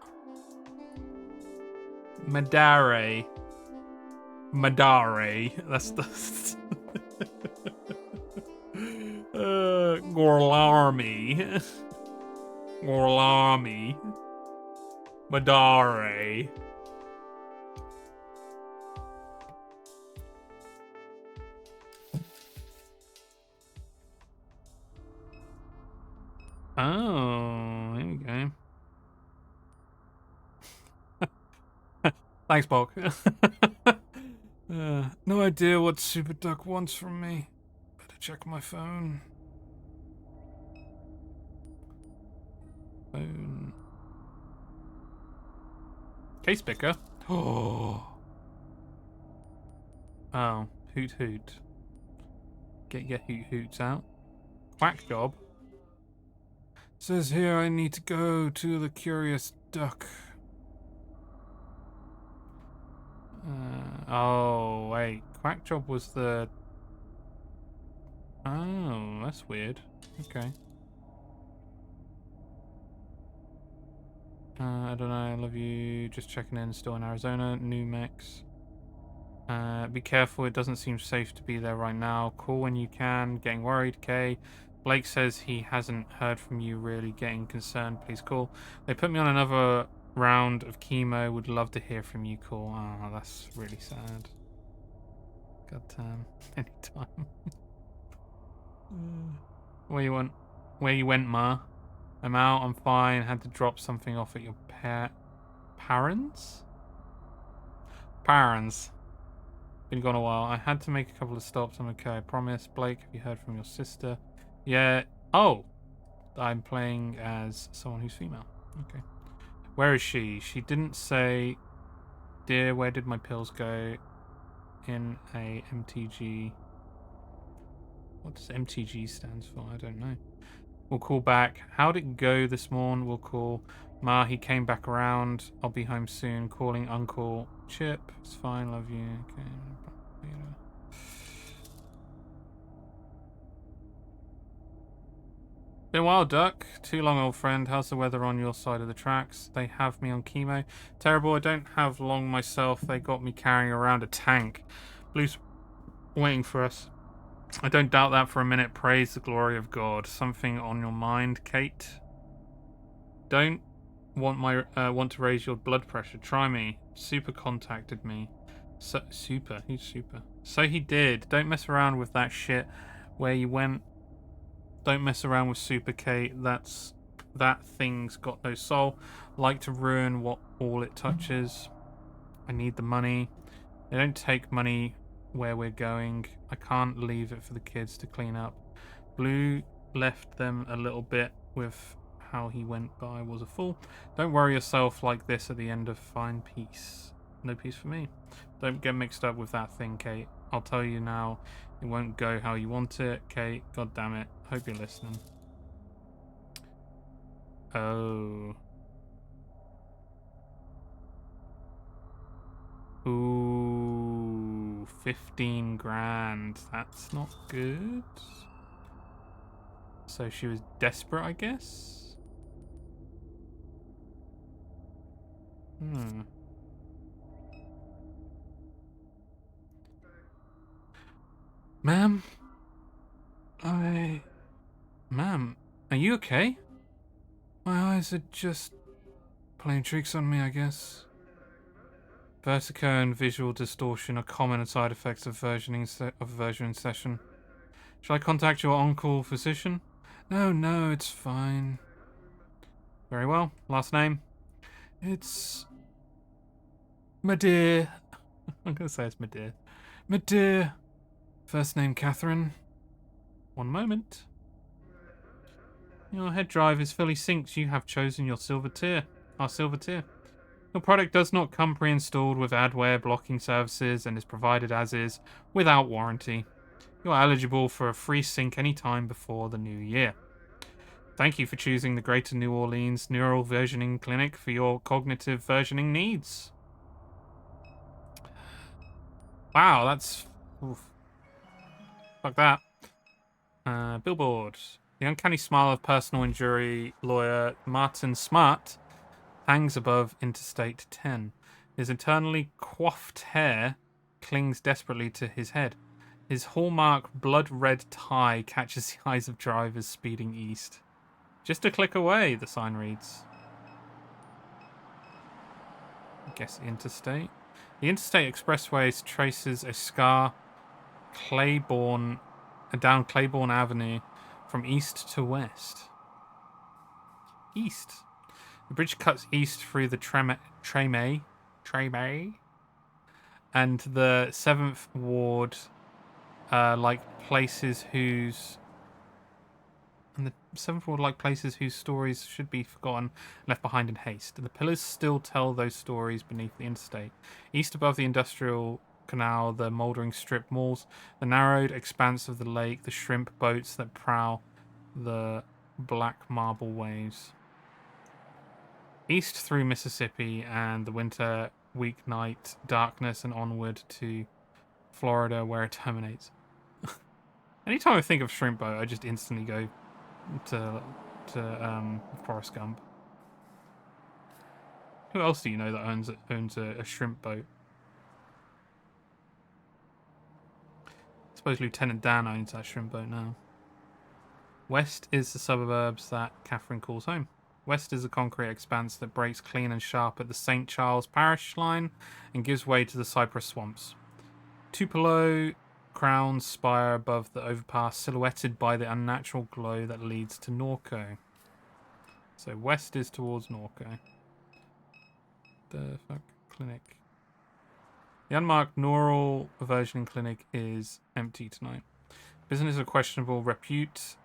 Madare. Madare. That's the... Gorlami. Gorlami. Madare. Oh, here we go. Thanks, Bog. No idea what Super Duck wants from me. Better check my phone. Phone. Case picker. Oh. Oh, hoot hoot. Get your hoot hoots out. Quack job. Says here I need to go to the Curious Duck. Oh, wait. Quack job was the... Oh, that's weird. Okay. I don't know. I love you. Just checking in. Still in Arizona. New Mex. Be careful. It doesn't seem safe to be there right now. Call when you can. Getting worried. Kay. Blake says he hasn't heard from you. Really getting concerned. Please call. They put me on another round of chemo. Would love to hear from you. Call. Oh, that's really sad. God damn. Anytime. Where you went, Ma? I'm out. I'm fine. Had to drop something off at your parents? Parents. Been gone a while. I had to make a couple of stops. I'm okay. I promise. Blake, have you heard from your sister? Yeah. Oh. I'm playing as someone who's female. Okay. Where is she? She didn't say. Dear, where did my pills go? In a MTG. What does MTG stands for? I don't know. We'll call back. How'd it go this morning? We'll call. Ma, he came back around. I'll be home soon. Calling Uncle Chip. It's fine. Love you. Okay. Been a while, Duck. Too long, old friend. How's the weather on your side of the tracks? They have me on chemo. Terrible. I don't have long myself. They got me carrying around a tank. Blue's waiting for us. I don't doubt that for a minute. Praise the glory of God. Something on your mind, Kate? Don't want to raise your blood pressure. Try me. Super contacted me. Super? Who's Super? So he did. Don't mess around with that shit. Where you went. Don't mess around with Super Kate. That thing's got no soul. Like to ruin all it touches. I need the money. They don't take money where we're going. I can't leave it for the kids to clean up. Blue left them a little bit with how he went by was a fool. Don't worry yourself like this at the end of fine peace. No peace for me. Don't get mixed up with that thing, Kate. I'll tell you now, it won't go how you want it, Kate. God damn it. Hope you're listening. Oh. Ooh, 15 grand. That's not good. So she was desperate, I guess? Ma'am? Ma'am, are you okay? My eyes are just playing tricks on me, I guess. Vertigo and visual distortion are common side effects of versioning session. Shall I contact your on-call physician? No, it's fine. Very well. Last name? It's... Madere. I'm going to say it's Madere. Dear. First name Catherine. One moment. Your head drive is fully synced. You have chosen your silver tier. Our silver tier. Your product does not come pre-installed with adware blocking services and is provided as is, without warranty. You are eligible for a free sync anytime before the new year. Thank you for choosing the Greater New Orleans Neural Versioning Clinic for your cognitive versioning needs. Wow, that's... Oof. Fuck that. Billboard. The uncanny smile of personal injury lawyer Martin Smart hangs above Interstate 10. His internally coiffed hair clings desperately to his head. His hallmark blood-red tie catches the eyes of drivers speeding east. Just a click away, the sign reads. I guess interstate. The interstate expressway traces a scar down Claiborne Avenue from east to west. East. The bridge cuts east through the Treme, and the 7th Ward, like places whose stories should be forgotten, left behind in haste. The pillars still tell those stories beneath the interstate. East above the industrial canal, the mouldering strip malls, the narrowed expanse of the lake, the shrimp boats that prowl the black marble waves. East through Mississippi and the winter weeknight darkness and onward to Florida where it terminates. Anytime I think of shrimp boat, I just instantly go to Forrest Gump. Who else do you know that owns a shrimp boat? I suppose Lieutenant Dan owns that shrimp boat now. West is the suburbs that Catherine calls home. West is a concrete expanse that breaks clean and sharp at the St. Charles Parish line and gives way to the cypress swamps. Tupelo crowns spire above the overpass, silhouetted by the unnatural glow that leads to NORCO. So west is towards NORCO. The fuck? Clinic. The unmarked neural versioning clinic is empty tonight. Business of questionable repute.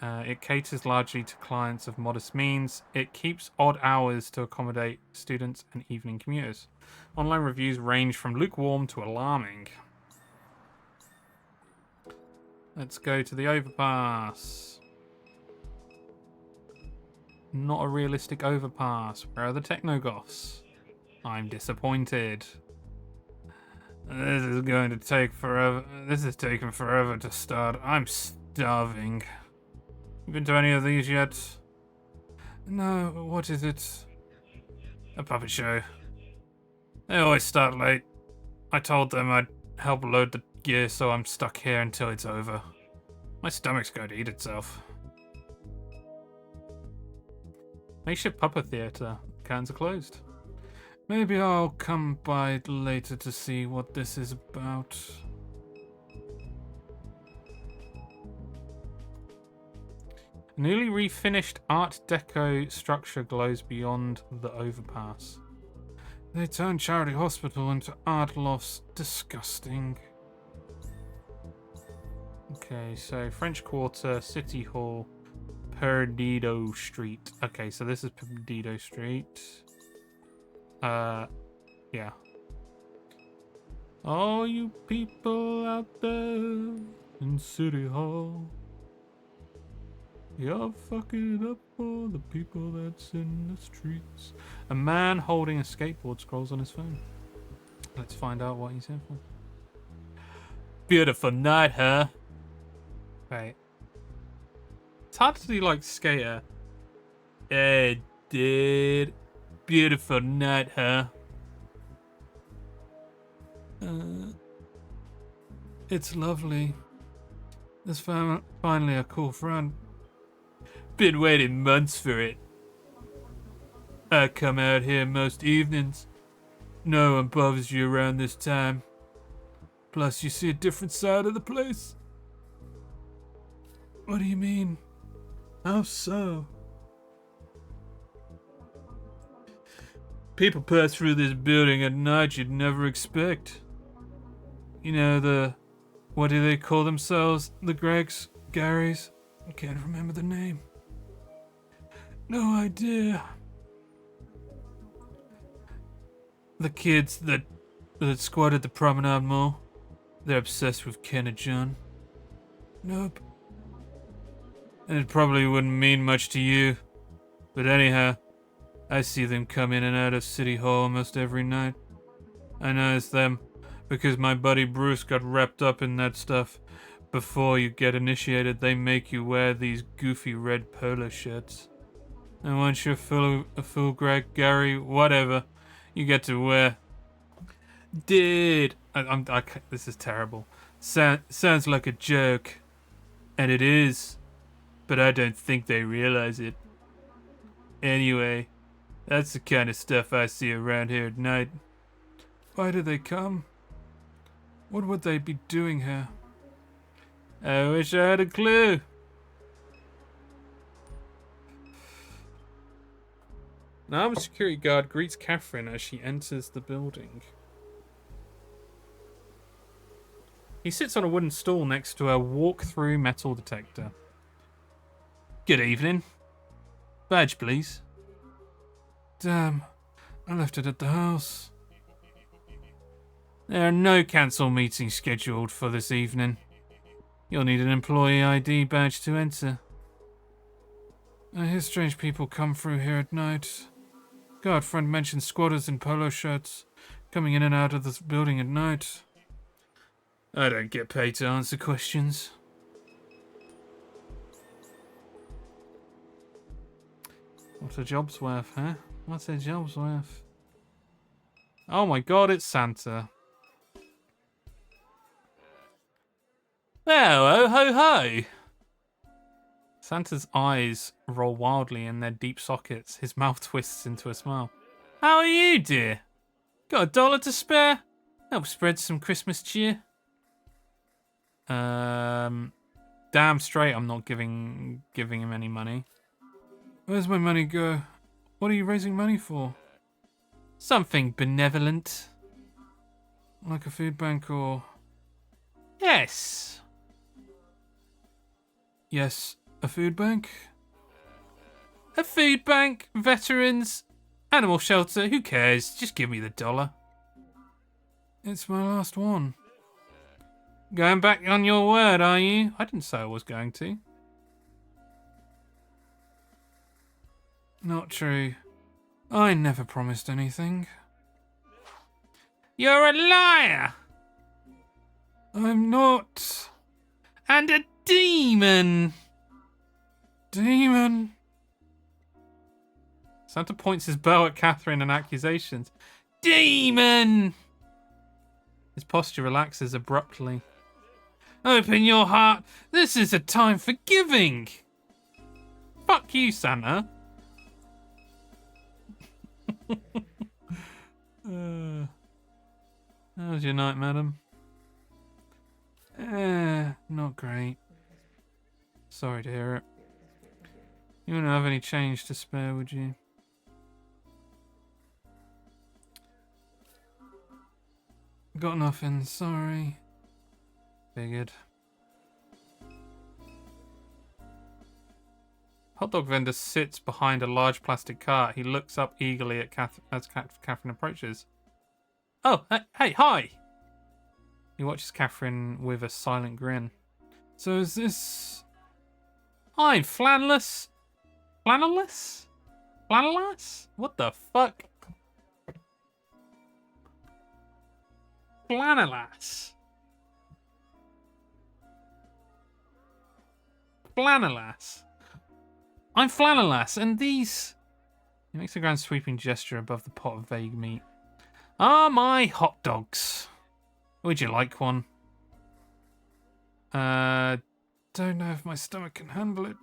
It caters largely to clients of modest means. It keeps odd hours to accommodate students and evening commuters. Online reviews range from lukewarm to alarming. Let's go to the overpass. Not a realistic overpass. Where are the technogoths? I'm disappointed. This is going to take forever. This is taking forever to start. I'm starving. You been to any of these yet? No, what is it? A puppet show. They always start late. I told them I'd help load the gear, so I'm stuck here until it's over. My stomach's going to eat itself. Makeshift puppet theatre. Curtains are closed. Maybe I'll come by later to see what this is about. A newly refinished Art Deco structure glows beyond the overpass. They turned Charity Hospital into art lofts. Disgusting. Okay, so French Quarter, City Hall, Perdido Street. Okay, so this is Perdido Street. Yeah. All you people out there in City Hall, you're fucking up all the people that's in the streets. A man holding a skateboard scrolls on his phone. Let's find out what he's here for. Beautiful night, huh? Right. It's hard to do like skater. Hey, dude. Beautiful night, huh? It's lovely. There's finally a cool friend. Been waiting months for it. I come out here most evenings. No one bothers you around this time. Plus, you see a different side of the place. What do you mean? How so? People pass through this building at night you'd never expect. You know, the... What do they call themselves? The Gregs? Garys? I can't remember the name. No idea. The kids that squatted the Promenade Mall. They're obsessed with Ken and John. Nope. And it probably wouldn't mean much to you. But anyhow, I see them come in and out of City Hall almost every night. I know it's them, because my buddy Bruce got wrapped up in that stuff. Before you get initiated, they make you wear these goofy red polo shirts. And once you're a full Greg, Gary, whatever, you get to wear. Dude, this is terrible. Sounds like a joke. And it is. But I don't think they realize it. Anyway, that's the kind of stuff I see around here at night. Why do they come? What would they be doing here? I wish I had a clue. An armed security guard greets Catherine as she enters the building. He sits on a wooden stool next to a walk-through metal detector. Good evening. Badge, please. Damn, I left it at the house. There are no council meetings scheduled for this evening. You'll need an employee ID badge to enter. I hear strange people come through here at night. Guard friend mentioned squatters in polo shirts coming in and out of this building at night. I don't get paid to answer questions. What's a job's worth, huh? What's a job's worth? Oh my god, it's Santa. Well, oh ho ho! Santa's eyes roll wildly in their deep sockets. His mouth twists into a smile. How are you, dear? Got $1 to spare? Help spread some Christmas cheer. Damn straight I'm not giving him any money. Where's my money go? What are you raising money for? Something benevolent. Like a food bank or... Yes. Yes, a food bank? A food bank, veterans, animal shelter, who cares? Just give me the $1. It's my last one. Going back on your word, are you? I didn't say I was going to. Not true. I never promised anything. You're a liar! I'm not. And a demon! Demon? Santa points his bow at Catherine and accusations. Demon! His posture relaxes abruptly. Open your heart. This is a time for giving. Fuck you, Santa. How's your night, madam? Not great. Sorry to hear it. You wouldn't have any change to spare, would you? Got nothing, sorry. Figured. Hot dog vendor sits behind a large plastic cart. He looks up eagerly at Catherine approaches. Oh, hey, hi! He watches Catherine with a silent grin. So is this... I'm flannelless. Flannelless? Flannelless? What the fuck? Flannelless. Flannelless. I'm Flannelless, and these... He makes a grand sweeping gesture above the pot of vague meat. Are my hot dogs. Would you like one? Don't know if my stomach can handle it.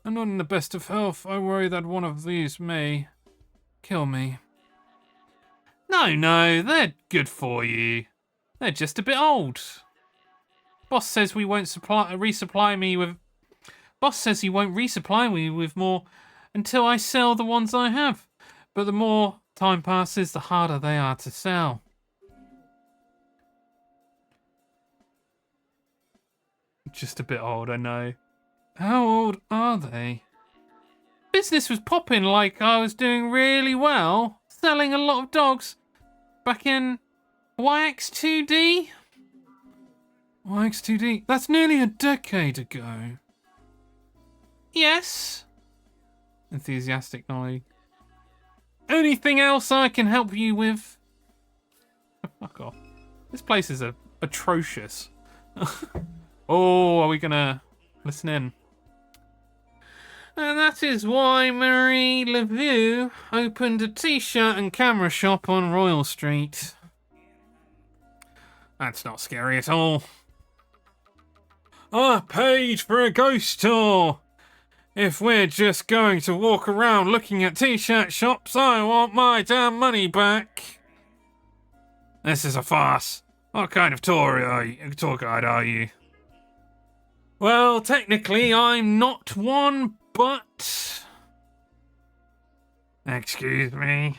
I'm not in the best of health. I worry that one of these may kill me. No, they're good for you. They're just a bit old. Boss says we won't resupply me with... Boss says he won't resupply me with more until I sell the ones I have. But the more time passes, the harder they are to sell. Just a bit old, I know. How old are they? Business was popping like I was doing really well. Selling a lot of dogs. Back in YX2D? YX2D? That's nearly a decade ago. Yes. Enthusiastic Nolly. Anything else I can help you with? Fuck off. This place is atrocious. Oh, are we gonna listen in? And that is why Marie Laveau opened a t-shirt and camera shop on Royal Street. That's not scary at all. I paid for a ghost tour. If we're just going to walk around looking at t-shirt shops, I want my damn money back. This is a farce. What kind of tour guide are you? Well, technically, I'm not one, but... Excuse me.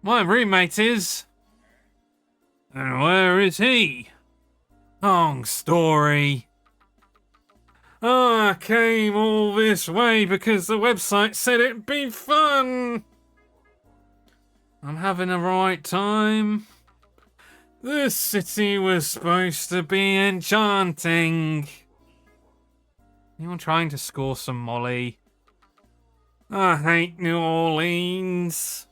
My roommate is... And where is he? Long story. I came all this way because the website said it'd be fun. I'm having a right time. This city was supposed to be enchanting. Anyone trying to score some Molly? I hate New Orleans.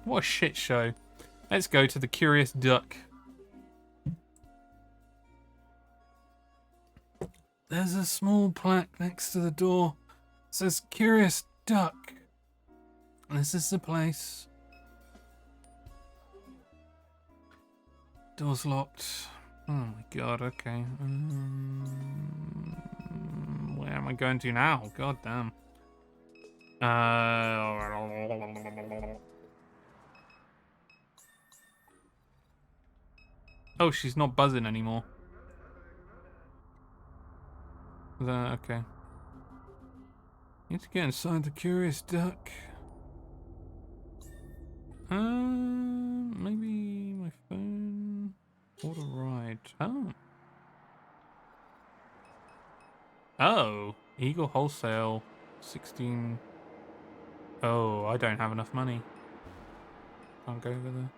What a shit show. Let's go to the Curious Duck. There's a small plaque next to the door. It says Curious Duck. This is the place. Door's locked. Oh my god, okay. Where am I going to now? God damn. Oh, she's not buzzing anymore. Okay. Need to get inside the Curious Duck. Maybe my phone. Order ride. Oh. Oh. Eagle Wholesale. 16. Oh, I don't have enough money. Can't go over there.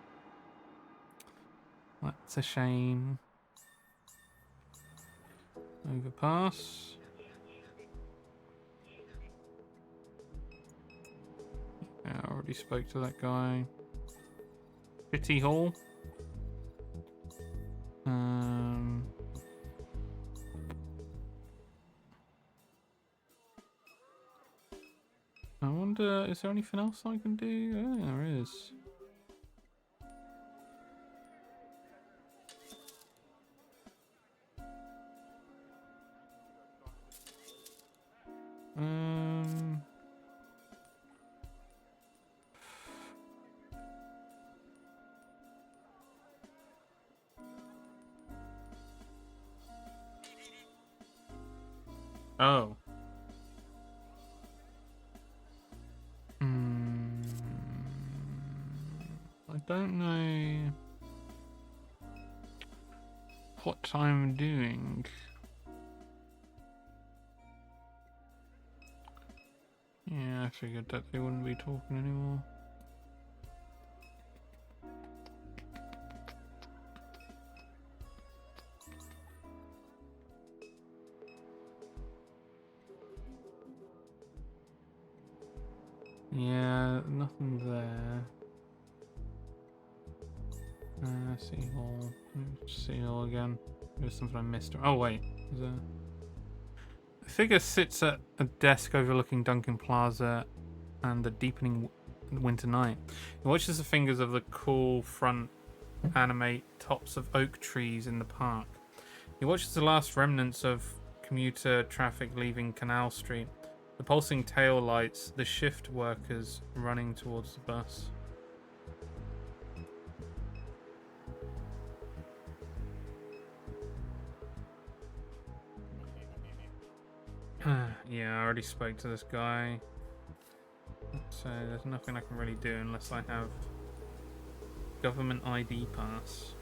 That's a shame. Overpass. Yeah, I already spoke to that guy. City Hall. I wonder, is there anything else I can do? Oh, there is. Oh. I don't know what I'm doing. Yeah, I figured that they wouldn't be talking anymore. Yeah, nothing there. Seahole. Seahole again. There's something I missed. Oh wait, is there? The figure sits at a desk overlooking Duncan Plaza and the deepening winter night. He watches the fingers of the cool front animate tops of oak trees in the park. He watches the last remnants of commuter traffic leaving Canal Street. The pulsing tail lights, the shift workers running towards the bus. Yeah, I already spoke to this guy. So there's nothing I can really do unless I have government ID pass.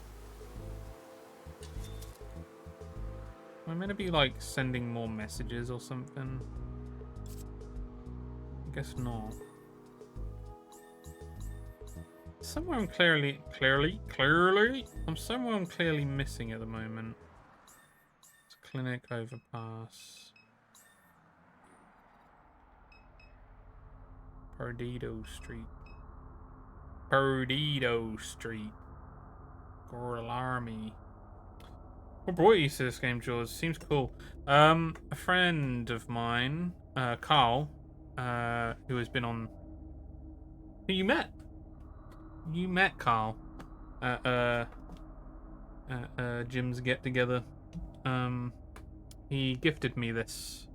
Am I meant to be, like, sending more messages or something? I guess not. Somewhere I'm clearly... I'm somewhere I'm clearly missing at the moment. It's clinic overpass. Perdido Street. Perdido Street. Girl Army. What brought you to this game, George? Seems cool. A friend of mine, Carl, who has been on... Who you met? You met Carl at Jim's get-together. He gifted me this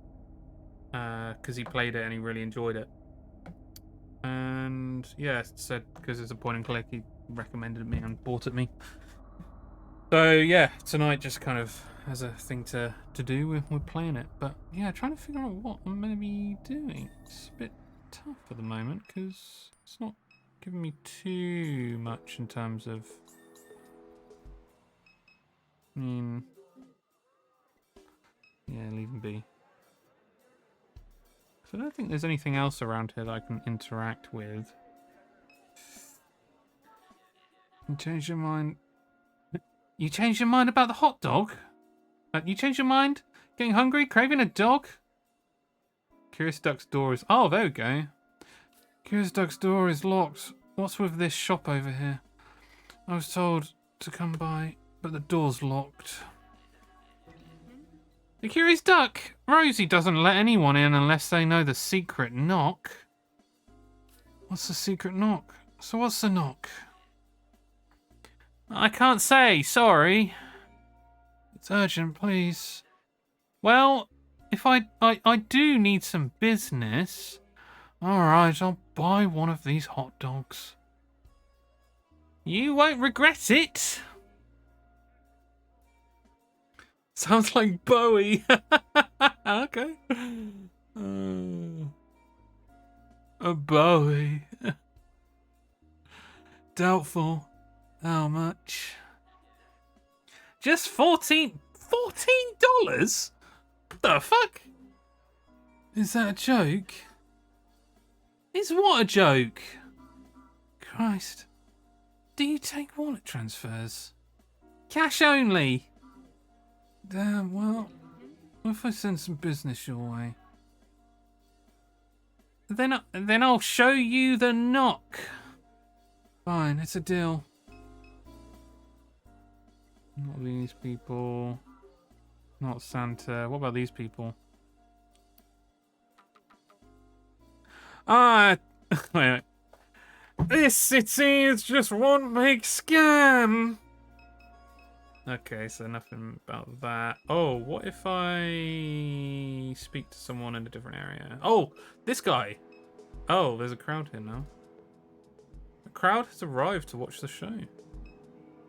because he played it and he really enjoyed it. And yeah, said because it's a point and click, he recommended me and bought it me. So yeah, tonight just kind of as a thing to do, we're playing it. But yeah, trying to figure out what I'm going to be doing. It's a bit tough at the moment because it's not giving me too much in terms of... I mean... Yeah, leave him be. So I don't think there's anything else around here that I can interact with. You changed your mind... You changed your mind about the hot dog? You changed your mind? Getting hungry? Craving a dog? Curious Duck's door is... Oh, there we go. Curious Duck's door is locked. What's with this shop over here? I was told to come by, but the door's locked. The Curious Duck! Rosie doesn't let anyone in unless they know the secret knock. What's the secret knock? So what's the knock? I can't say, sorry. It's urgent, please. Well, if I do need some business. Alright, I'll buy one of these hot dogs. You won't regret it. Sounds like Bowie. Okay. A Bowie. Doubtful. How much? Just $14? $14? What the fuck? Is that a joke? Is what a joke? Christ. Do you take wallet transfers? Cash only. Damn, well, what if I send some business your way? Then I'll show you the knock. Fine, it's a deal. Not these people. Not Santa. What about these people? Wait. This city is just one big scam. Okay, so nothing about that. Oh, what if I speak to someone in a different area? Oh, this guy. Oh, there's a crowd here now. The crowd has arrived to watch the show.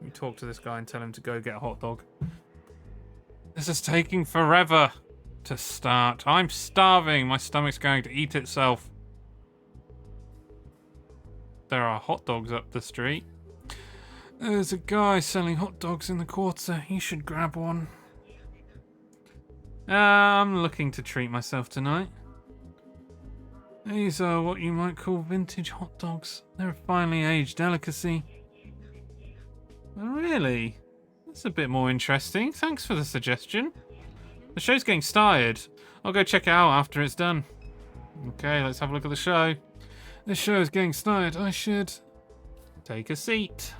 We talk to this guy and tell him to go get a hot dog. This is taking forever to start. I'm starving. My stomach's going to eat itself. There are hot dogs up the street. There's a guy selling hot dogs in the quarter. You should grab one. I'm looking to treat myself tonight. These are what you might call vintage hot dogs. They're a finely aged delicacy. Oh, really? That's a bit more interesting. Thanks for the suggestion. The show's getting started. I'll go check it out after it's done. Okay, let's have a look at the show. The show is getting started. I should take a seat.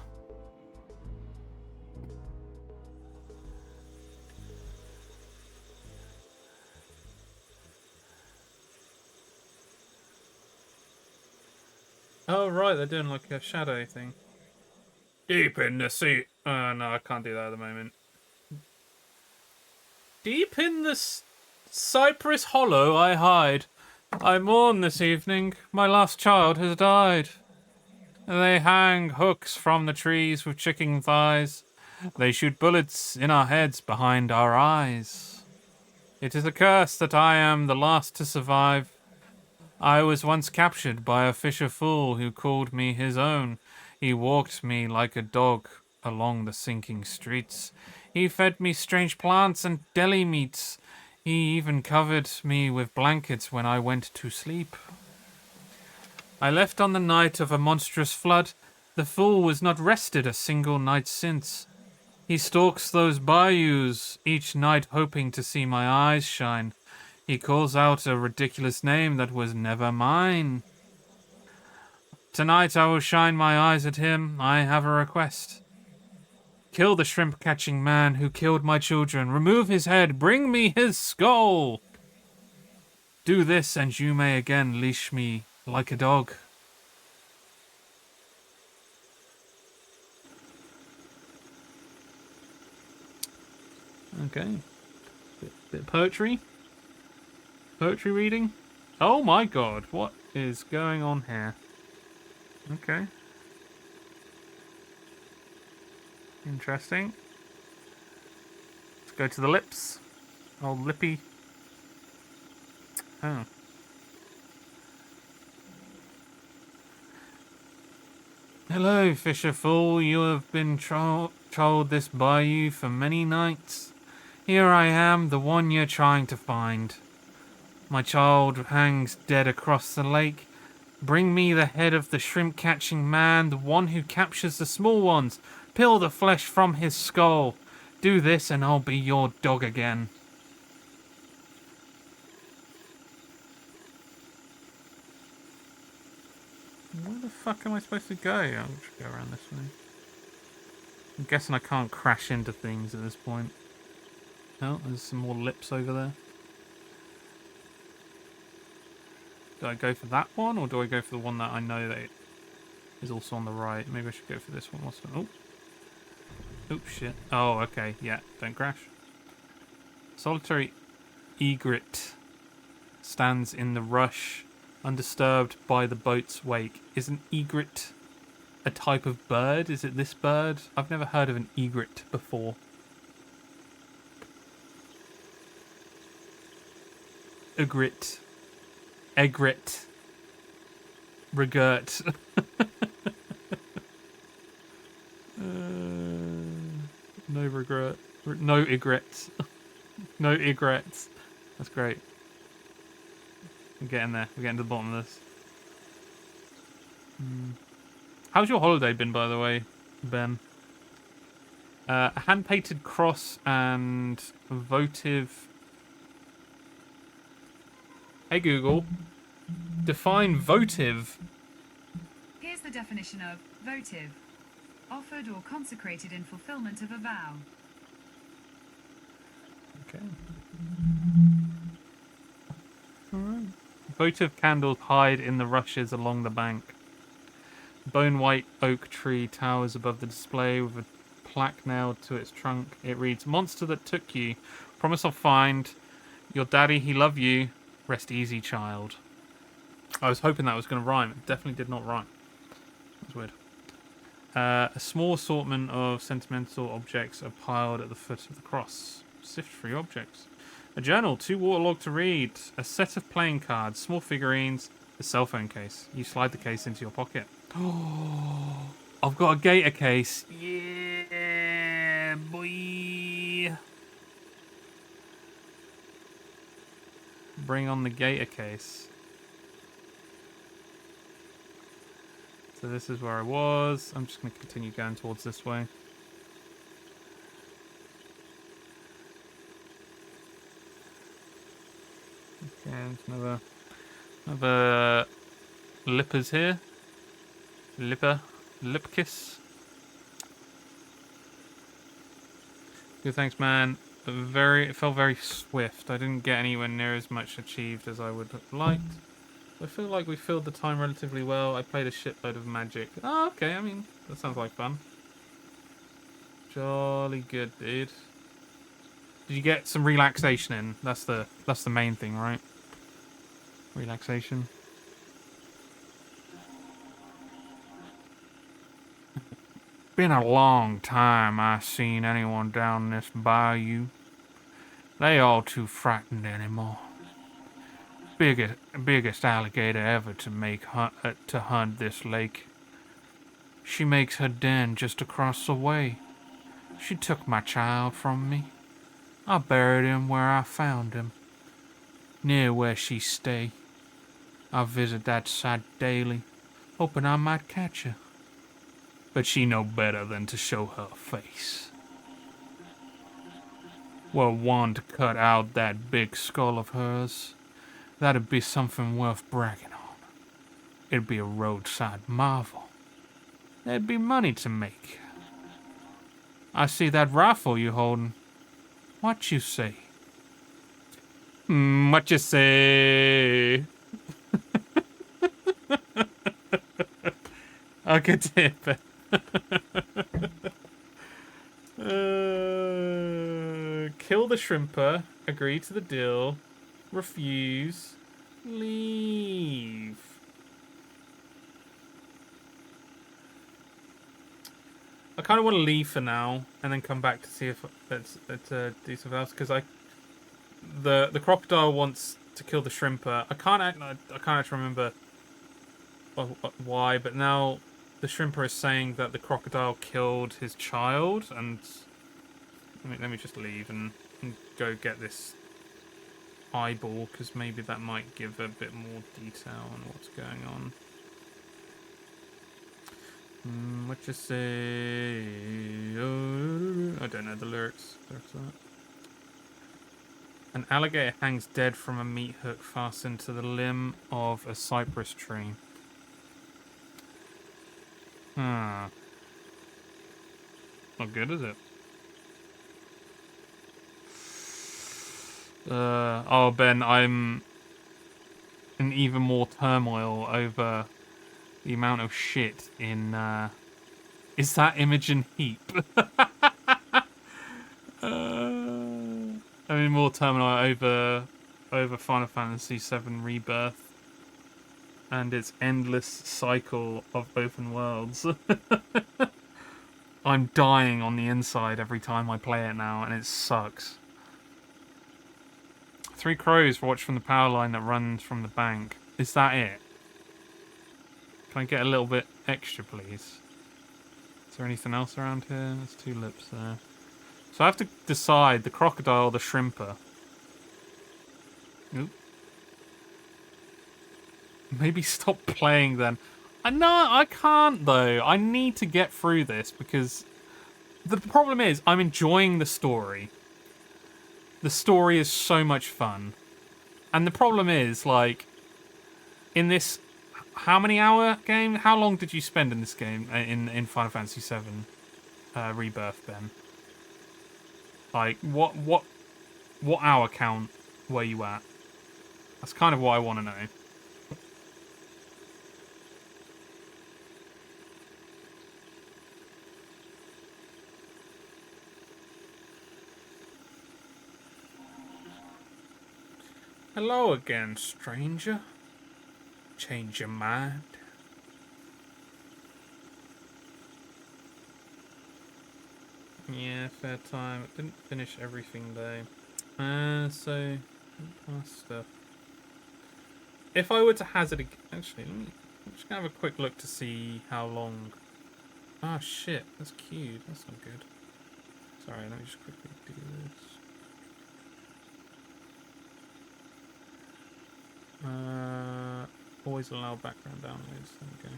Oh, right, they're doing like a shadow thing. Deep in the sea. Oh, no, I can't do that at the moment. Deep in the cypress hollow I hide. I mourn this evening. My last child has died. They hang hooks from the trees with chicken thighs. They shoot bullets in our heads behind our eyes. It is a curse that I am the last to survive. I was once captured by a fisher fool who called me his own. He walked me like a dog along the sinking streets. He fed me strange plants and deli meats. He even covered me with blankets when I went to sleep. I left on the night of a monstrous flood. The fool was not rested a single night since. He stalks those bayous each night hoping to see my eyes shine. He calls out a ridiculous name that was never mine. Tonight I will shine my eyes at him. I have a request. Kill the shrimp-catching man who killed my children. Remove his head. Bring me his skull. Do this and you may again leash me like a dog. Okay. Bit of poetry. Poetry reading. Oh my god, what is going on here? Okay. Interesting. Let's go to the lips. Old lippy. Oh. Hello, fisher fool. You have been trolled this bayou for many nights. Here I am, the one you're trying to find. My child hangs dead across the lake. Bring me the head of the shrimp-catching man, the one who captures the small ones. Peel the flesh from his skull. Do this and I'll be your dog again. Where the fuck am I supposed to go? I'll just go around this way. I'm guessing I can't crash into things at this point. Oh, there's some more lips over there. Do I go for that one, or do I go for the one that I know that is also on the right? Maybe I should go for this one also. Oh. Oh, shit. Oh, okay. Yeah, don't crash. Solitary egret stands in the rush, undisturbed by the boat's wake. Is an egret a type of bird? Is it this bird? I've never heard of an egret before. Egret. Egret. Regret. No regret. No egrets. No egrets. That's great. We're getting there. We're getting to the bottom of this. How's your holiday been, by the way, Ben? A hand-painted cross and votive... Hey Google, define votive. Here's the definition of votive. Offered or consecrated in fulfillment of a vow. Okay. Alright. Votive candles hide in the rushes along the bank. Bone-white oak tree towers above the display with a plaque nailed to its trunk. It reads, Monster that took you. Promise I'll find your daddy, he love you. Rest easy, child. I was hoping that was going to rhyme. It definitely did not rhyme. That's weird. A small assortment of sentimental objects are piled at the foot of the cross. Sift through objects. A journal, 2 waterlogged to read, a set of playing cards, small figurines, a cell phone case. You slide the case into your pocket. Oh, I've got a gator case. Yeah, boy. Bring on the gator case. So this is where I was. I'm just going to continue going towards this way. Okay, there's another lippers here. Lip kiss. Good, thanks, man. It felt very swift. I didn't get anywhere near as much achieved as I would have liked. I feel like we filled the time relatively well. I played a shitload of Magic. Oh, okay. I mean, that sounds like fun. Jolly good, dude. Did you get some relaxation in? That's the main thing, right? Relaxation. Been a long time I seen anyone down this bayou. They all too frightened anymore. Biggest alligator ever to hunt this lake. She makes her den just across the way. She took my child from me. I buried him where I found him, near where she stay. I visit that site daily, hoping I might catch her. But she know better than to show her face. Well, one to cut out that big skull of hers, that'd be something worth bragging on. It'd be a roadside marvel. There'd be money to make. I see that rifle you holding. What you say? What you say? I could tip. Kill the shrimper. Agree to the deal. Refuse. Leave. I kind of want to leave for now and then come back to see if let's do something else because the crocodile wants to kill the shrimper. I can't actually remember why, but now the shrimper is saying that the crocodile killed his child, and let me just leave and go get this eyeball because maybe that might give a bit more detail on what's going on. What you say? I don't know the lyrics. An alligator hangs dead from a meat hook fastened to the limb of a cypress tree. Not good, is it? Oh, Ben, I'm in even more turmoil over the amount of shit in, is that Imogen Heap? I'm in more turmoil over Final Fantasy VII Rebirth and its endless cycle of open worlds. I'm dying on the inside every time I play it now, and it sucks. 3 crows watch from the power line that runs from the bank. Is that it? Can I get a little bit extra, please? Is there anything else around here? There's 2 lips there. So I have to decide the crocodile or the shrimper. Oop. Maybe stop playing then. I can't though. I need to get through this because the problem is I'm enjoying the story. The story is so much fun. And the problem is, like, in this how many hour game? How long did you spend in this game in Final Fantasy VII Rebirth, Ben? Like, what hour count were you at? That's kind of what I want to know. Hello again, stranger. Change your mind. Yeah, fair time. I didn't finish everything though. So stuff. If I were to hazard actually, I'm just gonna have a quick look to see how long. Ah, shit, that's queued. That's not good. Sorry, let me just quickly do this. Always allow background downloads. There we go.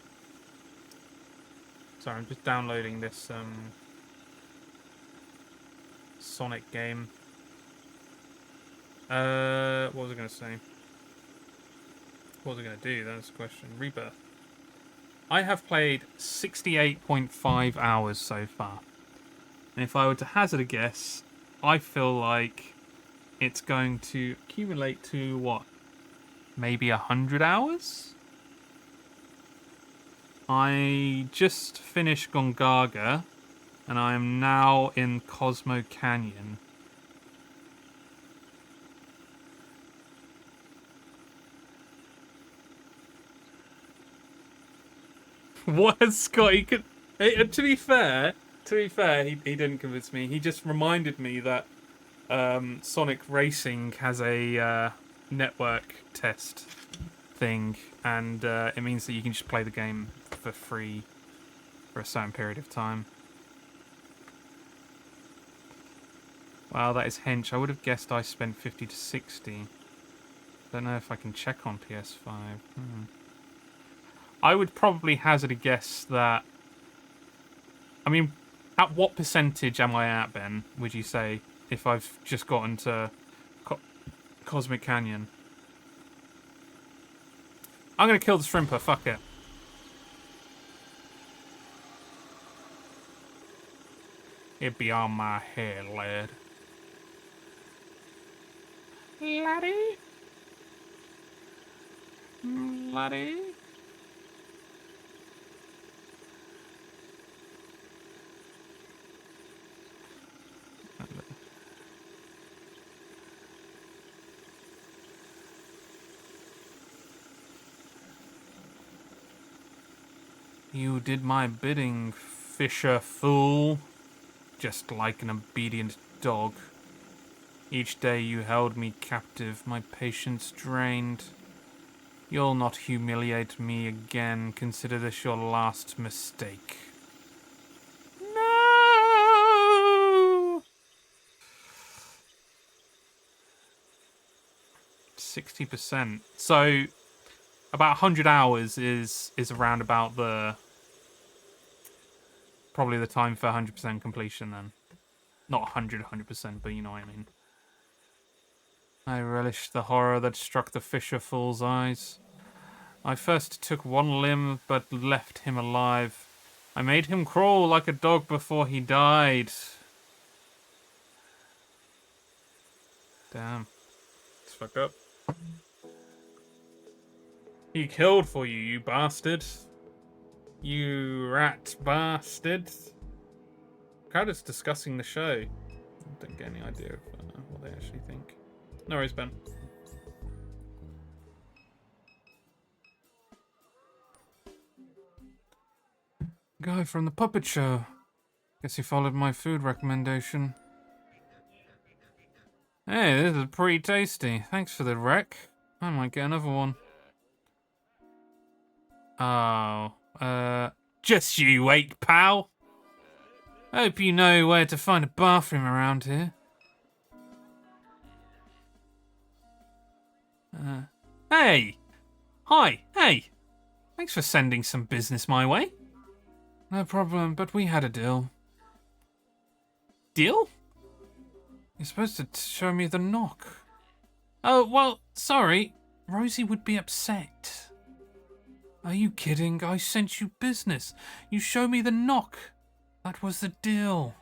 Sorry, I'm just downloading this Sonic game. What was I going to say? What was I going to do? That's the question. Rebirth. I have played 68.5 hours so far. And if I were to hazard a guess, I feel like it's going to accumulate to what? Maybe 100 hours? I just finished Gongaga, and I am now in Cosmo Canyon. What has Scott? He could. To be fair, he didn't convince me. He just reminded me that Sonic Racing has a network test thing, and it means that you can just play the game for free for a certain period of time. Wow, that is hench. I would have guessed I spent 50 to 60. Don't know if I can check on PS5. I would probably hazard a guess that... I mean, at what percentage am I at, Ben, would you say, if I've just gotten to Cosmic Canyon? I'm going to kill the shrimper, fuck it. It be on my head, lad. Laddie? Laddie? You did my bidding, fisher fool. Just like an obedient dog. Each day you held me captive, my patience drained. You'll not humiliate me again. Consider this your last mistake. No! 60%. So, about 100 hours is around about the... probably the time for 100% completion then. Not 100%, but you know what I mean. I relished the horror that struck the fisher fool's eyes. I first took one limb, but left him alive. I made him crawl like a dog before he died. Damn. It's fucked up. He killed for you, you bastard. You rat bastard. Crowd is discussing the show. Don't get any idea of what they actually think. No worries, Ben. Guy from the puppet show. Guess he followed my food recommendation. Hey, this is pretty tasty. Thanks for the rec. I might get another one. Oh, just you wait, pal. Hope you know where to find a bathroom around here. Hey! Hi, hey! Thanks for sending some business my way. No problem, but we had a deal. Deal? You're supposed to show me the knock. Oh, well, sorry. Rosie would be upset. Are you kidding? I sent you business. You show me the knock. That was the deal.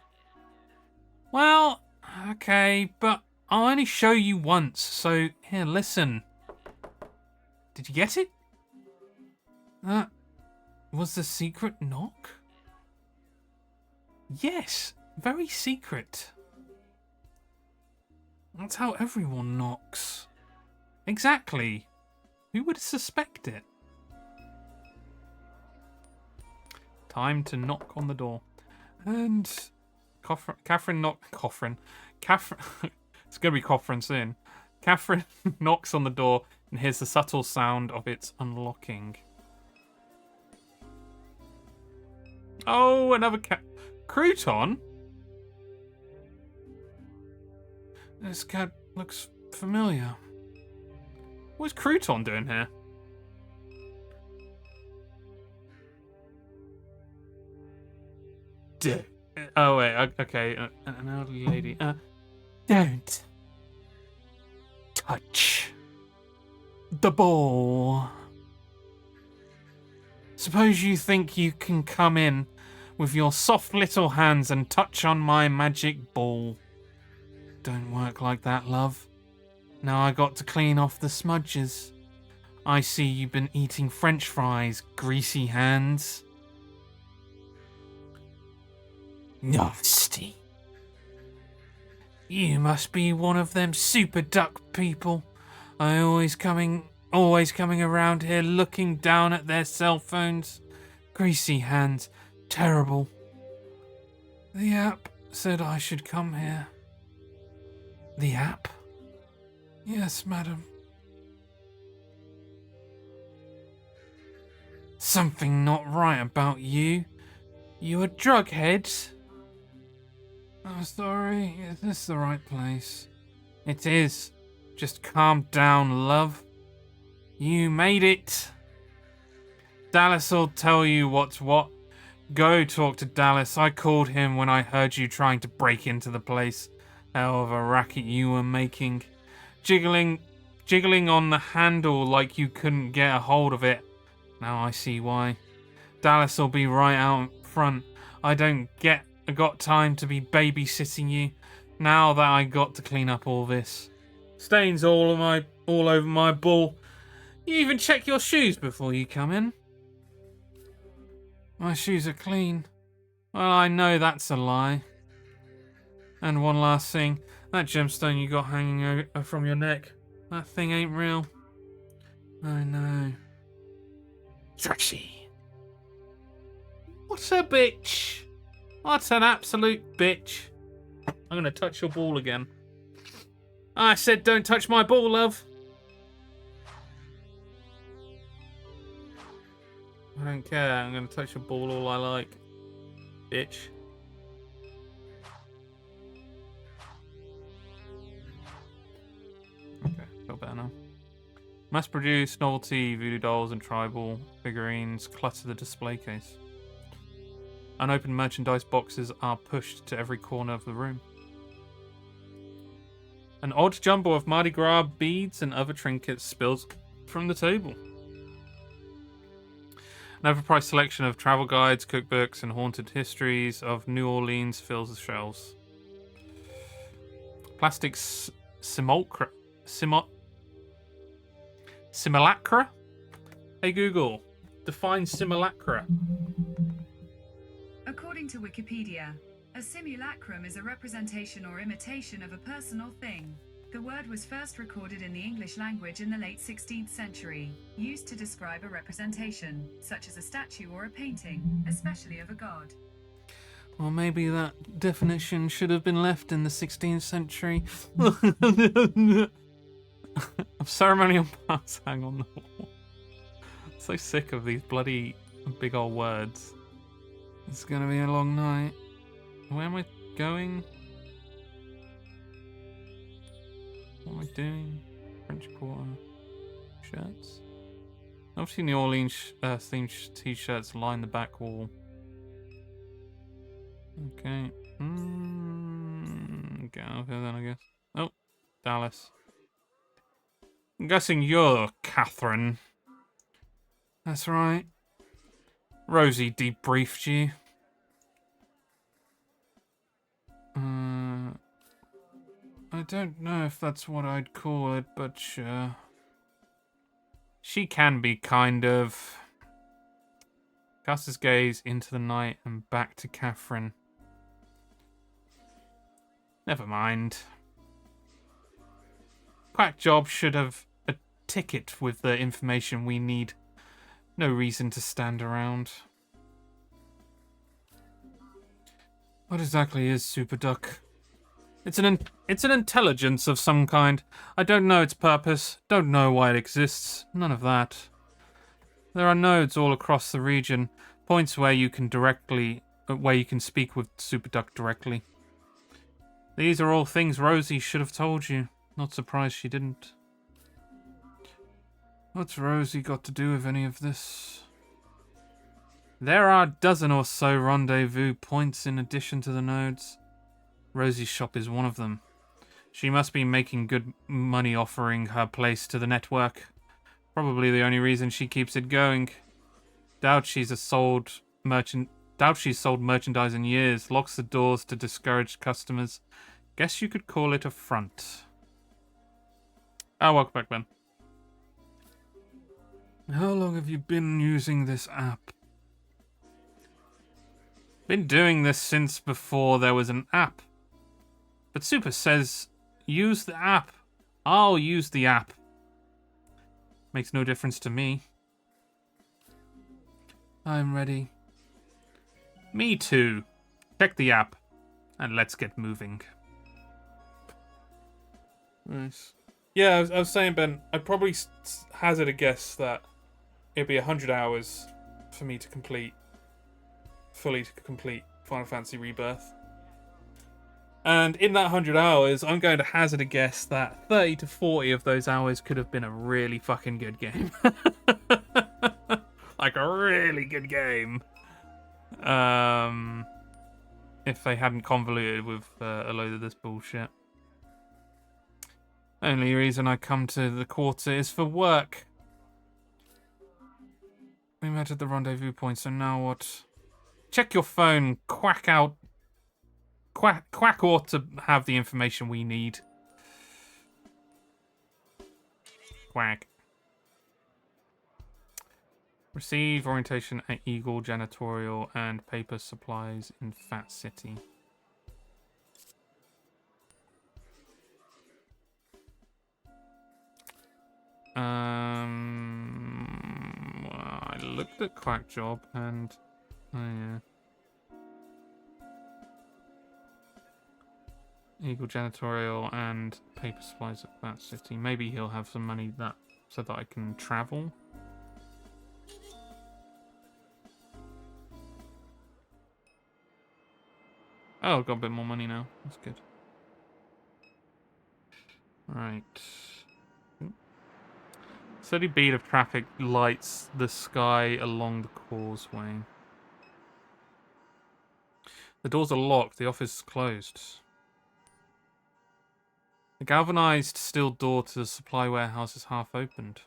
Well, okay, but I'll only show you once, so here, listen. Did you get it? That was the secret knock? Yes, very secret. That's how everyone knocks. Exactly. Who would suspect it? Time to knock on the door. And Catherine it's going to be Catherine soon. Catherine knocks on the door and hears the subtle sound of its unlocking. Oh, another crouton? This cat looks familiar. What's Crouton doing here? Oh wait, okay, an elderly lady. Don't touch the ball. Suppose you think you can come in with your soft little hands and touch on my magic ball. Don't work like that, love. Now I got to clean off the smudges. I see you've been eating French fries, greasy hands. Nasty. You must be one of them super duck people. Always coming around here looking down at their cell phones. Greasy hands. Terrible. The app said I should come here. The app? Yes, madam. Something not right about you. You a drughead? Oh, sorry. Is this the right place? It is. Just calm down, love. You made it. Dallas will tell you what's what. Go talk to Dallas. I called him when I heard you trying to break into the place. Hell of a racket you were making. Jiggling on the handle like you couldn't get a hold of it. Now I see why. Dallas will be right out front. I don't got time to be babysitting you. Now that I got to clean up all this. Stains all over my ball. You even check your shoes before you come in. My shoes are clean. Well, I know that's a lie. And one last thing. That gemstone you got hanging from your neck. That thing ain't real. I know. Trashy. What a bitch. What an absolute bitch. I'm gonna touch your ball again. I said don't touch my ball, love. I don't care. I'm gonna touch your ball all I like. Bitch. Okay, feel better now. Mass-produced novelty voodoo dolls and tribal figurines clutter the display case. Unopened merchandise boxes are pushed to every corner of the room. An odd jumble of Mardi Gras beads and other trinkets spills from the table. An overpriced selection of travel guides, cookbooks, and haunted histories of New Orleans fills the shelves. Plastic simulacra? Hey Google, define simulacra. According to Wikipedia, a simulacrum is a representation or imitation of a person or thing. The word was first recorded in the English language in the late 16th century, used to describe a representation, such as a statue or a painting, especially of a god. Well, maybe that definition should have been left in the 16th century. Ceremonial parts hang on the wall. So sick of these bloody big old words. It's gonna be a long night. Where am I going? What am I doing? French Quarter shirts. Obviously, New Orleans themed t-shirts line the back wall. Okay. Get out of here then, I guess. Oh, Dallas. I'm guessing you're Catherine. That's right. Rosie debriefed you. I don't know if that's what I'd call it, but sure. She can be kind of... Casts his gaze into the night and back to Catherine. Never mind. Quack job should have a ticket with the information we need. No reason to stand around. What exactly is Super Duck? It's an intelligence of some kind. I don't know its purpose. Don't know why it exists. None of that. There are nodes all across the region. Points where you can speak with Super Duck directly. These are all things Rosie should have told you. Not surprised she didn't. What's Rosie got to do with any of this? There are a dozen or so rendezvous points in addition to the nodes. Rosie's shop is one of them. She must be making good money offering her place to the network. Probably the only reason she keeps it going. Doubt she's sold merchandise in years. Locks the doors to discourage customers. Guess you could call it a front. Welcome back, Ben. How long have you been using this app? Been doing this since before there was an app. But Super says, use the app. I'll use the app. Makes no difference to me. I'm ready. Me too. Check the app. And let's get moving. Nice. Yeah, I was saying, Ben, I'd probably hazard a guess that it'd be 100 hours for me to complete fully to complete Final Fantasy Rebirth. And in that 100 hours, I'm going to hazard a guess that 30 to 40 of those hours could have been a really fucking good game. Like a really good game. If they hadn't convoluted with a load of this bullshit. Only reason I come to the quarter is for work. We met at the rendezvous point, so now what? Check your phone, Quack out. Quack ought to have the information we need. Quack. Receive orientation at Eagle Janitorial and paper supplies in Fat City. Well, I looked at Quack Job and oh yeah. Eagle Janitorial and paper supplies at Fat City. Maybe he'll have some money that so that I can travel. Oh, I've got a bit more money now. That's good. Right. Steady beat of traffic lights the sky along the causeway. The doors are locked. The office is closed. The galvanized steel door to the supply warehouse is half opened.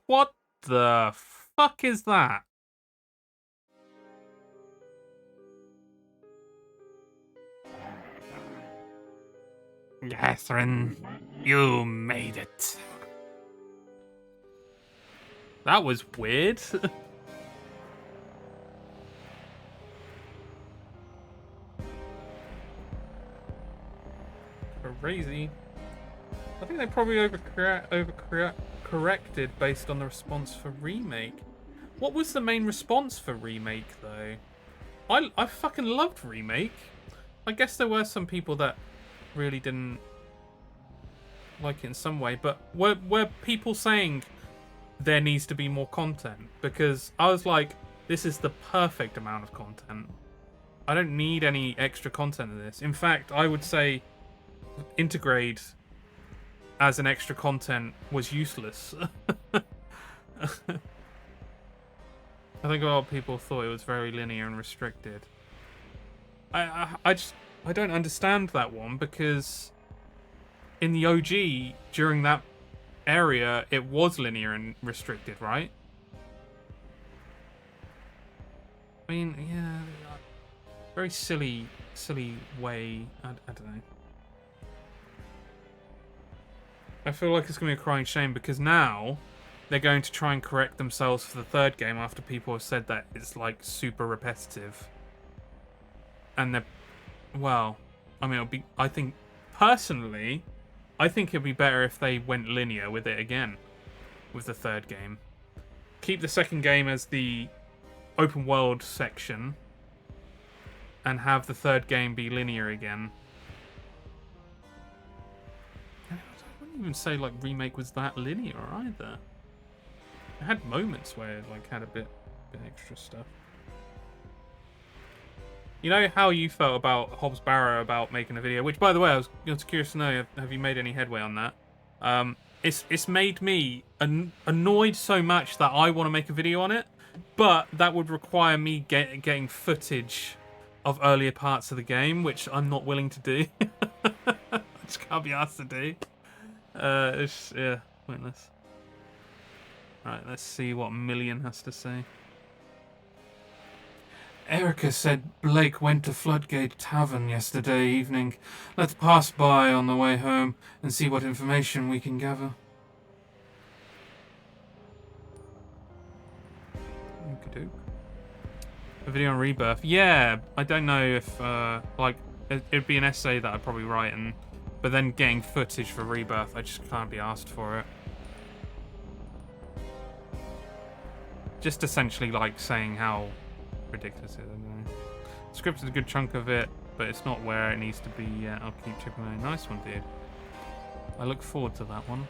What the fuck is that? Catherine, you made it. That was weird. Crazy. I think they probably overcorrected based on the response for remake. What was the main response for remake though? I fucking loved remake. I guess there were some people that really didn't like it in some way, but were people saying there needs to be more content? Because I was like, this is the perfect amount of content. I don't need any extra content in this. In fact, I would say Integrate as an extra content was useless. I think a lot of people thought it was very linear and restricted. I don't understand that one, because in the OG during that area it was linear and restricted, right? I mean, yeah, very silly way. I don't know. I feel like it's going to be a crying shame, because now they're going to try and correct themselves for the third game after people have said that it's like super repetitive. And they're, well, I mean, I think, personally, I think it'd be better if they went linear with it again, with the third game. Keep the second game as the open world section, and have the third game be linear again. I wouldn't even say like remake was that linear either. It had moments where it like had a bit extra stuff. You know how you felt about Hobbs Barrow about making a video, which by the way I was curious to know, have you made any headway on that? It's made me annoyed so much that I want to make a video on it, but that would require me getting footage of earlier parts of the game, which I'm not willing to do. I just can't be asked to do. It's, yeah, pointless. Right, let's see what Million has to say. Erica said Blake went to Floodgate Tavern yesterday evening. Let's pass by on the way home and see what information we can gather. Okey-doke. A video on Rebirth. Yeah, I don't know if, like, it'd be an essay that I'd probably write, but then getting footage for Rebirth, I just can't be asked for it. Just essentially, like, saying how ridiculous it is. I don't know. Scripted a good chunk of it, but it's not where it needs to be yet. I'll keep chipping away. Nice one, dude. I look forward to that one.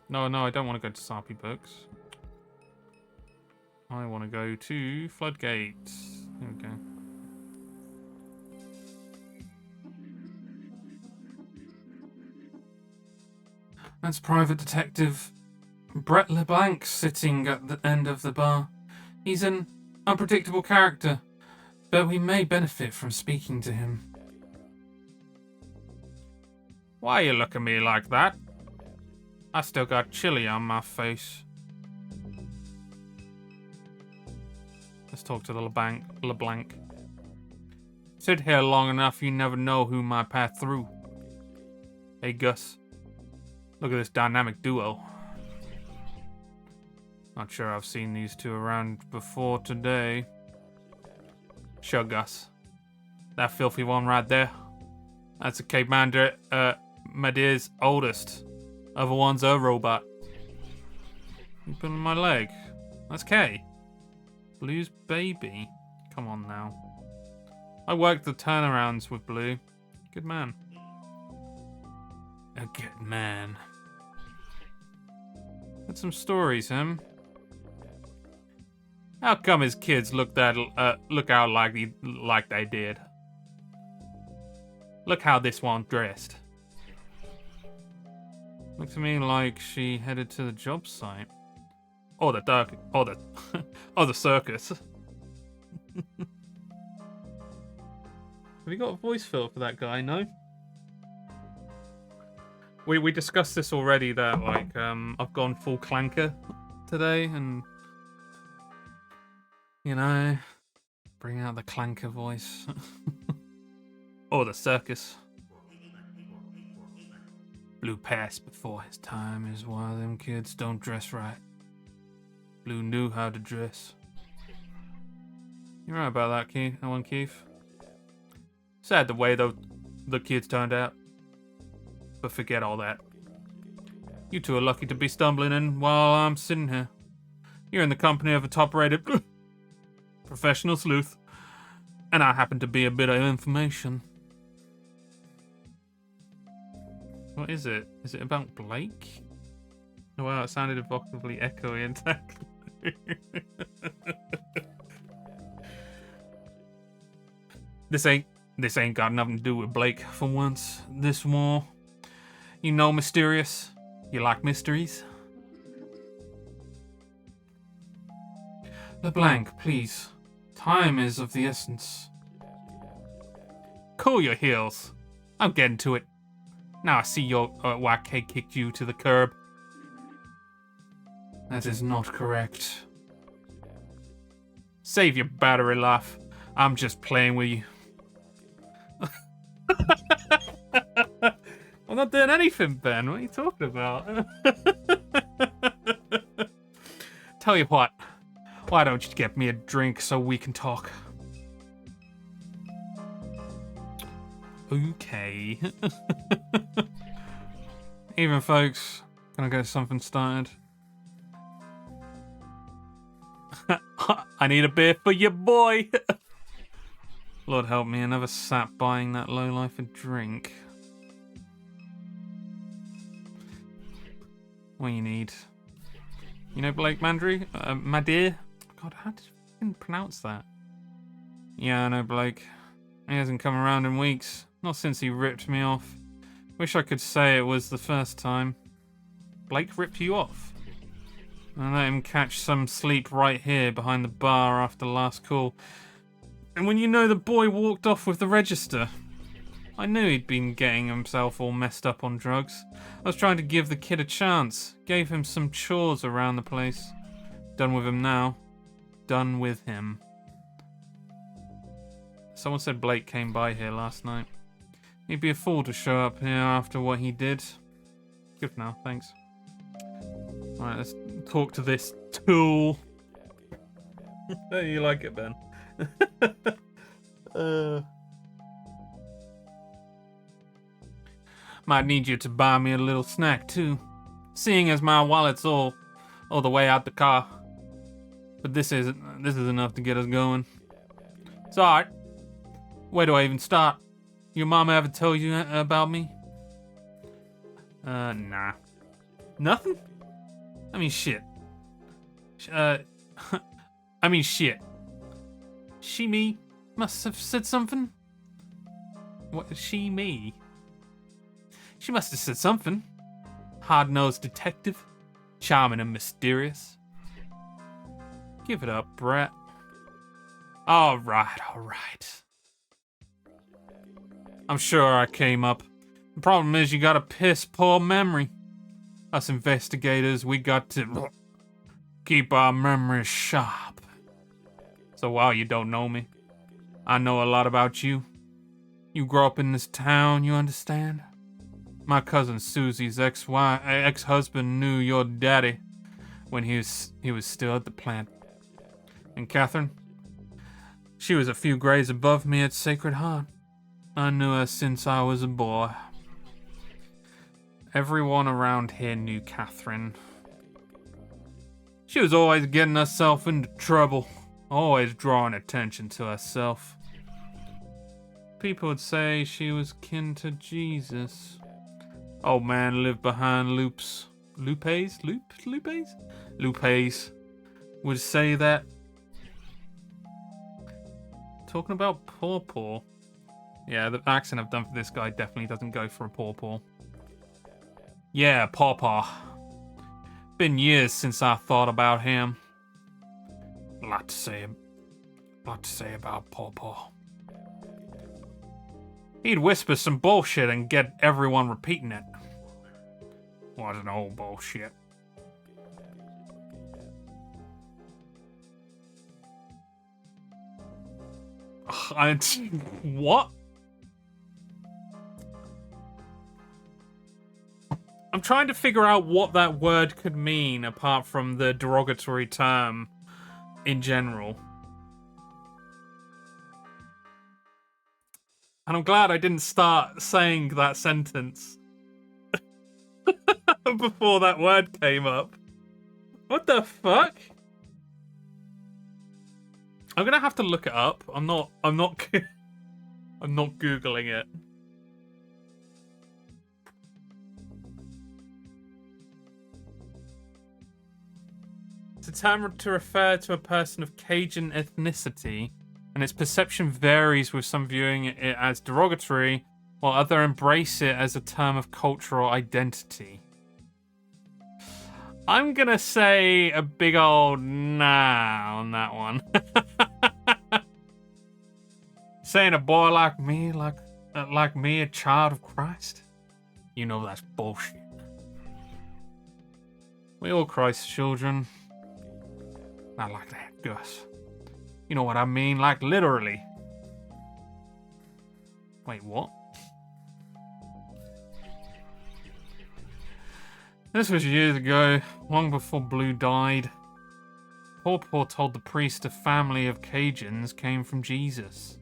No, I don't want to go to Sarpy Books. I want to go to Floodgates. Here we go. That's Private Detective Brett LeBlanc sitting at the end of the bar. He's an unpredictable character, but we may benefit from speaking to him. Why you look at me like that? I still got chili on my face. Let's talk to the LeBlanc. Sit here long enough, you never know who might pass through. Hey, Gus. Look at this dynamic duo. Not sure I've seen these two around before today. Sure, Gus. That filthy one right there. That's a Commander Madir's oldest. Other one's a robot. You pulling my leg. That's Kay. Blue's baby. Come on now. I worked the turnarounds with Blue. Good man. A good man. Had some stories, him. How come his kids look out like they did? Look how this one's dressed. Looks to me like she headed to the job site. Or the circus. Have you got a voice fill for that guy? No? We discussed this already that like I've gone full clanker today and you know, bring out the clanker voice. Or the circus. Blue passed before his time is why them kids don't dress right. Blue knew how to dress. You're right about that, Keith. That one, Keith. Sad the way the kids turned out. But forget all that. You two are lucky to be stumbling in while I'm sitting here. You're in the company of a top-rated professional sleuth. And I happen to be a bit of information. What is it? Is it about Blake? Oh wow, it sounded evocatively echoey and tackling. This ain't got nothing to do with Blake for once. This war. You know, mysterious. You like mysteries? LeBlanc, please. Time is of the essence. Cool your heels. I'm getting to it. Now I see your why Kay kicked you to the curb. That is not correct. Save your battery life. I'm just playing with you. I'm not doing anything, Ben. What are you talking about? Tell you what. Why don't you get me a drink so we can talk? Okay. Even folks, gonna get something started. I need a beer for your boy. Lord help me, I never sat buying that lowlife a drink. What you need? You know Blake Madir? God, how did you pronounce that? Yeah, I know Blake. He hasn't come around in weeks. Not since he ripped me off. Wish I could say it was the first time. Blake ripped you off? I let him catch some sleep right here behind the bar after last call. And when you know the boy walked off with the register, I knew he'd been getting himself all messed up on drugs. I was trying to give the kid a chance. Gave him some chores around the place. Done with him now. Done with him. Someone said Blake came by here last night. He'd be a fool to show up here after what he did. Good for now, thanks. Alright, let's talk to this tool. You like it, Ben? Might need you to buy me a little snack too, seeing as my wallet's all the way out the car. But this is enough to get us going. It's alright. Where do I even start? Your mama ever tell you about me? Nah. Nothing? I mean, shit. I mean, shit. She, me, must have said something. What, she, me? She must have said something. Hard-nosed detective. Charming and mysterious. Give it up, Brett. All right. I'm sure I came up. The problem is you got a piss-poor memory. Us investigators, we got to keep our memories sharp. So while you don't know me, I know a lot about you. You grew up in this town, you understand? My cousin Susie's ex-husband knew your daddy when he was still at the plant. And Catherine, she was a few grades above me at Sacred Heart. I knew her since I was a boy. Everyone around here knew Catherine. She was always getting herself into trouble, always drawing attention to herself. People would say she was kin to Jesus. Old man lived behind lupes would say that. Talking about Paw. Yeah, the accent I've done for this guy definitely doesn't go for a Paw. Yeah, Paw. Been years since I thought about him. Lot to say about Paw. He'd whisper some bullshit and get everyone repeating it. Wasn't all bullshit. What? I'm trying to figure out what that word could mean apart from the derogatory term in general. And I'm glad I didn't start saying that sentence before that word came up. What the fuck? I'm gonna have to look it up. I'm not Googling it. It's a term to refer to a person of Cajun ethnicity, and its perception varies, with some viewing it as derogatory, while others embrace it as a term of cultural identity. I'm gonna say a big old nah on that one. Saying a boy like me, like me, a child of Christ, you know that's bullshit. We all Christ's children. Not like that, Gus. You know what I mean, like literally. Wait, what? This was years ago, long before Blue died. Paw told the priest a family of Cajuns came from Jesus.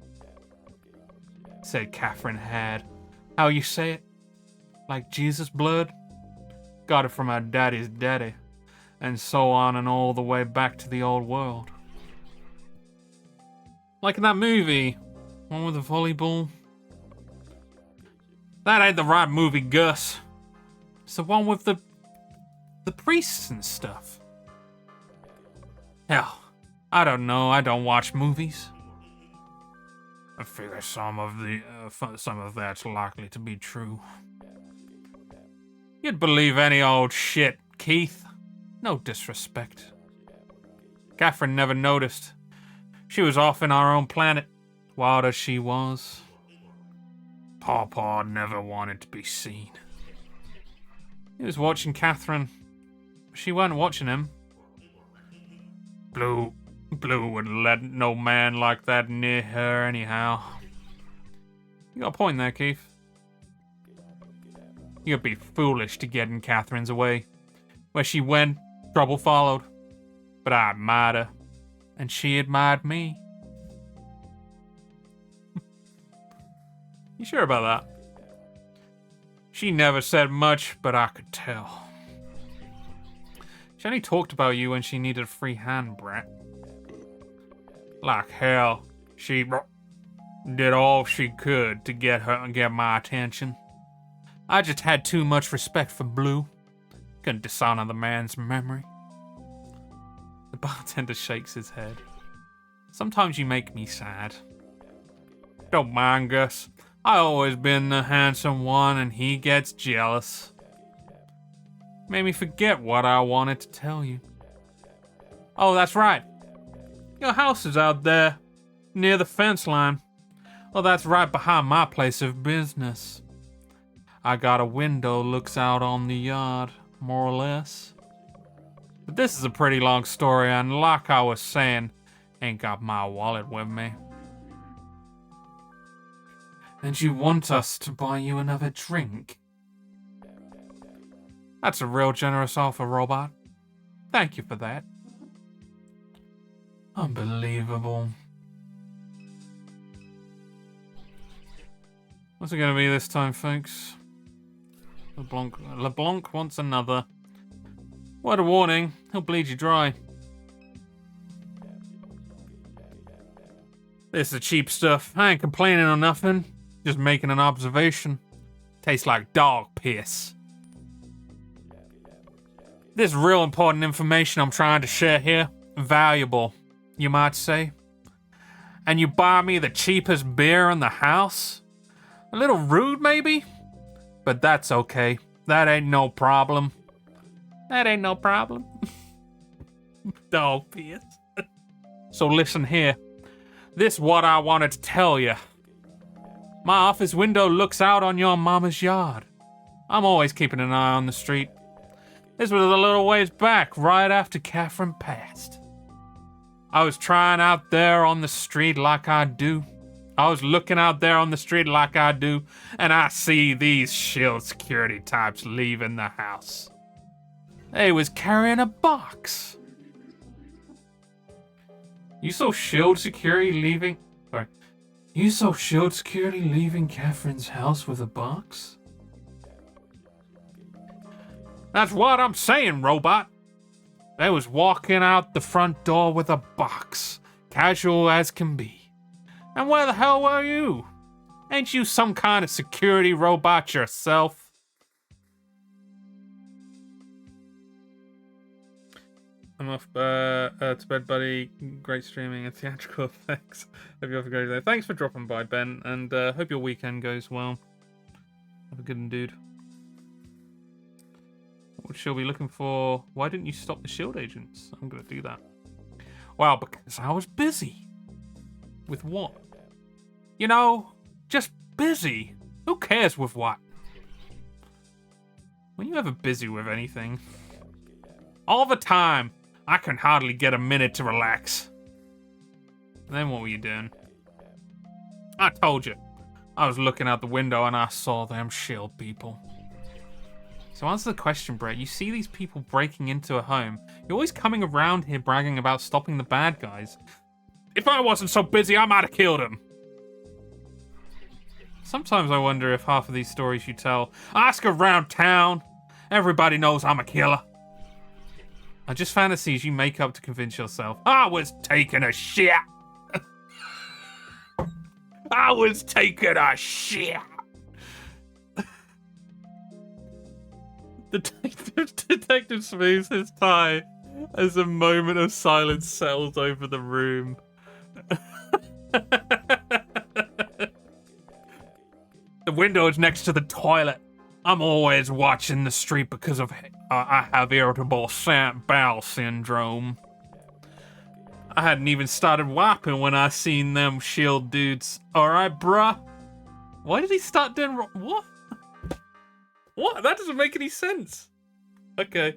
Said Catherine had. How you say it? Like Jesus blood? Got it from her daddy's daddy. And so on and all the way back to the old world. Like in that movie, one with the volleyball. That ain't the right movie, Gus. It's the one with the priests and stuff. Hell, I don't know. I don't watch movies. I figure some of that's likely to be true. You'd believe any old shit, Keith. No disrespect. Catherine never noticed. She was off in our own planet, wild as she was. Paw never wanted to be seen. He was watching Catherine. She wasn't watching him. Blue wouldn't let no man like that near her anyhow. You got a point there, Keith. You'd be foolish to get in Catherine's way. Where she went, trouble followed. But I admired her, and she admired me. You sure about that? She never said much, but I could tell. She only talked about you when she needed a free hand, Brett. Like hell, she did all she could to get my attention. I just had too much respect for Blue. Couldn't dishonor the man's memory. The bartender shakes his head. Sometimes you make me sad. Don't mind Gus. I always been the handsome one and he gets jealous. Made me forget what I wanted to tell you. Oh, that's right. Your house is out there, near the fence line. Well, that's right behind my place of business. I got a window looks out on the yard, more or less. But this is a pretty long story, and like I was saying, ain't got my wallet with me. And you want us to buy you another drink? That's a real generous offer, Robot. Thank you for that. Unbelievable. What's it gonna be this time, folks? LeBlanc wants another. Word of warning, he'll bleed you dry. This is cheap stuff. I ain't complaining or nothing. Just making an observation. Tastes like dog piss. This is real important information I'm trying to share here. Valuable, you might say. And you buy me the cheapest beer in the house? A little rude, maybe? But that's okay. That ain't no problem. That ain't no problem. Dog piss. So listen here. This is what I wanted to tell you. My office window looks out on your mama's yard. I'm always keeping an eye on the street. This was a little ways back, right after Catherine passed. I was trying out there on the street like I do. I was looking out there on the street like I do, and I see these shield security types leaving the house. They was carrying a box. You saw shield security leaving... Sorry. You saw shield security leaving Catherine's house with a box? That's what I'm saying, Robot. They was walking out the front door with a box, casual as can be. And where the hell were you? Ain't you some kind of security robot yourself? I'm off to bed, buddy. Great streaming and theatrical effects. Hope you have a great day. Thanks for dropping by, Ben, and hope your weekend goes well. Have a good one, dude. What shall we be looking for? Why didn't you stop the shield agents? I'm gonna do that. Well, because I was busy. With what? You know, just busy. Who cares with what? When you ever busy with anything? All the time. I can hardly get a minute to relax. Then what were you doing? I told you. I was looking out the window and I saw them shield people. So answer the question, Brett. You see these people breaking into a home. You're always coming around here bragging about stopping the bad guys. If I wasn't so busy, I might have killed him. Sometimes I wonder if half of these stories you tell... Ask around town. Everybody knows I'm a killer. are just fantasies you make up to convince yourself. I was taking a shit. I was taking a shit. Detective smooths his tie as a moment of silence settles over the room. The window is next to the toilet. I'm always watching the street because of I have irritable bowel syndrome. I hadn't even started wiping when I seen them shield dudes. Alright, bruh. Why did he start doing what? What? That doesn't make any sense. Okay.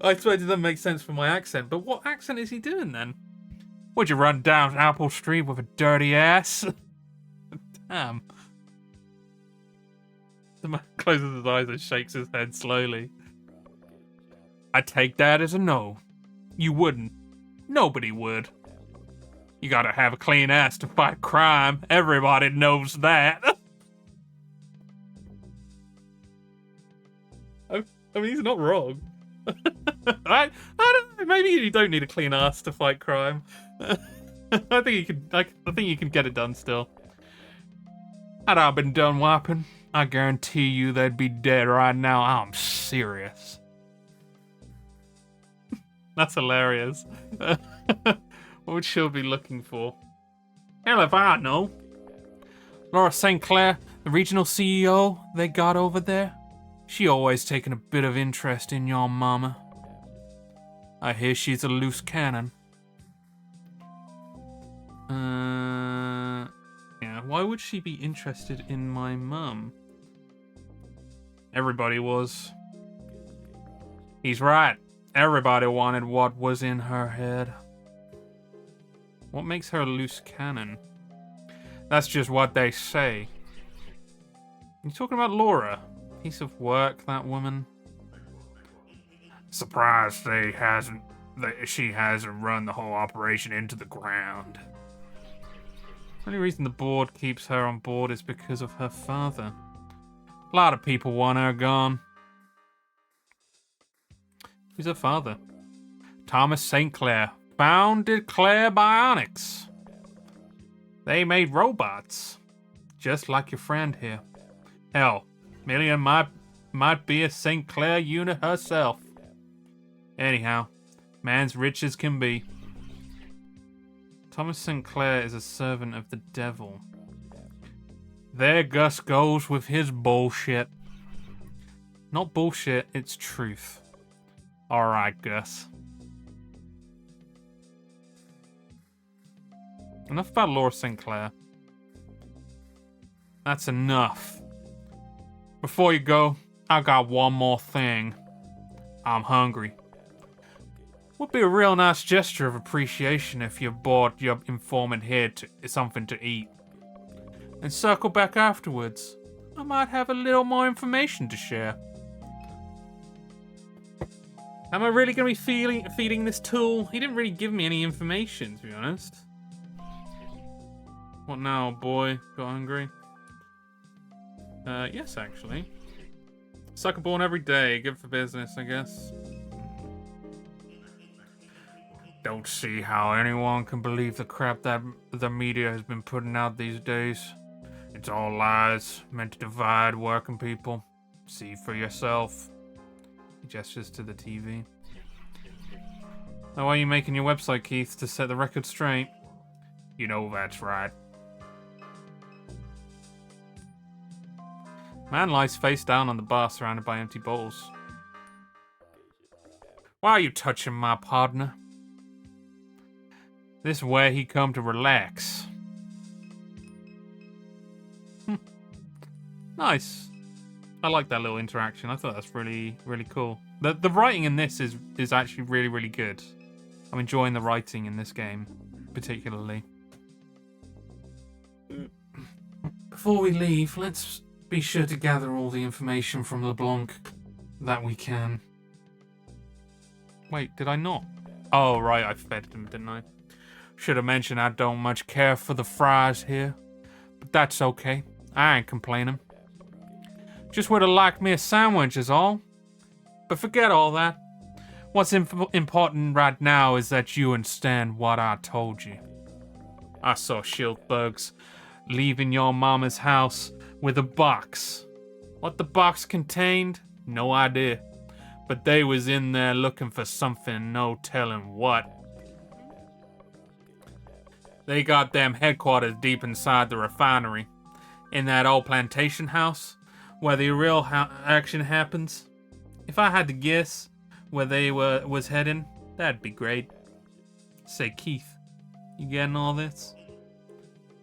I suppose it doesn't make sense for my accent, but what accent is he doing then? Would you run down Apple Street with a dirty ass? Damn. The man closes his eyes and shakes his head slowly. I take that as a no. You wouldn't. Nobody would. You gotta have a clean ass to fight crime. Everybody knows that. I mean, he's not wrong. I don't know. Maybe you don't need a clean ass to fight crime. I think you can. I think you can get it done still. Had I been done wiping, I guarantee you they'd be dead right now. I'm serious. That's hilarious. What would she be looking for? Hell if I know. Laura St. Clair, the regional CEO they got over there. She always taken a bit of interest in your mama. I hear she's a loose cannon. Yeah, why would she be interested in my mum? Everybody was. He's right. Everybody wanted what was in her head. What makes her a loose cannon? That's just what they say. You talking about Laura? Piece of work, that woman. Surprised she hasn't run the whole operation into the ground. The only reason the board keeps her on board is because of her father. A lot of people want her gone. Who's her father? Thomas St. Clair, founded Clair Bionics. They made robots, just like your friend here. Hell, Million might be a St. Clair unit herself. Anyhow, man's rich as can be. Thomas St. Clair is a servant of the devil. There Gus goes with his bullshit. Not bullshit, it's truth. Alright, Gus. Enough about Laura St. Clair. That's enough. Before you go, I got one more thing. I'm hungry. Would be a real nice gesture of appreciation if you bought your informant here something to eat. And circle back afterwards. I might have a little more information to share. Am I really going to be feeding this tool? He didn't really give me any information, to be honest. What now, boy? Got hungry? Yes, actually. Sucker born every day. Good for business, I guess. Don't see how anyone can believe the crap that the media has been putting out these days. It's all lies, meant to divide working people. See for yourself. He gestures to the TV. Now, why are you making your website, Keith, to set the record straight? You know that's right. Man lies face down on the bar surrounded by empty bowls. Why are you touching my partner? This is where he come to relax. Nice. I like that little interaction. I thought that's really, really cool. The writing in this is actually really, really good. I'm enjoying the writing in this game, particularly. Before we leave, let's be sure to gather all the information from LeBlanc that we can. Wait, did I not? Oh, right, I fed him, didn't I? Should have mentioned I don't much care for the fries here. But that's okay. I ain't complaining. Just would have liked me a sandwich is all. But forget all that. What's important right now is that you understand what I told you. I saw Shieldbugs leaving your mama's house with a box. What the box contained? No idea. But they was in there looking for something, no telling what. They got them headquarters deep inside the refinery. In that old plantation house, where the real action happens. If I had to guess where they was heading, that'd be great. Say, Keith, you getting all this?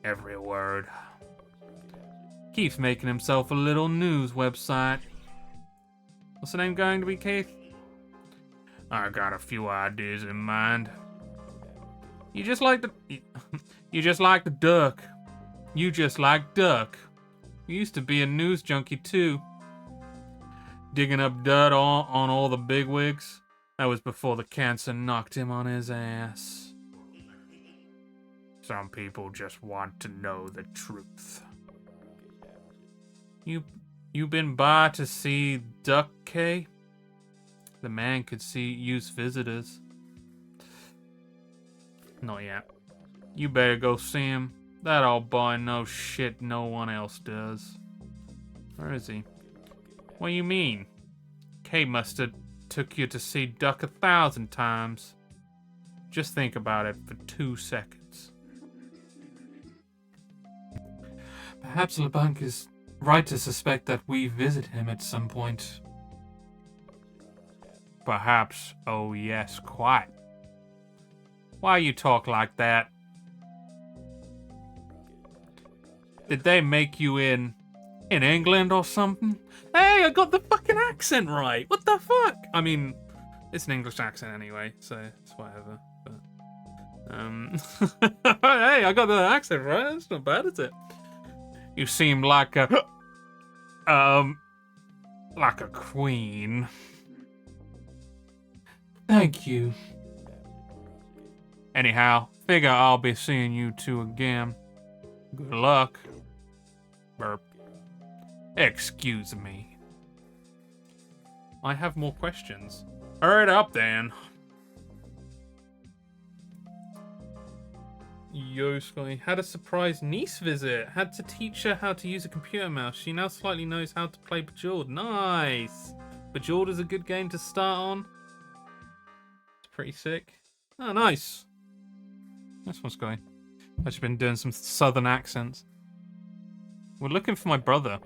Every word. Keith's making himself a little news website. What's the name going to be, Keith? I got a few ideas in mind. You just like the duck. You just like duck. You used to be a news junkie too. Digging up dirt on all the bigwigs. That was before the cancer knocked him on his ass. Some people just want to know the truth. You been by to see Duck K? The man could use visitors. Not yet. You better go see him. That old boy knows shit no one else does. Where is he? What do you mean? K must have took you to see Duck 1,000 times. Just think about it for 2 seconds. Perhaps LeBlanc is right to suspect that we visit him at some point. Perhaps. Oh yes, quite. Why you talk like that? Did they make you in England or something? Hey, I got the fucking accent right. What the fuck? I mean, it's an English accent anyway, so it's whatever. But hey, I got the accent right. That's not bad, is it? You seem like a like a queen. Thank you. Anyhow, figure I'll be seeing you two again. Good luck. Burp. Excuse me. I have more questions. Hurry up then. Yo, Sky. Had a surprise niece visit. Had to teach her how to use a computer mouse. She now slightly knows how to play Bejeweled. Nice. Bejeweled is a good game to start on. It's pretty sick. Oh, nice. This one's Sky. I've just been doing some southern accents. We're looking for my brother.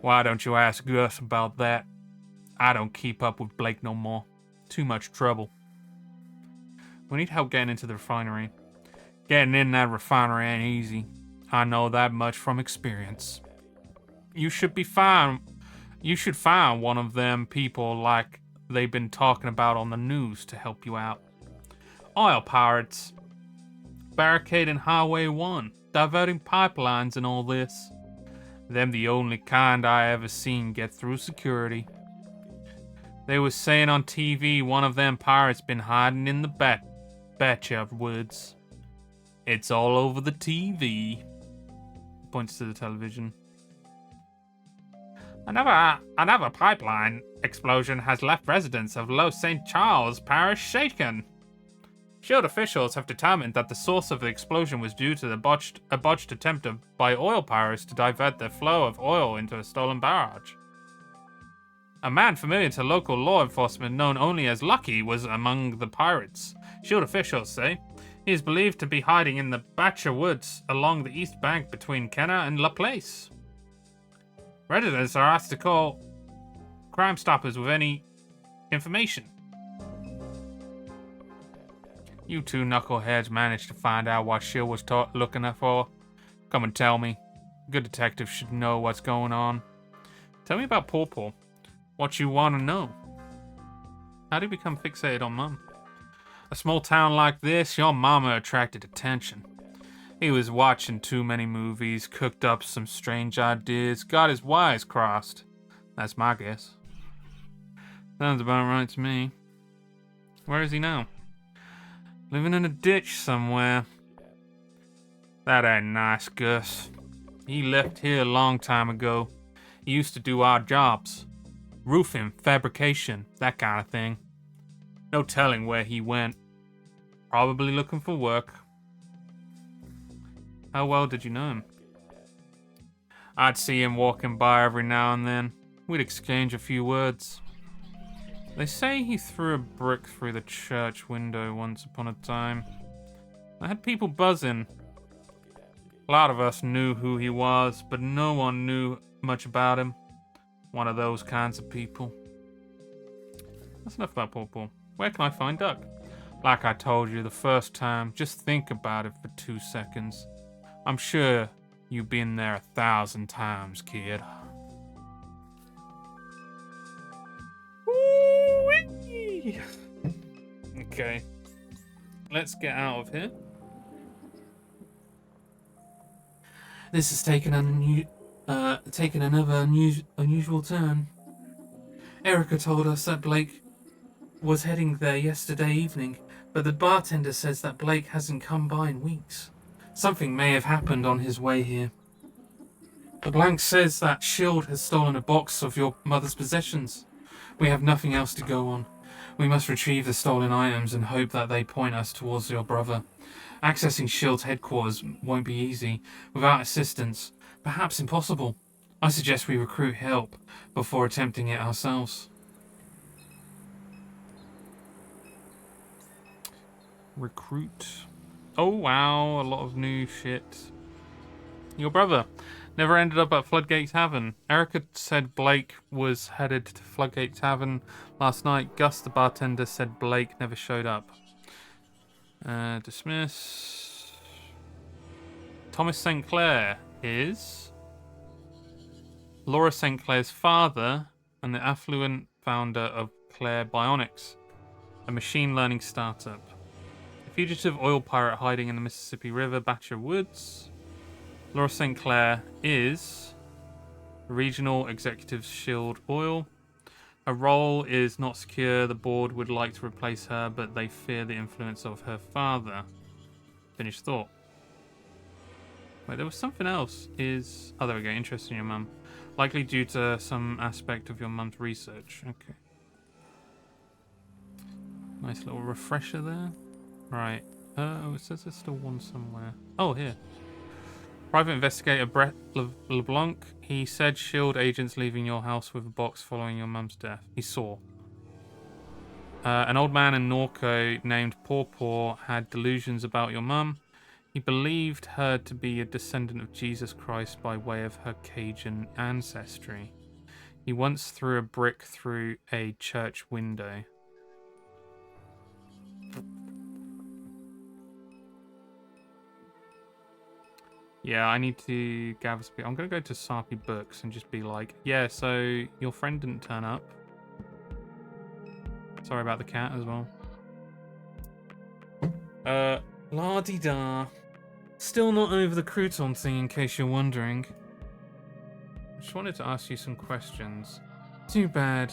Why don't you ask Gus about that? I don't keep up with Blake no more. Too much trouble. We need help getting into the refinery. Getting in that refinery ain't easy. I know that much from experience. You should be fine. You should find one of them people like they've been talking about on the news to help you out. Oil pirates. Barricading Highway 1. Diverting pipelines and all this. Them the only kind I ever seen get through security. They was saying on TV one of them pirates been hiding in the Batcha woods. It's all over the TV. Points to the television. Another pipeline explosion has left residents of Los St. Charles Parish shaken. Shield officials have determined that the source of the explosion was due to a botched attempt by oil pirates to divert their flow of oil into a stolen barrage. A man familiar to local law enforcement known only as Lucky was among the pirates. Shield officials say he is believed to be hiding in the Batcha Woods along the east bank between Kenner and La Place. Residents are asked to call Crime Stoppers with any information. You two knuckleheads managed to find out what Shield was looking for. Come and tell me. A good detective should know what's going on. Tell me about Pawpaw. What you want to know. How do you become fixated on Mum? A small town like this, your mama attracted attention. He was watching too many movies, cooked up some strange ideas, got his wires crossed. That's my guess. Sounds about right to me. Where is he now? Living in a ditch somewhere. That ain't nice, Gus. He left here a long time ago. He used to do odd jobs. Roofing, fabrication, that kind of thing. No telling where he went. Probably looking for work. How well did you know him? I'd see him walking by every now and then. We'd exchange a few words. They say he threw a brick through the church window once upon a time. I had people buzzing. A lot of us knew who he was, but no one knew much about him. One of those kinds of people. That's enough about Pawpaw. Where can I find Duck? Like I told you the first time, just think about it for 2 seconds. I'm sure you've been there 1,000 times, kid. Woo-wee! Okay. Let's get out of here. This has taken another unusual turn. Erica told us that Blake was heading there yesterday evening, but the bartender says that Blake hasn't come by in weeks. Something may have happened on his way here. LeBlanc says that Shield has stolen a box of your mother's possessions. We have nothing else to go on. We must retrieve the stolen items and hope that they point us towards your brother. Accessing Shield's headquarters won't be easy. Without assistance, perhaps impossible. I suggest we recruit help before attempting it ourselves. Recruit. Oh, wow. A lot of new shit. Your brother never ended up at Floodgate Tavern. Erica said Blake was headed to Floodgate Tavern last night. Gus, the bartender, said Blake never showed up. Dismiss. Thomas St. Clair is Laura St. Clair's father and the affluent founder of Claire Bionics, a machine learning startup. A fugitive oil pirate hiding in the Mississippi River, Batcher Woods. Laura St. Clair is Regional Executive Shield Oil. Her role is not secure. The board would like to replace her, but they fear the influence of her father. Finished thought. Wait, there was something else. Oh, there we go. Interest in your mum. Likely due to some aspect of your mum's research. Okay. Nice little refresher there. Right. Oh, it says there's still one somewhere. Oh, here. Private investigator Brett LeBlanc. He said S.H.I.E.L.D. agents leaving your house with a box following your mum's death. He saw. An old man in Norco named Paw had delusions about your mum. He believed her to be a descendant of Jesus Christ by way of her Cajun ancestry. He once threw a brick through a church window. Yeah, I need to gather speed. I'm going to go to Sarpy Books and just be like, yeah, so your friend didn't turn up. Sorry about the cat as well. La-di-da. Still not over the crouton thing, in case you're wondering. I just wanted to ask you some questions. Too bad.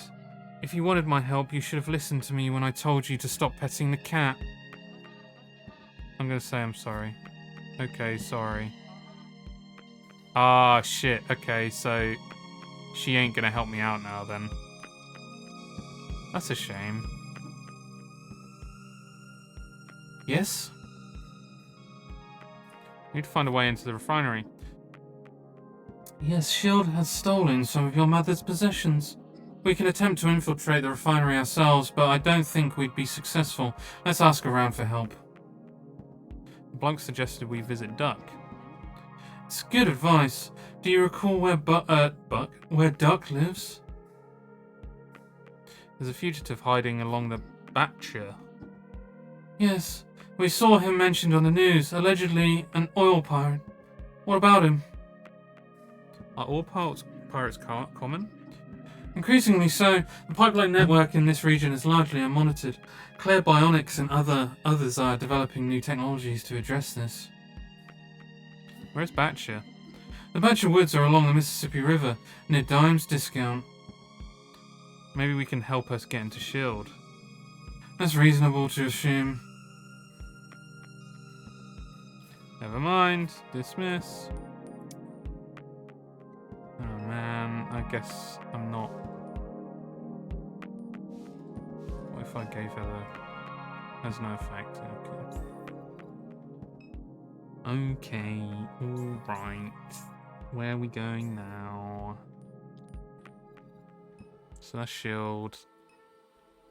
If you wanted my help, you should have listened to me when I told you to stop petting the cat. I'm going to say I'm sorry. Okay, sorry. Ah, shit. Okay, so she ain't gonna help me out now, then. That's a shame. Yes? Need to find a way into the refinery. Yes, S.H.I.E.L.D. has stolen some of your mother's possessions. We can attempt to infiltrate the refinery ourselves, but I don't think we'd be successful. Let's ask around for help. Blanc suggested we visit Duck. It's good advice. Do you recall where Duck lives? There's a fugitive hiding along the Batcher. Yes, we saw him mentioned on the news, allegedly an oil pirate. What about him? Are oil pirates common? Increasingly so. The pipeline network in this region is largely unmonitored. Claire Bionics and others are developing new technologies to address this. Where's Batcher? The Batcher Woods are along the Mississippi River, near Dime's Discount. Maybe we can help us get into S.H.I.E.L.D. That's reasonable to assume. Never mind. Dismiss. Oh man, I guess I'm not. What if I gave her the... Has no effect. Okay. Okay, alright. Where are we going now? So that's S.H.I.E.L.D.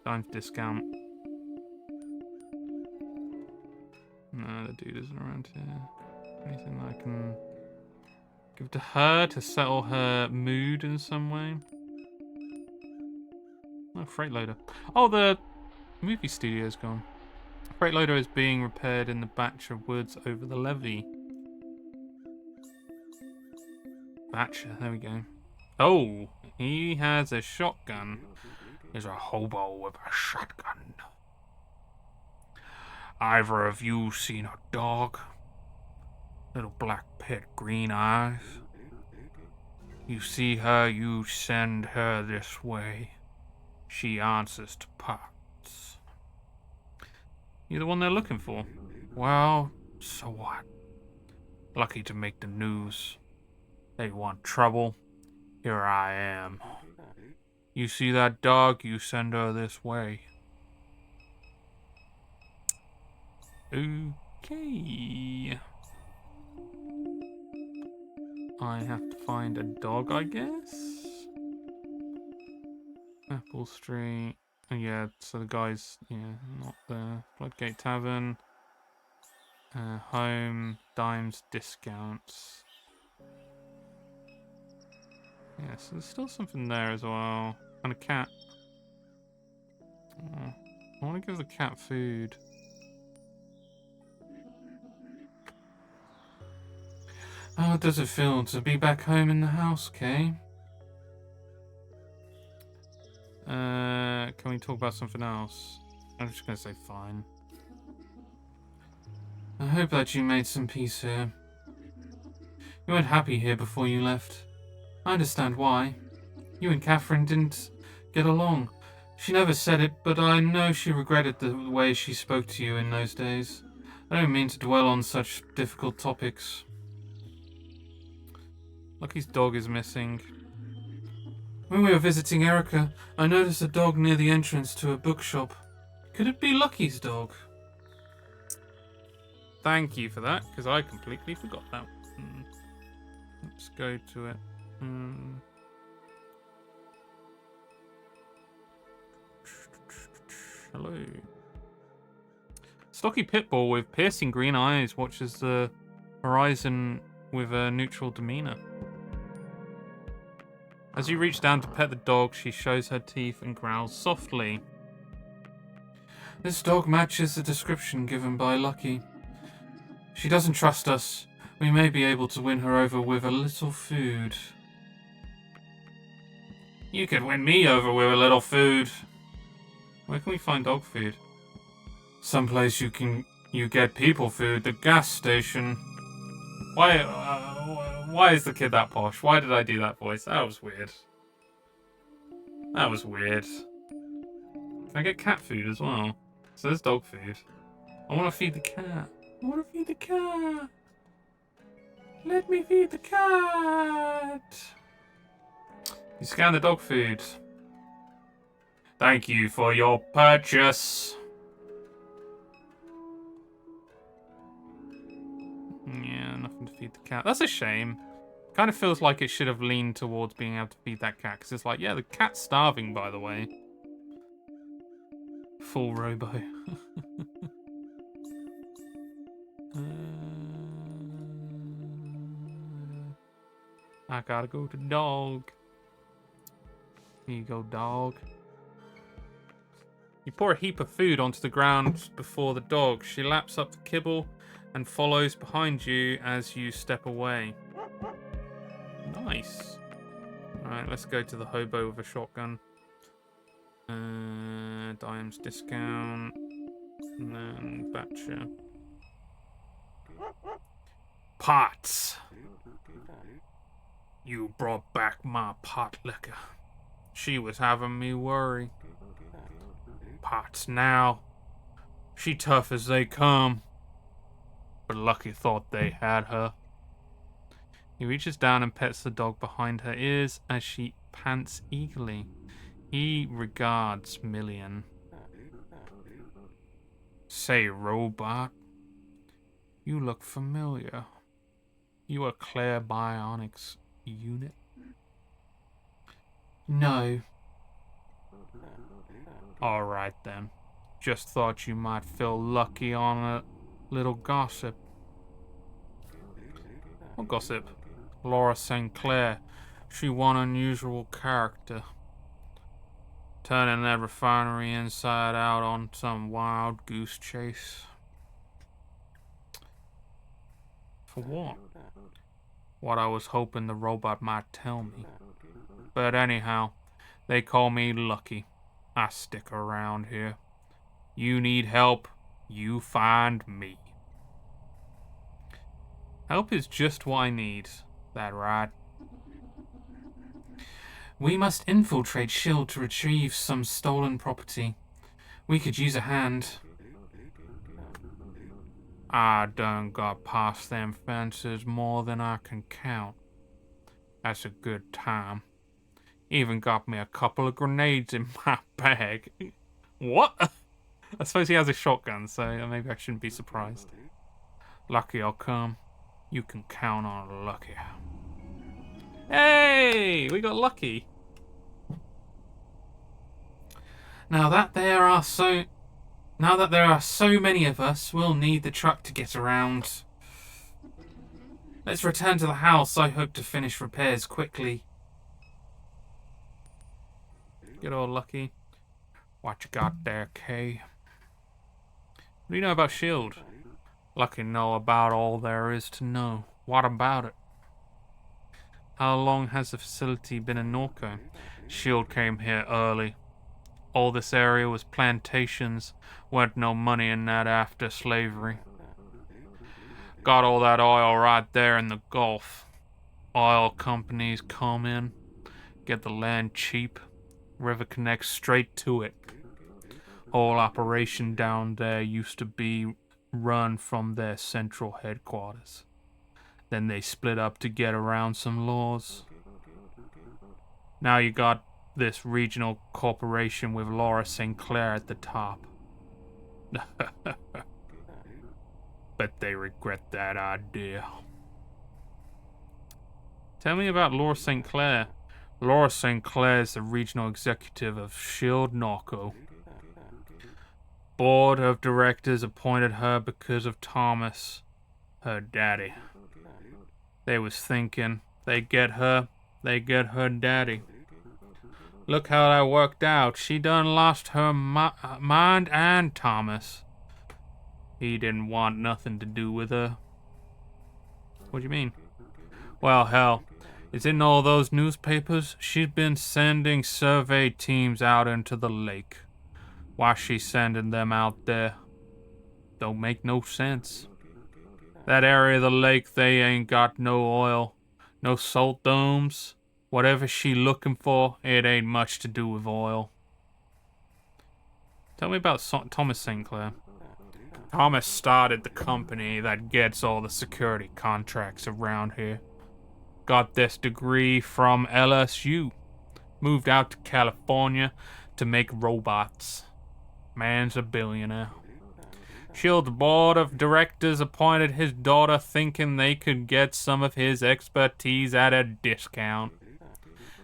Dime's Discount. No, the dude isn't around here. Anything that I can give to her to settle her mood in some way? Oh, freight loader. Oh, the movie studio's gone. Freight loader is being repaired in the Batcher Woods over the levee. Batcher, there we go. Oh, he has a shotgun. He's a hobo with a shotgun. Either of you seen a dog? Little black pit, green eyes. You see her, you send her this way. She answers to parts. You're the one they're looking for. Well, so what? Lucky to make the news. They want trouble. Here I am. You see that dog, you send her this way. Okay. I have to find a dog, I guess. Apple Street. Yeah, so the guy's, not there. Floodgate Tavern. Home, dimes, discounts. Yeah, so there's still something there as well. And a cat. Oh, I want to give the cat food. How does it feel to be back home in the house, Kay? Can we talk about something else? I'm just gonna say fine. I hope that you made some peace here. You weren't happy here before you left. I understand why. You and Catherine didn't get along. She never said it, but I know she regretted the way she spoke to you in those days. I don't mean to dwell on such difficult topics. Lucky's dog is missing. When we were visiting Erica, I noticed a dog near the entrance to a bookshop. Could it be Lucky's dog? Thank you for that, because I completely forgot that. Let's go to it. Hello. Stocky pitbull with piercing green eyes watches the horizon with a neutral demeanor. As you reach down to pet the dog, she shows her teeth and growls softly. This dog matches the description given by Lucky. She doesn't trust us. We may be able to win her over with a little food. You could win me over with a little food. Where can we find dog food? Someplace you get people food. The gas station. Why is the kid that posh? Why did I do that voice? That was weird. That was weird. Can I get cat food as well? So there's dog food. I want to feed the cat. I want to feed the cat. Let me feed the cat. You scan the dog food. Thank you for your purchase. Yeah, nothing to feed the cat. That's a shame. Kind of feels like it should have leaned towards being able to feed that cat. Because it's like, yeah, the cat's starving, by the way. Full robo. I gotta go to dog. Here you go, dog. You pour a heap of food onto the ground before the dog. She laps up the kibble and follows behind you as you step away. Nice. Alright, let's go to the hobo with a shotgun. Dimes discount. And then Batcher. Pots. You brought back my pot liquor. She was having me worry. Pots now. She tough as they come. But Lucky thought they had her. He reaches down and pets the dog behind her ears as she pants eagerly. He regards Million. Say, robot. You look familiar. You are Claire Bionics unit? No. Alright then. Just thought you might feel lucky on a little gossip. What gossip? Laura St. Clair. She one unusual character. Turning that refinery inside out on some wild goose chase. For what? What I was hoping the robot might tell me. But anyhow, they call me Lucky. I stick around here. You need help, you find me. Help is just what I need. That right? We must infiltrate S.H.I.E.L.D. to retrieve some stolen property. We could use a hand. I done got past them fences more than I can count. That's a good time. Even got me a couple of grenades in my bag. What? I suppose he has a shotgun, so maybe I shouldn't be surprised. Lucky I'll come. You can count on Lucky. Hey! We got Lucky. Now that there are so many of us, we'll need the truck to get around. Let's return to the house. I hope to finish repairs quickly. Good old Lucky. What you got there, Kay? What do you know about S.H.I.E.L.D.? Lucky know about all there is to know. What about it? How long has the facility been in NORCO? S.H.I.E.L.D. came here early. All this area was plantations. Weren't no money in that after slavery. Got all that oil right there in the Gulf. Oil companies come in, get the land cheap. River connects straight to it. Whole operation down there used to be run from their central headquarters. Then they split up to get around some laws. Now you got this regional corporation with Laura St. Clair at the top. Bet they regret that idea. Tell me about Laura St. Clair. Laura St. Clair is the regional executive of S.H.I.E.L.D. NORCO. Board of directors appointed her because of Thomas, her daddy. They was thinking, they get her daddy. Look how that worked out. She done lost her mind and Thomas. He didn't want nothing to do with her. What do you mean? Well, hell, it's in all those newspapers. She's been sending survey teams out into the lake. Why she's sending them out there? Don't make no sense. That area of the lake, they ain't got no oil, no salt domes. Whatever she looking for, it ain't much to do with oil. Tell me about Thomas St. Clair. Thomas started the company that gets all the security contracts around here. Got this degree from LSU. Moved out to California to make robots. Man's a billionaire. S.H.I.E.L.D. board of directors appointed his daughter thinking they could get some of his expertise at a discount.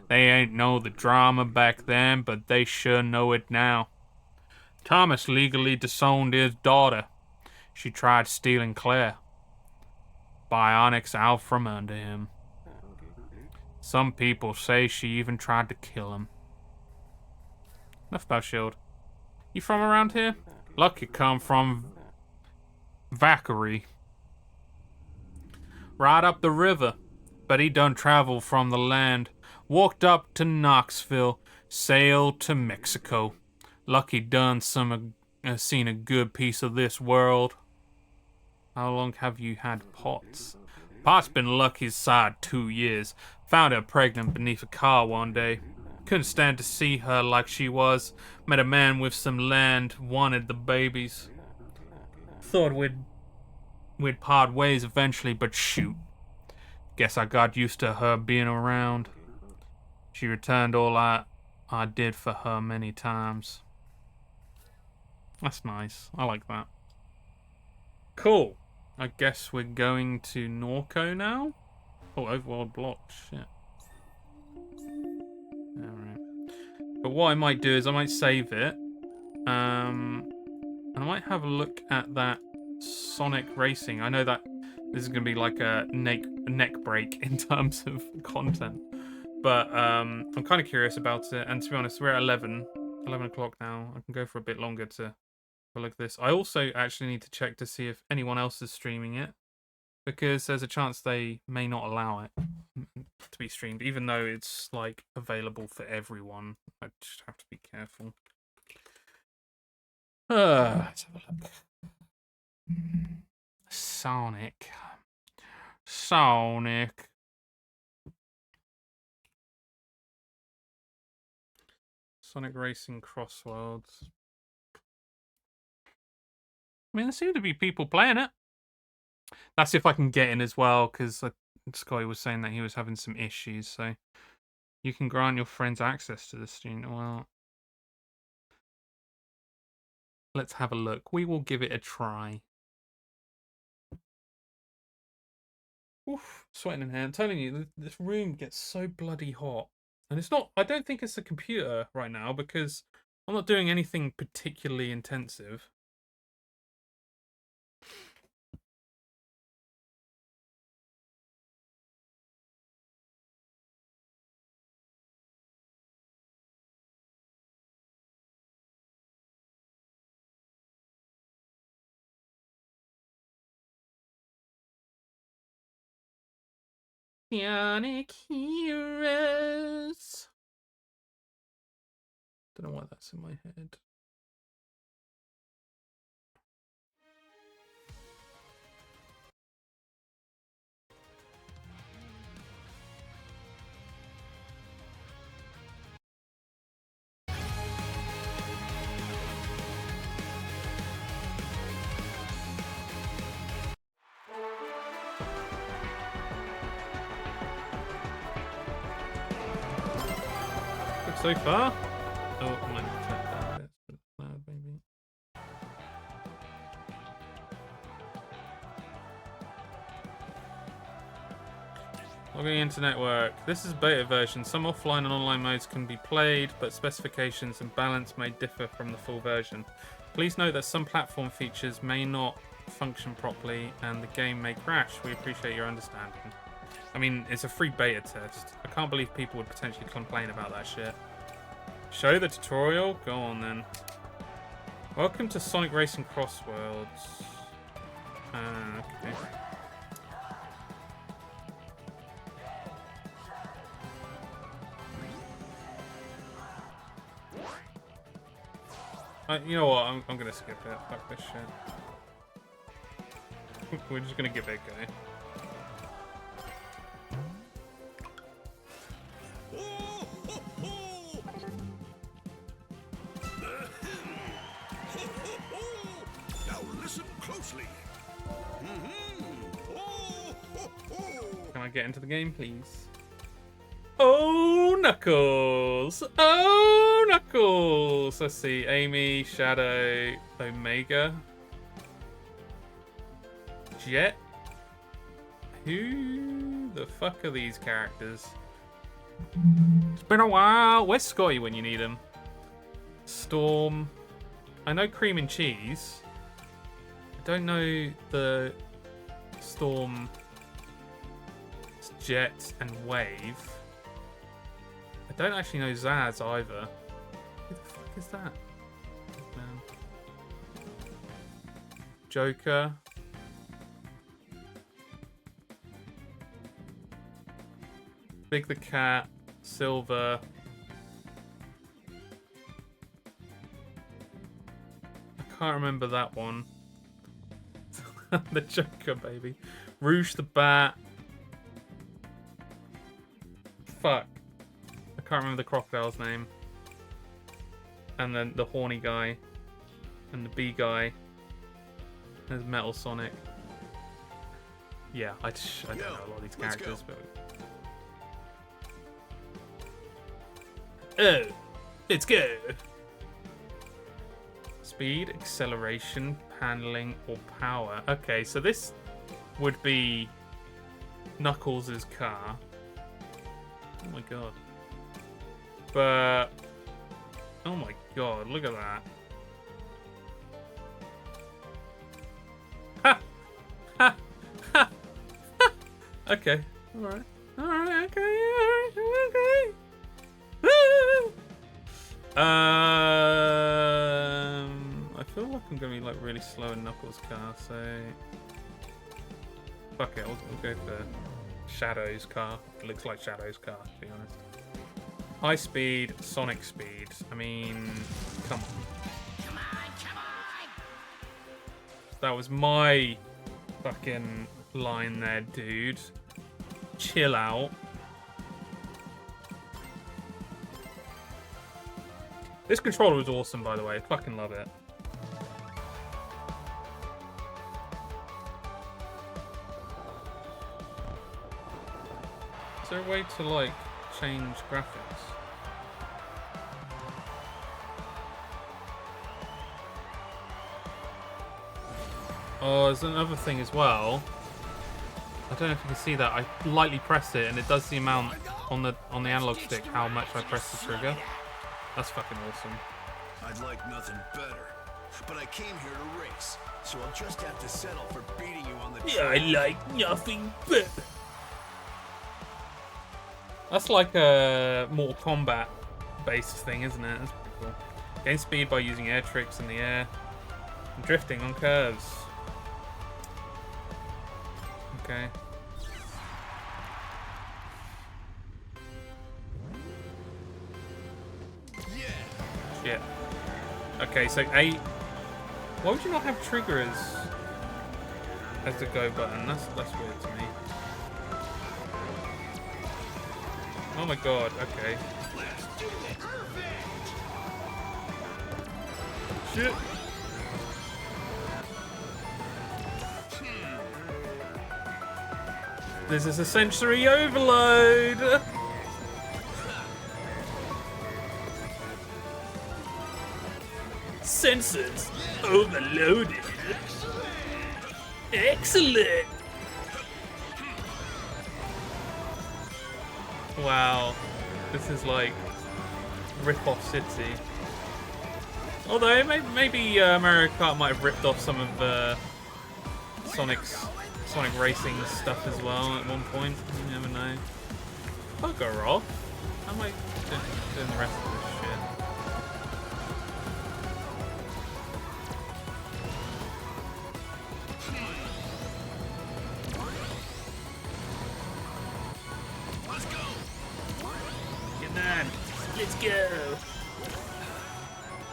They ain't know the drama back then, but they sure know it now. Thomas legally disowned his daughter. She tried stealing Claire. Bionics out from under him. Some people say she even tried to kill him. Enough about S.H.I.E.L.D. You from around here? Lucky come from Vackery. Right up the river. But he done travel from the land. Walked up to Knoxville. Sailed to Mexico. Lucky done seen a good piece of this world. How long have you had Potts? Potts been Lucky's side 2 years. Found her pregnant beneath a car one day. Couldn't stand to see her like she was. Met a man with some land, wanted the babies. Thought we'd part ways eventually, but shoot. Guess I got used to her being around. She returned all I did for her many times. That's nice. I like that. Cool. I guess we're going to NORCO now? Oh, overworld block. Shit. Alright. But what I might do is I might save it. And I might have a look at that Sonic Racing. I know that this is going to be like a neck break in terms of content. But I'm kind of curious about it. And to be honest, we're at 11 o'clock now. I can go for a bit longer to look at this. I also actually need to check to see if anyone else is streaming it, because there's a chance they may not allow it to be streamed, even though it's like available for everyone. I just have to be careful. Let's have a look. Sonic. Sonic Racing Crossworlds. I mean, there seem to be people playing it. That's if I can get in as well, because Scotty was saying that he was having some issues, so you can grant your friends access to the stream. Well, let's have a look. We will give it a try. Oof, sweating in here. I'm telling you, this room gets so bloody hot. And it's not, I don't think it's the computer right now, because I'm not doing anything particularly intensive. Bionic Heroes. Don't know why that's in my head. So far. Oh, I might have to tap that a bit. It's a bit loud, maybe. Logging into network. This is beta version. Some offline and online modes can be played, but specifications and balance may differ from the full version. Please note that some platform features may not function properly and the game may crash. We appreciate your understanding. I mean, it's a free beta test. I can't believe people would potentially complain about that shit. Show the tutorial? Go on then. Welcome to Sonic Racing Crossworlds. Okay. You know what? I'm gonna skip it. Fuck this shit. We're just gonna give it a go. Can I get into the game, please? Oh, Knuckles! Oh, Knuckles! Let's see. Amy, Shadow, Omega. Jet? Who the fuck are these characters? It's been a while. Where's Scotty when you need him? Storm. I know Cream and Cheese. I don't know the Storm, Jet, and Wave. I don't actually know Zaz either. Who the fuck is that? Man. Joker. Big the Cat. Silver. I can't remember that one. The Joker, baby. Rouge the Bat. Fuck. I can't remember the crocodile's name. And then the horny guy. And the bee guy. There's Metal Sonic. Yeah, I don't know a lot of these characters, but... Oh, let's go. Speed, acceleration, handling, or power. Okay, so this would be Knuckles' car. Oh my god. But... oh my god, look at that. Ha! Ha! Ha! Ha! Okay. Alright. Alright, okay. Alright, okay. I feel like I'm gonna be like really slow in Knuckles' car, so fuck it, we'll go for Shadow's car. It looks like Shadow's car, to be honest. High speed, Sonic speed. I mean, come on. Come on, come on. That was my fucking line there, dude. Chill out. This controller was awesome, by the way. I fucking love it. Is there a way to, like, change graphics? Oh, there's another thing as well. I don't know if you can see that. I lightly press it, and it does the amount on the analog stick how much I press the trigger. That's fucking awesome. I'd like nothing better. But I came here to race, so I'll just have to settle for beating you on the track. like nothing but. That's like a Mortal Kombat based thing, isn't it? That's pretty cool. Gain speed by using air tricks in the air. And drifting on curves. Okay. Yeah. Shit. Okay, so 8. Why would you not have trigger as the go button? That's weird to me. Oh my god, okay. Let's do it. Perfect. Shit. This is a sensory overload! Sensors overloaded. Excellent! Wow. This is like rip-off city. Although maybe Mario Kart might have ripped off some of Sonic Racing stuff as well at one point. You never know. Bugger off. How am I doing the rest of this shit? Let's go. Come on, let's go.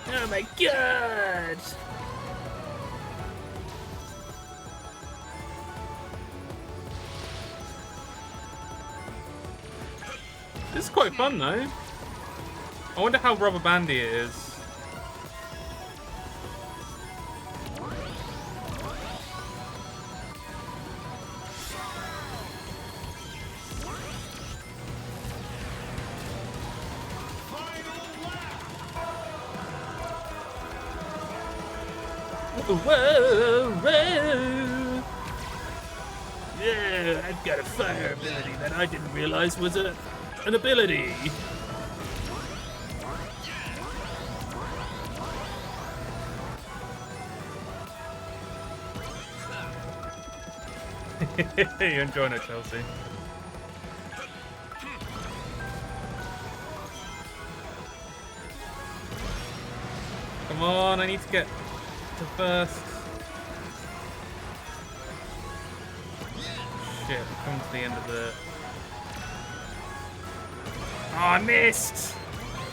Oh my god! This is quite fun though. I wonder how rubber bandy it is. Whoa, whoa. Yeah, I've got a fire ability that I didn't realize was an ability. You're enjoying it, Chelsea. Come on, I need to get to first. Shit, come to the end of the... Oh, I missed!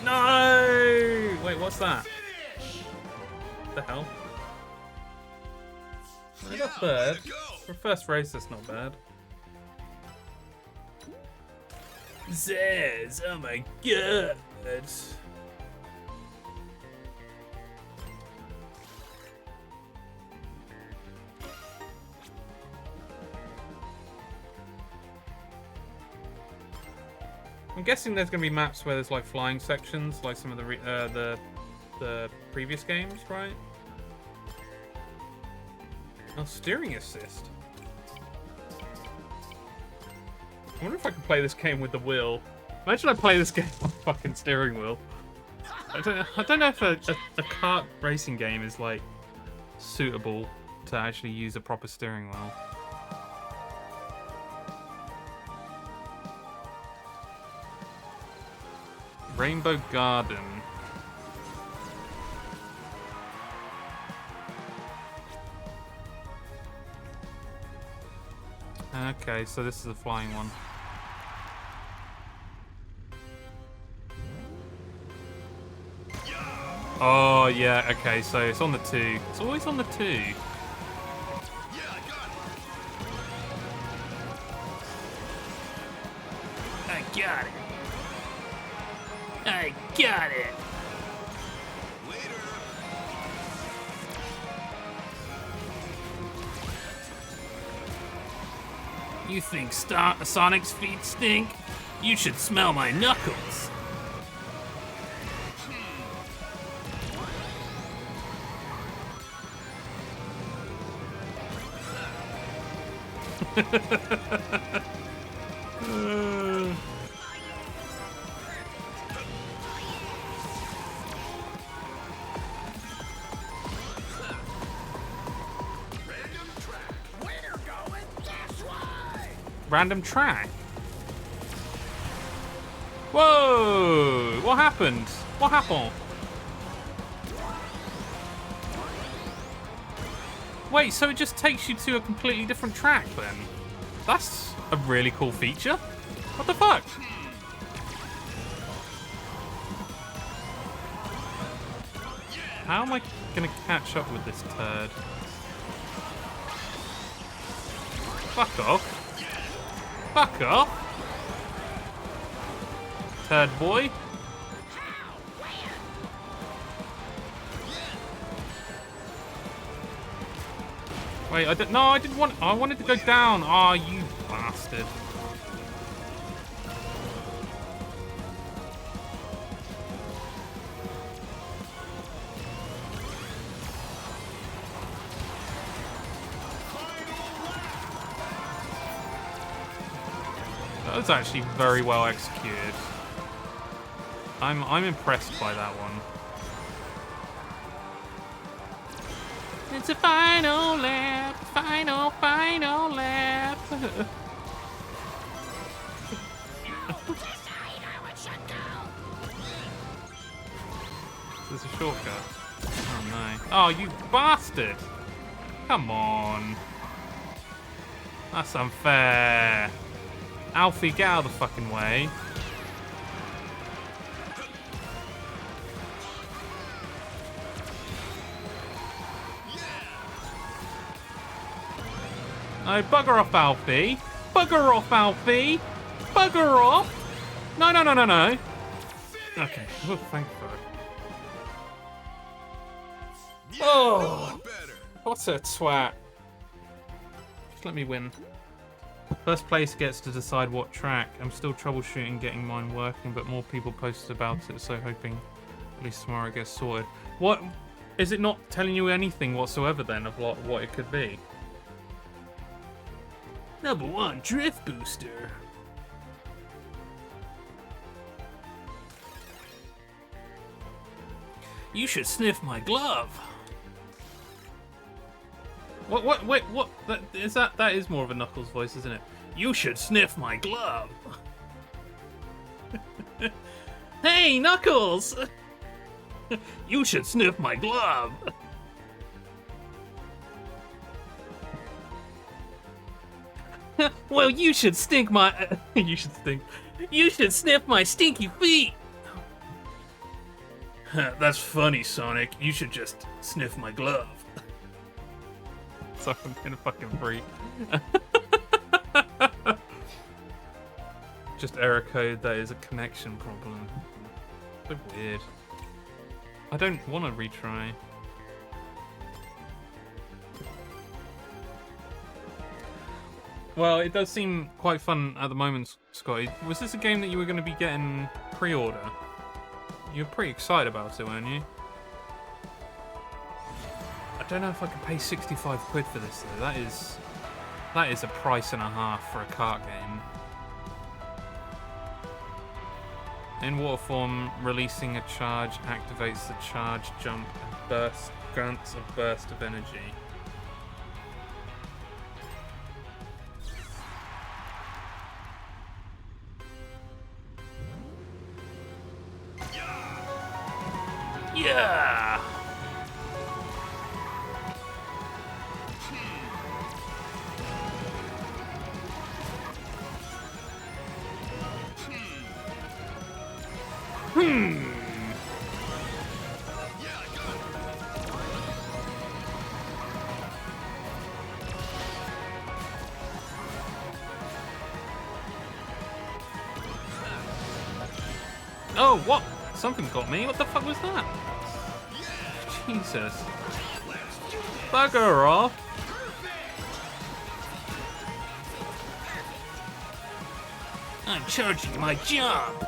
No! Wait, what's that? What the hell? I got third. For a first race, that's not bad. Zez, oh my god! I'm guessing there's going to be maps where there's like flying sections, like some of the previous games, right? Oh, steering assist. I wonder if I can play this game with the wheel. Imagine I play this game on fucking steering wheel. I don't know if a kart racing game is like suitable to actually use a proper steering wheel. Rainbow Garden. Okay, so this is a flying one. Oh, yeah, okay, so it's on the 2. It's always on the 2. Yeah, I got it. I got it. I got it. Later. You think Sonic's feet stink? You should smell my knuckles. random track. Whoa! What happened? What happened? Wait, so it just takes you to a completely different track then? That's a really cool feature. What the fuck? How am I gonna catch up with this turd? Fuck off. Fuck off. Turd boy. Wait, I didn't want, I wanted to go down. Ah, you bastard. That was actually very well executed. I'm impressed by that one. It's a final lap, final lap. This is a shortcut. Oh no. Oh, you bastard! Come on. That's unfair. Alfie, get out of the fucking way. No, bugger off, Alfie. Bugger off, Alfie. Bugger off. No. Okay. Oh, thank God. Oh, what a twat. Just let me win. First place gets to decide what track. I'm still troubleshooting getting mine working, but more people posted about it, so hoping at least tomorrow it gets sorted. What? Is it not telling you anything whatsoever then of what it could be? Number 1 drift booster. You should sniff my glove. Wait, what? That is more of a Knuckles voice, isn't it? You should sniff my glove. Hey, Knuckles! You should sniff my glove. Well, you should stink my... You should sniff my stinky feet. That's funny, Sonic. You should just sniff my glove. Sorry, I'm gonna fucking freak. Just error code, that is a connection problem. So weird. I don't want to retry. Well, it does seem quite fun at the moment, Scotty. Was this a game that you were going to be getting pre-order? You were pretty excited about it, weren't you? I don't know if I could pay 65 quid for this though. That is a price and a half for a kart game. In water form, releasing a charge activates the charge jump and grants a burst of energy. Yeah! Oh, what? Something got me. What the fuck was that? Jesus. Bugger off. I'm charging my jump.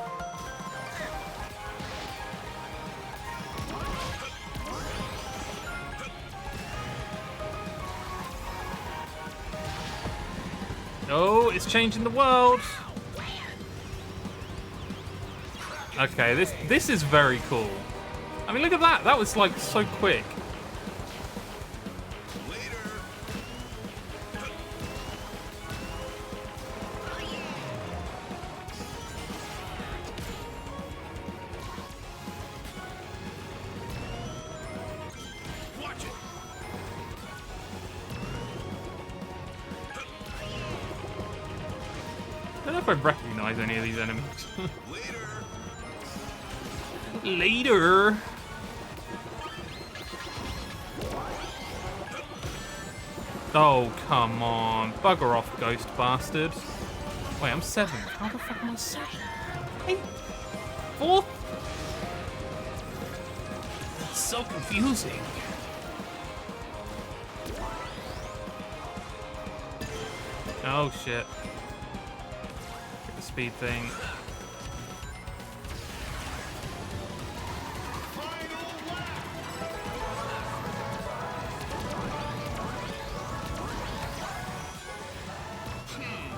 Oh, it's changing the world. Okay, this is very cool. I mean, look at that. That was like so quick. if I recognise any of these enemies. Later. Later. Oh, come on. Bugger off, ghost bastard. Wait, I'm 7th. How the fuck am I 7th? 8th? 4th? It's so confusing. Oh, shit. Get the speed thing.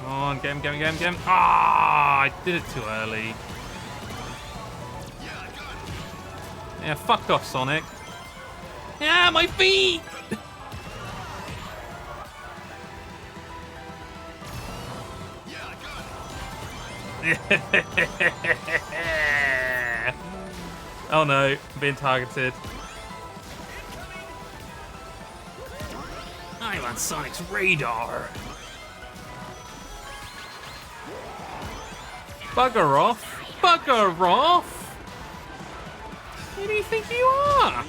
Come on, get him. Ah, I did it too early. Yeah, fuck off, Sonic. Yeah, my feet! Oh no, I'm being targeted. I'm on Sonic's radar. Bugger off! Bugger off! Who do you think you are?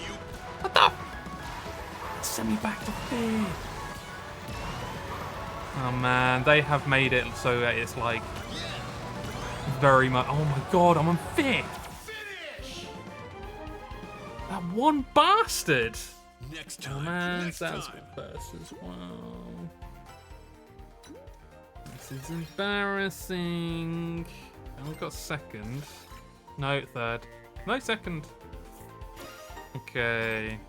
What the? Send me back to 5th. Oh man, they have made it so that it's like very much. Oh my god, I'm on 5th. That one bastard. Next Oh time. man, Next that's time. first as well. This is embarrassing. I only got 2nd. No, 3rd. No, 2nd. Okay.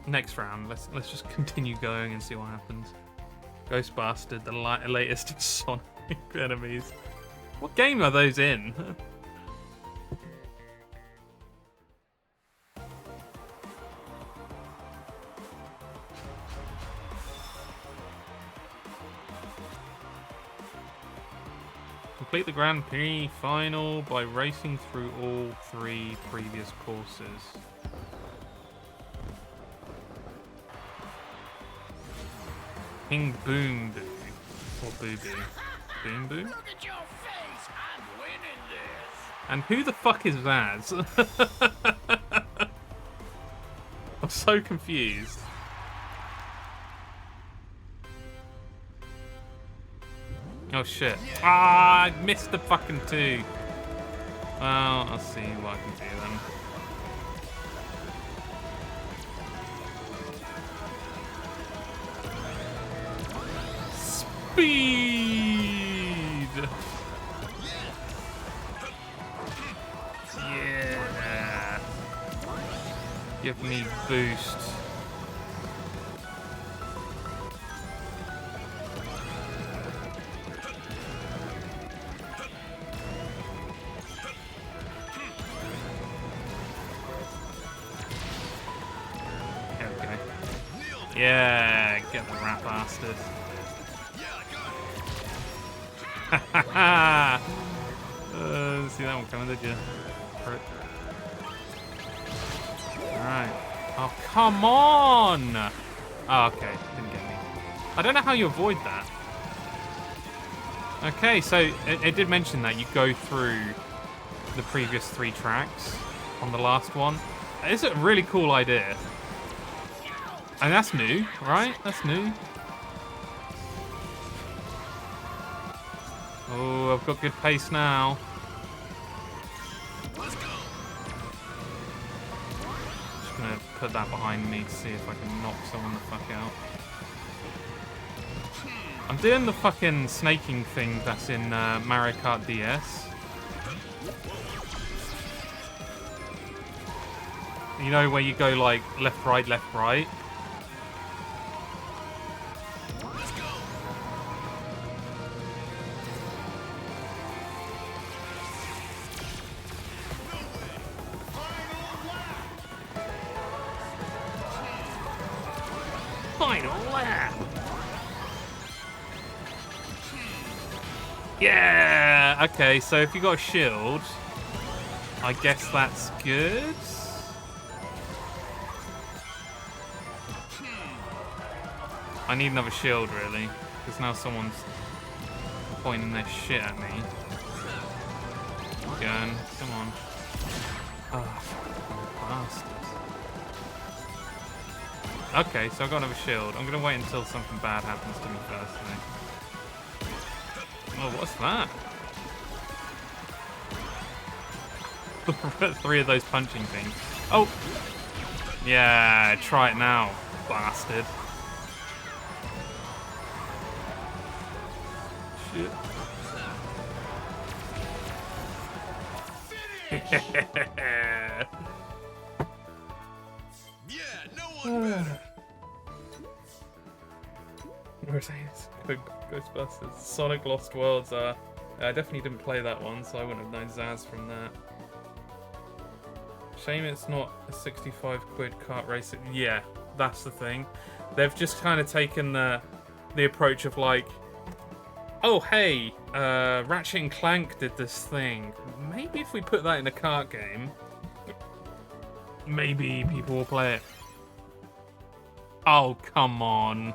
Next round. Let's just continue going and see what happens. Ghost Bastard, the latest Sonic enemies. What game are those in? Complete the Grand Prix final by racing through all 3 previous courses. Ping Boom Boo. Or Boo Boo. Boom Boo? Look at your face. I'm winning this. And who the fuck is Vaz? I'm so confused. Oh shit. Ah, I missed the fucking 2. Well, I'll see what I can do then. Speed! Yeah! Give me boost. There we go. Yeah, get the rat bastard. See that one coming, did you? Alright. Oh, come on! Oh, okay. Didn't get me. I don't know how you avoid that. Okay, so it did mention that you go through the previous 3 tracks on the last one. It's a really cool idea. And that's new, right? That's new. Oh, I've got good pace now. Let's go. Just gonna put that behind me to see if I can knock someone the fuck out. I'm doing the fucking snaking thing that's in Mario Kart DS. You know where you go like left, right, left, right? Let's go. Final lap! Yeah! Okay, so if you got a shield, I guess that's good. I need another shield, really, because now someone's pointing their shit at me. Again, come on. Oh, bastards. Okay, so I've got another shield. I'm gonna wait until something bad happens to me first, though. Oh, what's that? 3 of those punching things. Oh! Yeah, try it now, bastard. Shit. Yeah, no one better. Ghostbusters. Sonic Lost Worlds are. I definitely didn't play that one, so I wouldn't have known Zaz from that. Shame it's not a 65 quid kart race. Yeah, that's the thing. They've just kind of taken the approach of like, oh hey, Ratchet and Clank did this thing. Maybe if we put that in a kart game, maybe people will play it. Oh, come on.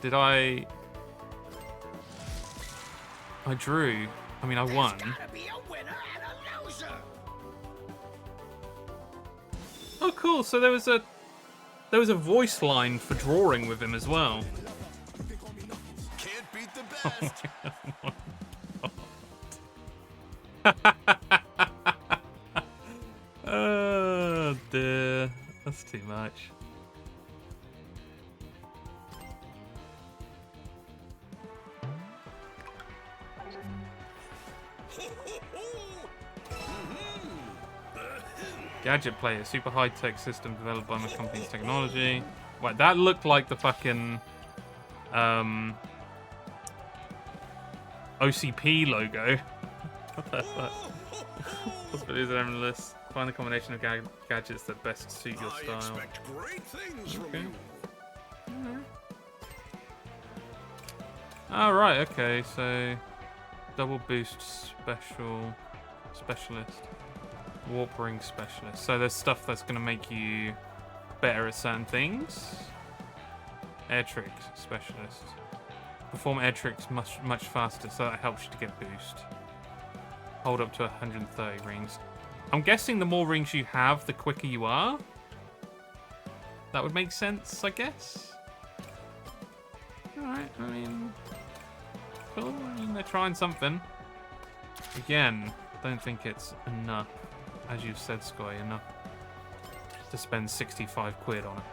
Did I drew. I mean, I won. Gotta be a winner and a loser. Oh, cool. So there was a voice line for drawing with him as well. Can't beat the best. Oh dear, that's too much. Gadget Player, super high-tech system developed by my company's technology. Wait, that looked like the fucking OCP logo. What the fuck? Possibilities are endless. Find the combination of gadgets that best suit your I style. expect great things from Okay. you. Alright, okay, so double boost specialist. Warp ring specialist. So there's stuff that's going to make you better at certain things. Air trick specialist. Perform air tricks much faster, so that helps you to get boost. Hold up to 130 rings. I'm guessing the more rings you have, the quicker you are. That would make sense, I guess. Alright, I mean... Cool, I mean, they're trying something. Again, don't think it's enough. As you've said, Sky, enough to spend 65 quid on it.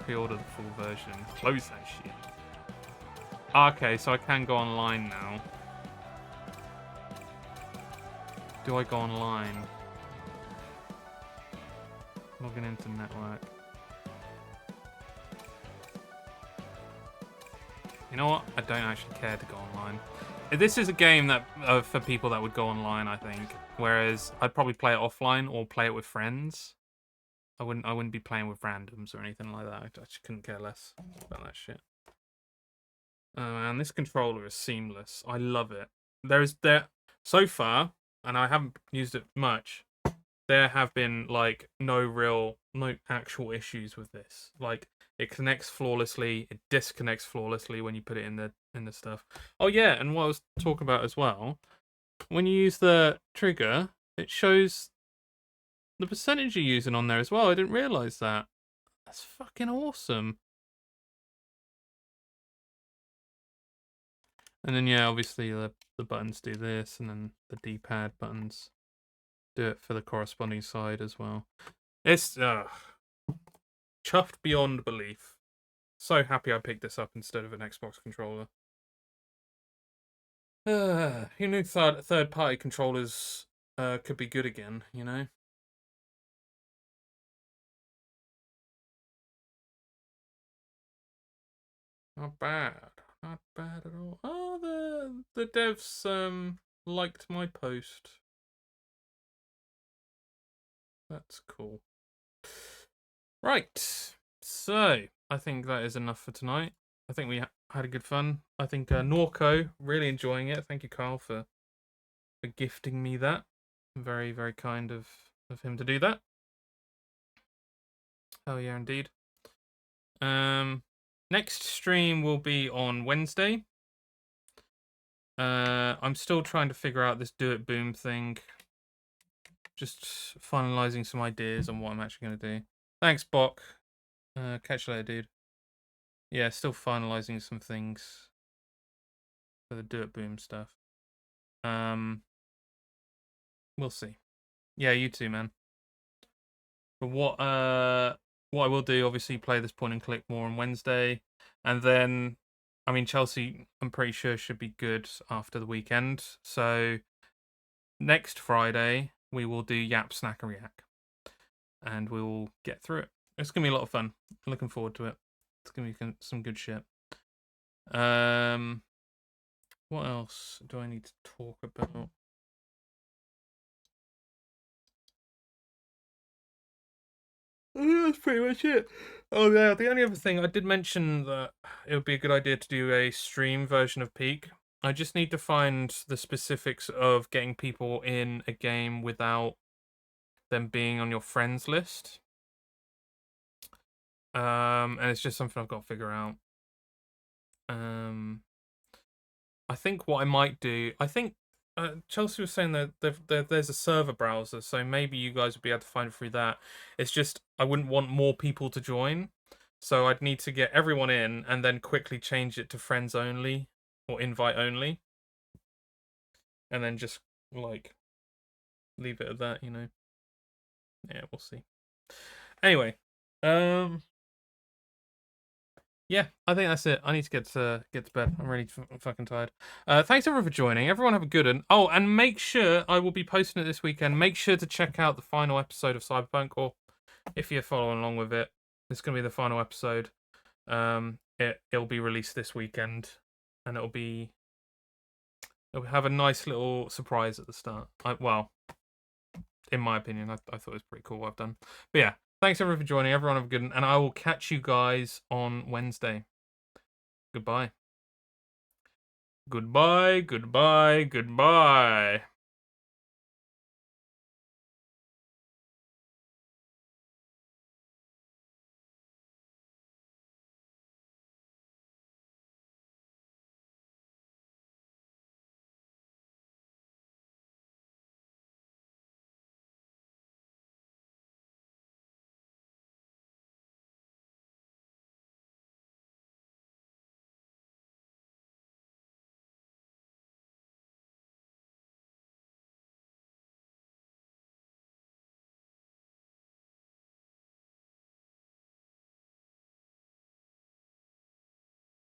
Pre-order the full version. Close that shit. Okay, so I can go online now. Do I go online? Logging into network. You know what? I don't actually care to go online. This is a game that for people that would go online, I think. Whereas I'd probably play it offline or play it with friends. I wouldn't be playing with randoms or anything like that. I just couldn't care less about that shit. Oh man, this controller is seamless. I love it. So far, and I haven't used it much, there have been like no actual issues with this. Like it connects flawlessly, it disconnects flawlessly when you put it in the stuff. Oh yeah, and what I was talking about as well, when you use the trigger, it shows the percentage you're using on there as well. I didn't realise that. That's fucking awesome. And then yeah, obviously the buttons do this, and then the D-pad buttons do it for the corresponding side as well. It's chuffed beyond belief. So happy I picked this up instead of an Xbox controller. Who knew third-party controllers could be good again, you know? Not bad. Not bad at all. Oh, the devs liked my post. That's cool. Right. So, I think that is enough for tonight. I think we had a good fun. I think Norco, really enjoying it. Thank you, Carl, for gifting me that. Very, very kind of him to do that. Oh yeah, indeed. Next stream will be on Wednesday. I'm still trying to figure out this Do It Boom thing. Just finalizing some ideas on what I'm actually going to do. Thanks, Bok. Catch you later, dude. Yeah, still finalizing some things for the Do It Boom stuff. We'll see. Yeah, you too, man. But what I will do, obviously, play this point and click more on Wednesday, and then, I mean, Chelsea, I'm pretty sure should be good after the weekend. So next Friday we will do Yap Snack and React, and we will get through it. It's gonna be a lot of fun. I'm looking forward to it. It's gonna be some good shit. What else do I need to talk about? That's pretty much it. Oh yeah, the only other thing I did mention that it would be a good idea to do a stream version of Peak. I just need to find the specifics of getting people in a game without them being on your friends list. And it's just something I've got to figure out. I think what I might do, Chelsea was saying that there's a server browser, so maybe you guys would be able to find it through that. It's just I wouldn't want more people to join, so I'd need to get everyone in and then quickly change it to friends only or invite only, and then just like leave it at that, you know. Yeah, we'll see. Anyway, yeah, I think that's it. I need to get to bed. I'm really fucking tired. Thanks everyone for joining. Everyone have a good one. Oh, and make sure, I will be posting it this weekend. Make sure to check out the final episode of Cyberpunk, or if you're following along with it, it's going to be the final episode. It'll be released this weekend, and it'll have a nice little surprise at the start. Well, in my opinion, I thought it was pretty cool what I've done. But yeah. Thanks everyone for joining. Everyone have a good one, and I will catch you guys on Wednesday. Goodbye. Goodbye, goodbye, goodbye.